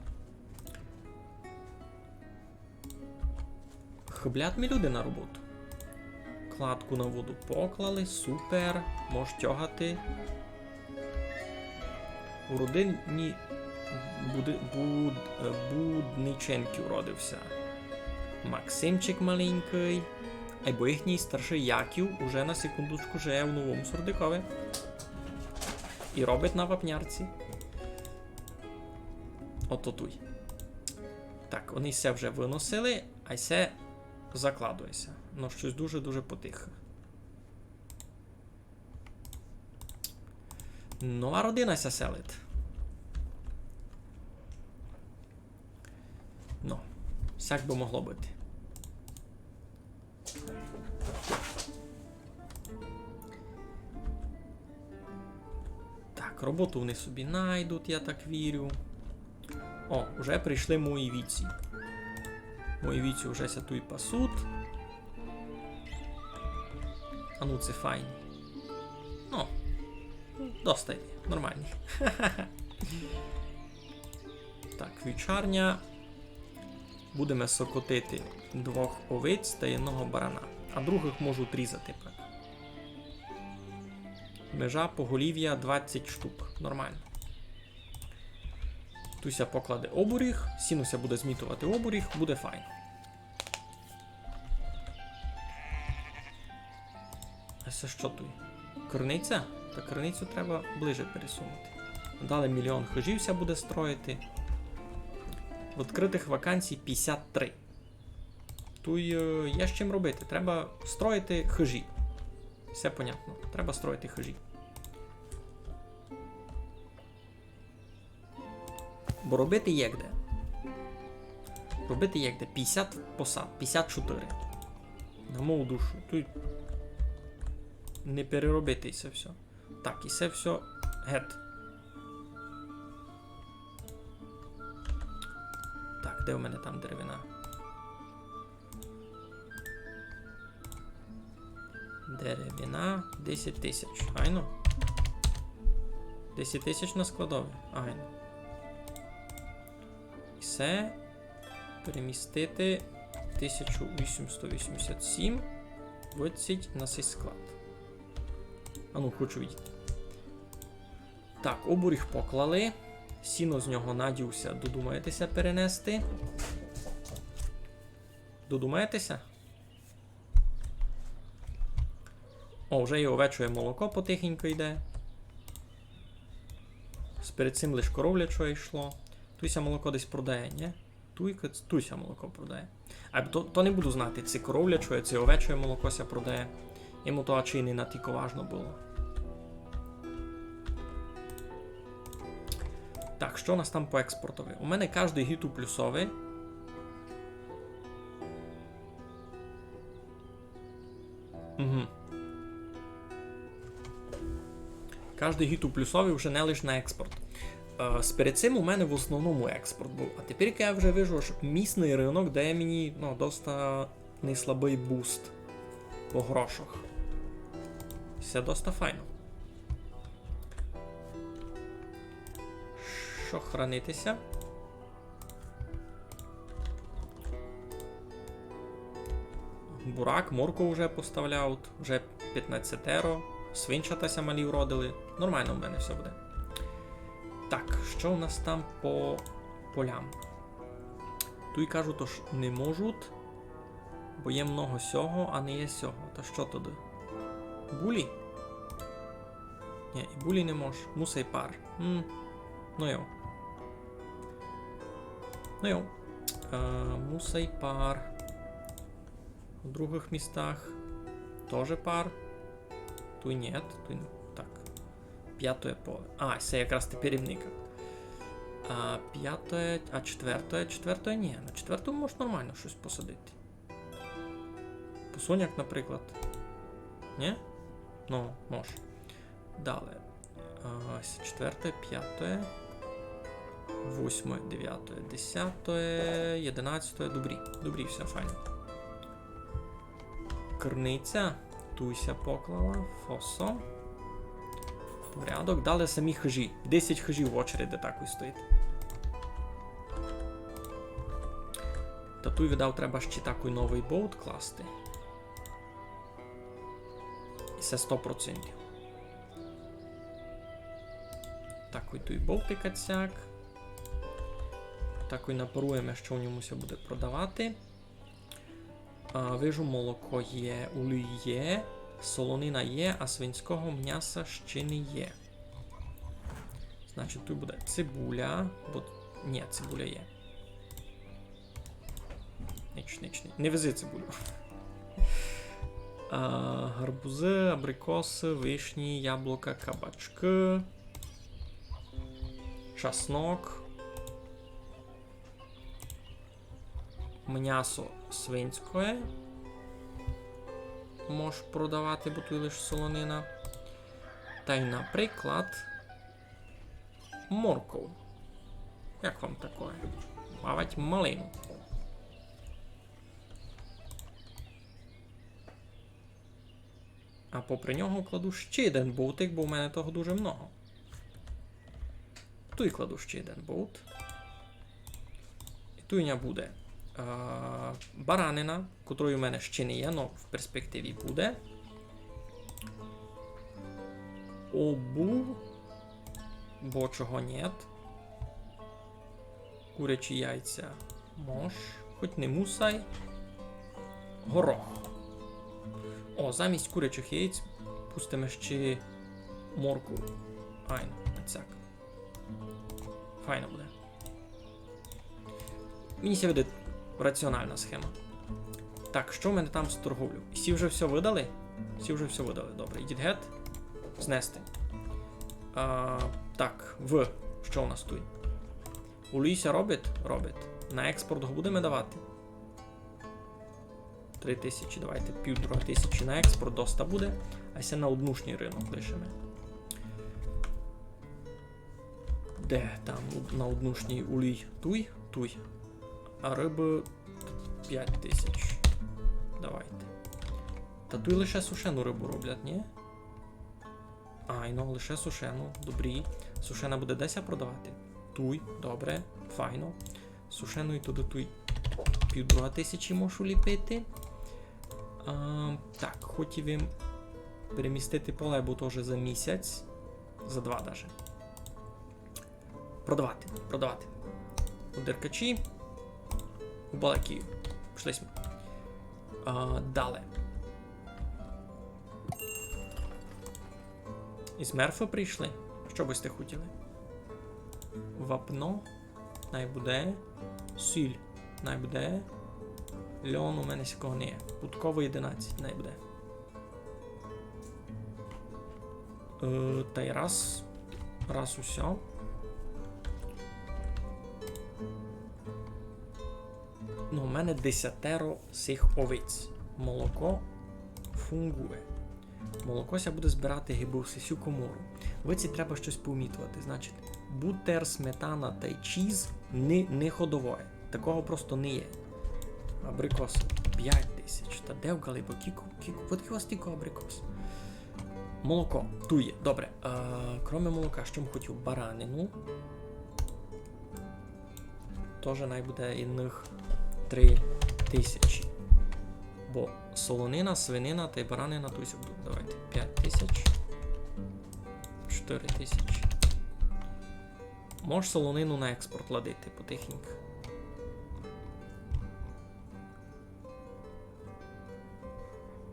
Хиблять ми люди на роботу. Кладку на воду поклали, супер. Можеш тягати. У родині Будниченків уродився. Максимчик маленький. Або їхній старший Яків уже на секундочку живе в новому Сурдикові. І робить на вапнярці. Ото туй. Так, вони все вже виносили, а все закладується. Ну, щось дуже-дуже потихо. Нова родина ся селить. Ну, всяк би могло бути. Так, роботу вони собі найдуть, я так вірю. О, вже прийшли мої віці. Мої віці вже ся тут пасуть. А ну це файні. Ну, достойні, нормальні. Так, вівчарня. Будемо сокотити 2 овець та 1 барана. А других можу різати. Межа поголів'я 20 штук. Нормально. Туся покладе обуріг, сінуся буде змітувати обуріг, буде файно. А це що тут? Криниця? Та криницю треба ближе пересунути. Далі 1 мільйон хижівся буде строїти. Відкритих вакансій 53. Тут є з чим робити. Треба строїти хижі. Все понятно. Треба строїти хижі. Бо робити є де. Робити є де. 50 посад. 54. На мою душу. Тут не переробити це все. Так, і це все геть. Так, де у мене там деревина? Деревина 10 тисяч. Айно. 10 тисяч на складові. Айно. І все. Перемістити 1887. 20 на цей склад. А ну, хочу видіти. Так, обуріг поклали. Сіно з нього надівся. Додумаєтеся перенести? Додумаєтеся? О, вже і овечує молоко потихенько йде. Перед цим лише коровляче йшло. Туйся молоко десь продає, ні? Туйся молоко продає. А то не буду знати, це коровляче, це овече молоко ся продає. Йому то чи не натільки важно було. Так, що у нас там по експортові? У мене кожний гіту плюсовий. Угу. Кожний гіту плюсовий вже не лише на експорт. Перед цим у мене в основному експорт був. А тепер я вже вижу, що місний ринок дає мені доста неслабий буст по грошах. Все доста файно. Що хранитися? Бурак, морку вже поставляв, вже 15-теро, свинчатася малі вродили. Нормально в мене все буде. Так, що у нас там по полям? Тут кажуть, що не можуть, бо є много сього, а не є сього. Та що туди? Булі? Ні, і булі не мож. Мусей пар. Ну йо. Ну йо. Мусей пар. В других містах теж пар. Тут ні, тут так. П'ятое поле. А, це якраз тепер рівника. А п'ятое, а четвертое? Четвертое ні. На четвертому можна нормально щось посадити. Посуняк, наприклад. Ні? Ну, може. Далі. Ось четверте, п'яте. 8, 9, 10, 11, добрі, все файно. Керниця, туйся поклала, фосо. Порядок, дали самі хижі. 10 хижів в очереді так ось стоїть. Та туй видав, треба ще такий новий боут класти. І це 100%. Такий туй болтикацяк. Такий напаруємо, що в ньому все буде продавати. Вижу, молоко є, олій є, солонина є, а свинського м'яса ще не є. Значить, тут буде цибуля, бо... Ні, цибуля є. Ніч. Не вези цибулю. Гарбузи, абрикоси, вишні, яблука, кабачки, часнок, м'ясо свинське можеш продавати, бо тут лише солонина. Та й, наприклад, морков. Як вам таке? Мабуть, малину. А попри нього кладу ще один болтик, бо в мене того дуже много. Тут кладу ще один болт. І тут у мене буде баранина, котрої у мене ще не є, але в перспективі буде. Обув, бо чого нет. Курячі яйця мож, хоч не мусай. Горох. О, замість курячих яєць пустимо ще морку. Айно, цяк. Файно буде. Мені ся видить раціональна схема. Так, що в мене там з торговлю? Всі вже все видали? Всі вже все видали. Добре, ідіть гет. Знести. Так, що у нас тут? Улійся робить? Робить. На експорт го будемо давати? 3000, давайте 1500 на експорт, доста буде. А ся на однушній ринок лишимо. Де там на однушній улій? Туй. А риби 5000. Давайте. Та туй лише сушену рибу роблять, ні? Ну лише сушену, добрі. Сушена буде десь продавати? Туй, добре, файно. Сушену і туди туй 1500 можу ліпити. Так, хотів їм перемістити поле, бо теж за місяць. За 2 даже. Продавати. У Деркачі. У Балакію. Пішли. Далі. Із Мерфа прийшли? Що би сте хотіли? Вапно. Най буде. Сіль. Най буде. Льон у мене сякого не є. Путково 11. Най буде. Та й раз. Раз усьо. Ну, у мене 10 сих овець. Молоко фунгує. Молоко ся буде збирати гиби всю комору. Овеці треба щось помітувати. Значить, бутер, сметана та й чіз не ходове. Такого просто не є. Абрикос 5000. Та де в галибо? От у вас тільки абрикос. Молоко. Ту є. Добре. Кроме молока, що ми хотів? Баранину. Тоже найбуде інних 3000. Бо солонина, свинина та й баранина тут будуть. Давайте. 5000. 4000. Можеш солонину на експорт ладити потихеньку.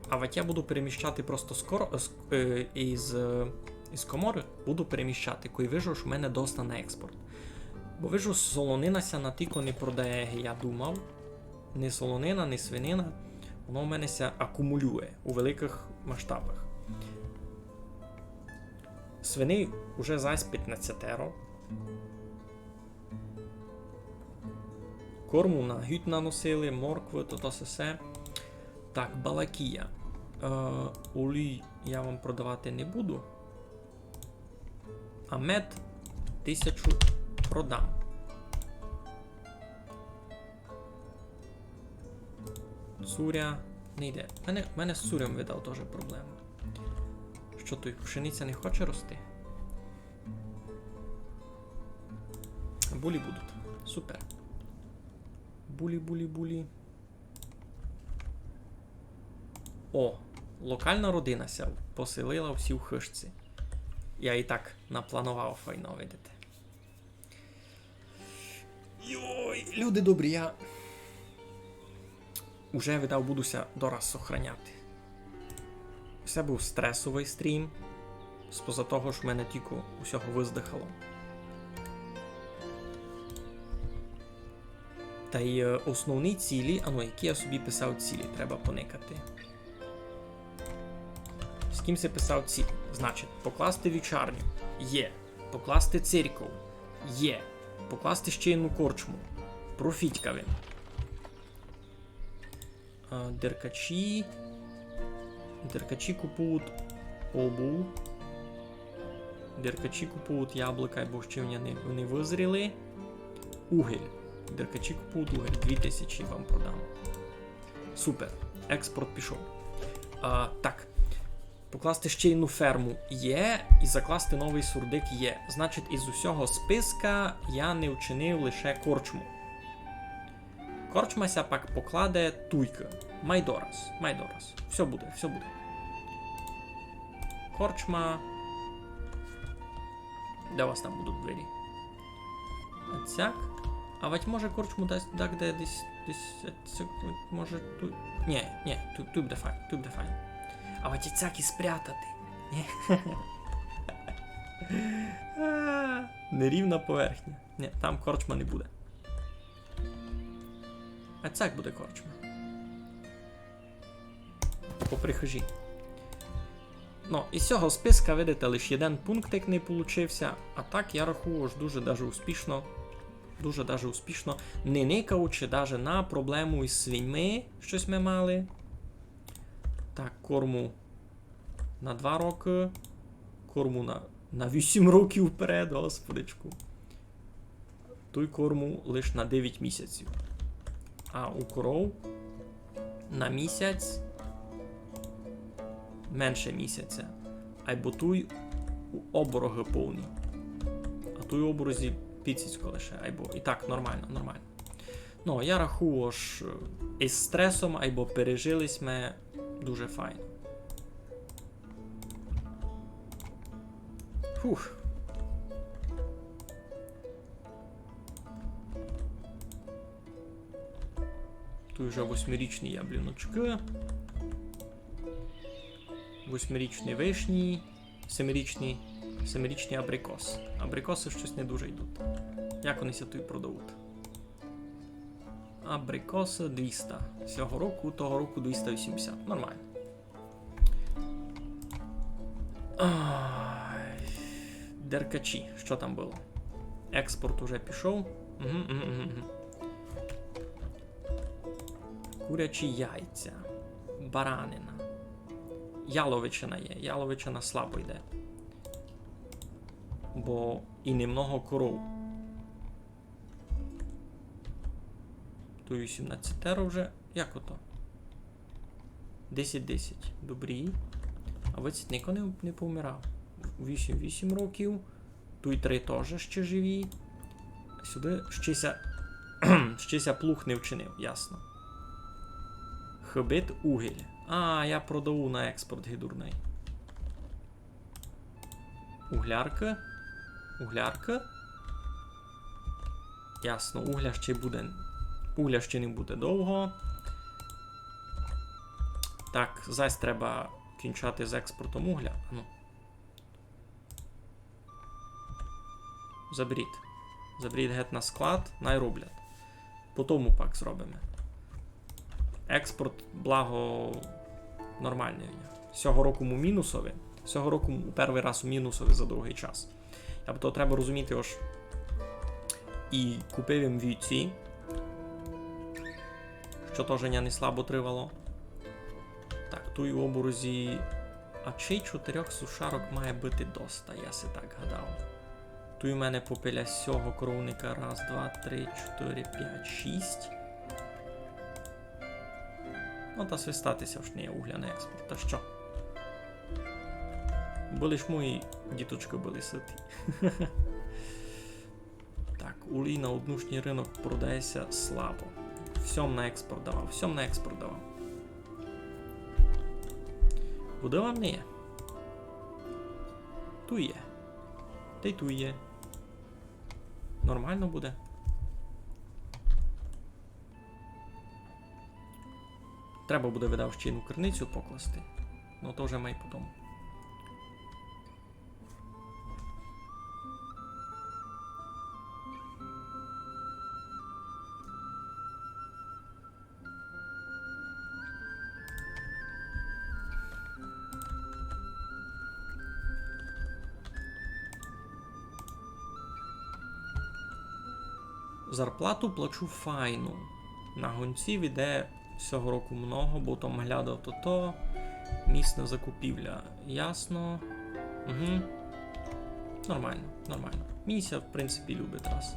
А от я буду переміщати просто із комори буду переміщати, коли вижу, що в мене доста на експорт. Бо вижу, солонина ся на тільки не продає, я думав. Ні солонина, ні свинина. Воно в мене ся акумулює у великих масштабах. Свини вже зась 15. Корму на гют наносили, моркви, то все. Так, балакія. Олій я вам продавати не буду. А мед 1000 продам. Цуря не йде. Мене з цурям видав теж проблему. Що той, пшениця не хоче рости? Булі будуть. Супер. Булі. О, локальна родина ся поселила всі в хишці. Я і так напланував файно, видите. Йой, люди добрі, я уже видав, будуся дораз сохраняти. Це був стресовий стрім, споза того, що в мене тільки усього виздихало. Та й основні цілі, які я собі писав цілі, треба поникати. З ким се писав цілі? Значить, покласти вівчарню. Є. Покласти церкву. Є. Покласти ще одну корчму. Профітькавим. Деркачі. Деркачі купують обув. Деркачі купують яблука, бо ще вони визріли. Угіль. Деркачі купують угіль. 2000 вам продам. Супер. Експорт пішов. Так. Покласти ще одну ферму є, і закласти новий сурдик є. Значить, із усього списка я не вчинив лише корчму. Корчмася пак покладе туйка. Майдораз. Все буде. Корчма. Де у вас там будуть двері? Оцяк. А ведь може корчму так, де десь може тут. Ні, тут буде файн. А от і цякі спрятати. Нерівна поверхня. Ні, там корчма не буде. А цяк буде корчма. Попри хижі. Ну, із цього списка, видите, лише один пунктик не получився. А так, я рахую, ж дуже даже успішно. Не никаючи даже на проблему із свиньми, щось ми мали. Так, корму на 2 роки. Корму на 8 років вперед, господичку. Той корму лише на 9 місяців. А у коров на місяць менше місяця. Або той обороги повні. А той оборозі піцицько лише. Або і так, нормально. Ну, я рахую, що із стресом, або пережились ми дуже файно. Фух. Тут вже 8-річні ябліночки. 8-річні вишні. 7-річні 7-річний абрикос. Абрикоси щось не дуже йдуть. Як вони ся тут продають? Абрикоси 200. Цього року, того року 280. Нормально. Ай. Деркачі. Що там було? Експорт уже пішов. Курячі яйця. Баранина. Яловичина є. Яловичина слабо йде. Бо і немного коров. Тут 18 вже. Як ото? 10-10. Добрі. А вицять ніхто не повмирав. 8 років. Тут 3 теж ще живі. Сюди щеся плуг не вчинив, ясно. Хобит угіль. А, я продаю на експорт гідурний. Углярка. Углярка. Ясно, угля ще буде. Угля ще не буде довго. Так, зась треба кінчати з експортом угля. Ну. Заберіть. Заберіть геть на склад, най роблять. По тому пак зробимо. Експорт, благо, нормальний. Цього року му мінусові. Цього року перший раз у мінусові за довгий час. А то треба розуміти ось. І купив їм вівці, що теж не слабо тривало. Так, тут у оборозі... А чи 4 сушарок має бути доста, я си так гадав. Тут у мене попиля з цього коровника. 1, 2, 3, 4, 5, 6. Ну, та свистатися ж не є угля на експорт. Та що? Були ж мої діточки були ситі. Так, улій на однушній ринок продається слабо. Всьом на експорт давав, всьом на експорт давав. Буде вам не є? Ту є. Та й ту є. Нормально буде. Треба буде видав ще одну криницю покласти. Ну то вже май потім. Зарплату плачу файну. На гонців іде цього року много, бо там глядав то. Місна закупівля. Ясно. Угу. Нормально, нормально. Міся, в принципі, любить раз.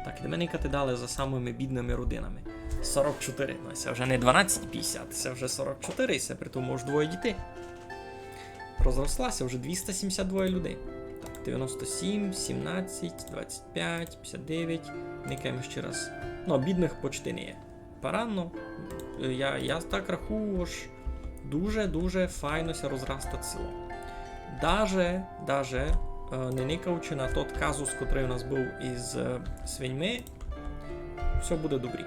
Так, і мене дали за самими бідними родинами. 44. Ну, це вже не 12,50, це вже 44, і це при тому ж двоє дітей. Розрослася вже 272 людей. Так, 97, 17, 25, 59. Никаємо ще раз. Ну, бідних почти не є. Паранно. Я так рахую, що дуже файнося розрастати село. Даже не никаючи на тот казус, котрий у нас був із свиньми, все буде добрі.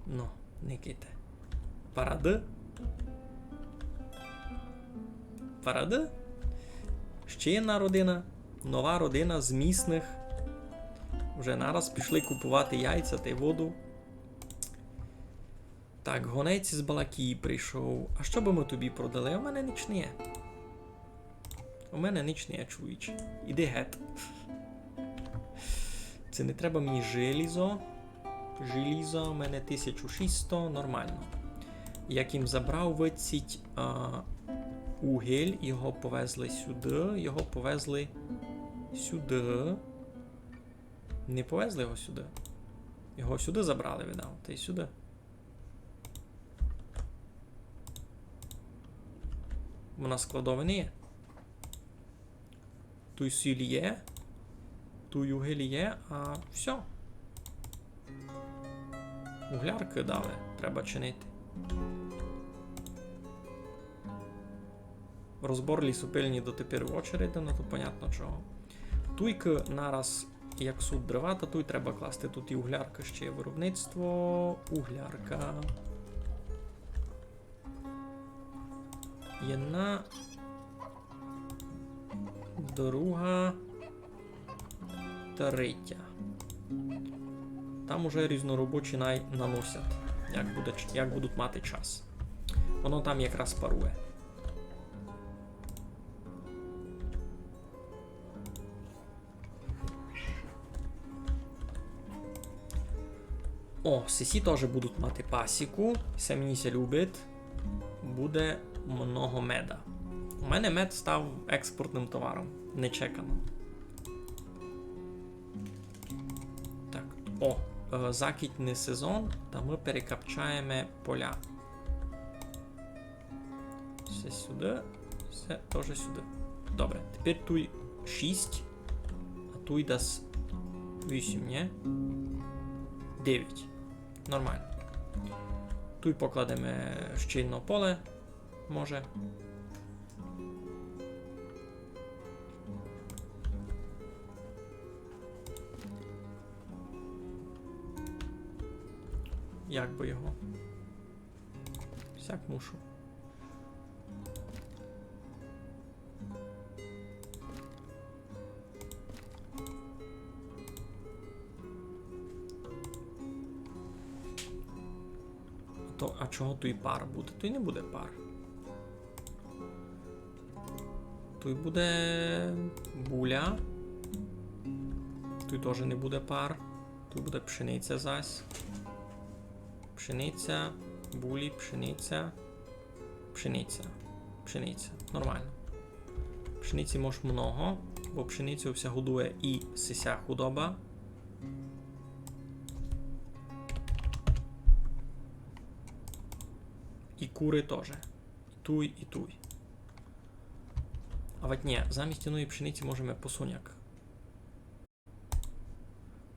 Ну, никайте. Паради. Ще одна родина, нова родина з місних. Вже нараз пішли купувати яйця та й воду. Так, гонець з Балакії прийшов. А що би ми тобі продали? У мене ніч не є. У мене ніч не є, чоловіче. Іди гет. Це не треба мені желізо. Желізо у мене 1600, нормально. Як їм забрав виціть угіль, його повезли сюди. Не повезли його сюди. Його сюди забрали, видав. Та й сюди. Вона складова не є. Тут сіль є. Тут угіль є, а все. Углярки дали. Треба чинити. Розбор лісопильні дотепер в очереди, ну то понятно чого. Туйки нараз, як суд дрова, то туй треба класти. Тут і углярка ще є виробництво. Углярка. Jedna, друга, третя. Там уже різноробочі наносять, як будуть мати час. Воно там якраз парує. О, сесі теж будуть мати пасіку. Це мені ся любить. Буде много меда. У мене мед став експортним товаром. Нечекано. Так, о, закітний сезон, та ми перекапчаємо поля. Все сюди, все теж сюди. Добре, тепер тут 6, а тут дасть 8, ні? 9. Нормально. Тут покладемо щільне поле, може. Як би його? Всяк мушу. А чого тут пар буде? Тут не буде пар. Тут буде буля. Тут теж не буде пар. Тут буде пшениця зась. Пшениця, булі, пшениця. Пшениця. Пшениця. Нормально. Пшениці може много, бо пшеницю вся годує і сися худоба. І кури теж. І туй, і туй. А от ні, замість іної пшениці можемо посуняк.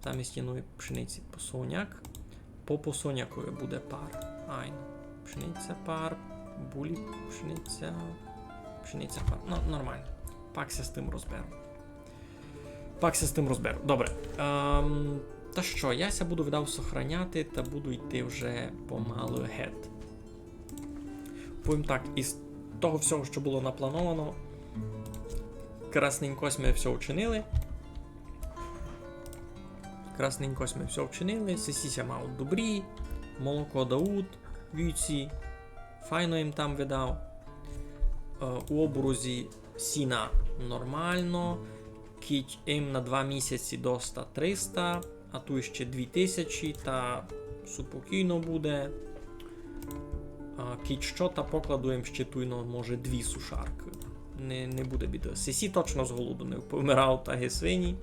Замість іної пшениці посуняк. По посунякові буде пар. Айн. Пшениця пар, булі пшениця. Пшениця пар. Ну, нормально. Пакся з тим розберу. Добре. Та що, я ся буду видав сохраняти та буду йти вже помалу геть. Повім так, із того всього, що було наплановано, красненько ми все вчинили. Сесіся мав добрі, молоко даут, війці, файно їм там видав. У оборозі сіна нормально, кіть їм на 2 місяці до 100-300, а тут ще 2000, та супокійно буде. Кіть що, та покладуємо ще туйно, може 2 сушарки. Не буде біди. Сесі точно з голоду не помирав, та й свині.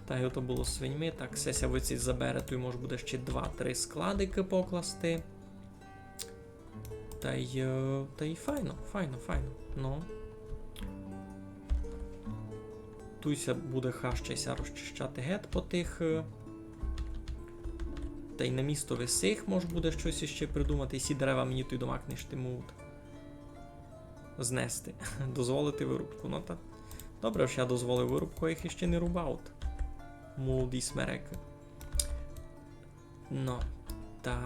Та й ото було свиньми, так сеся вицить забере, то й може буде ще 2-3 складики покласти. Та й файно. Ну. Туйся буде хащайся розчищати гет по тих. Та й на місто висих може буде щось іще придумати. І сі дерева мені той домак не штимуть. Знести. Дозволити вирубку. Ну та. Добре, що я дозволив вирубку, а їх іще не рубав. Молоді смереки. Ну. Та.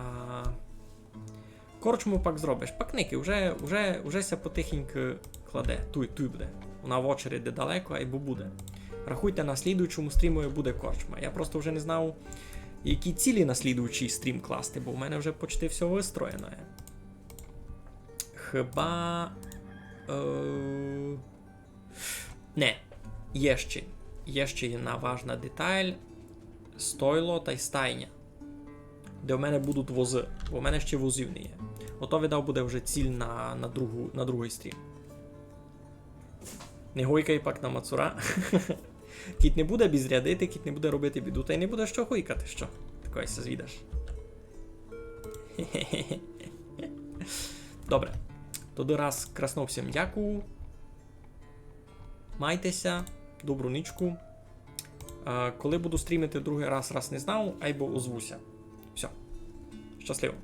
Корчму пак зробиш. Пакники, вже ся потихеньку кладе. Туй буде. Вона в очереді далеко, а й буде. Рахуйте, на слідуючому стрімі буде корчма. Я просто вже не знав, які цілі на слідуючий стрім класти, бо в мене вже почти все вистроєно. Хіба... Не. Є ще одна важна деталь. Стойло та й стайня. Де в мене будуть вози. Бо в мене ще возів не є. Ото видав буде вже ціль на другий стрім. Не гойкай пак на мацура. Кіт не буде безрядити, кіт не буде робити біду, та й не буде що гойкати, що? Такої се звідаш. Добре. Тоді раз красно всім дякую. Майтеся. Добру нічку. Коли буду стрімити другий раз не знав, або озвуся. Все. Щасливо.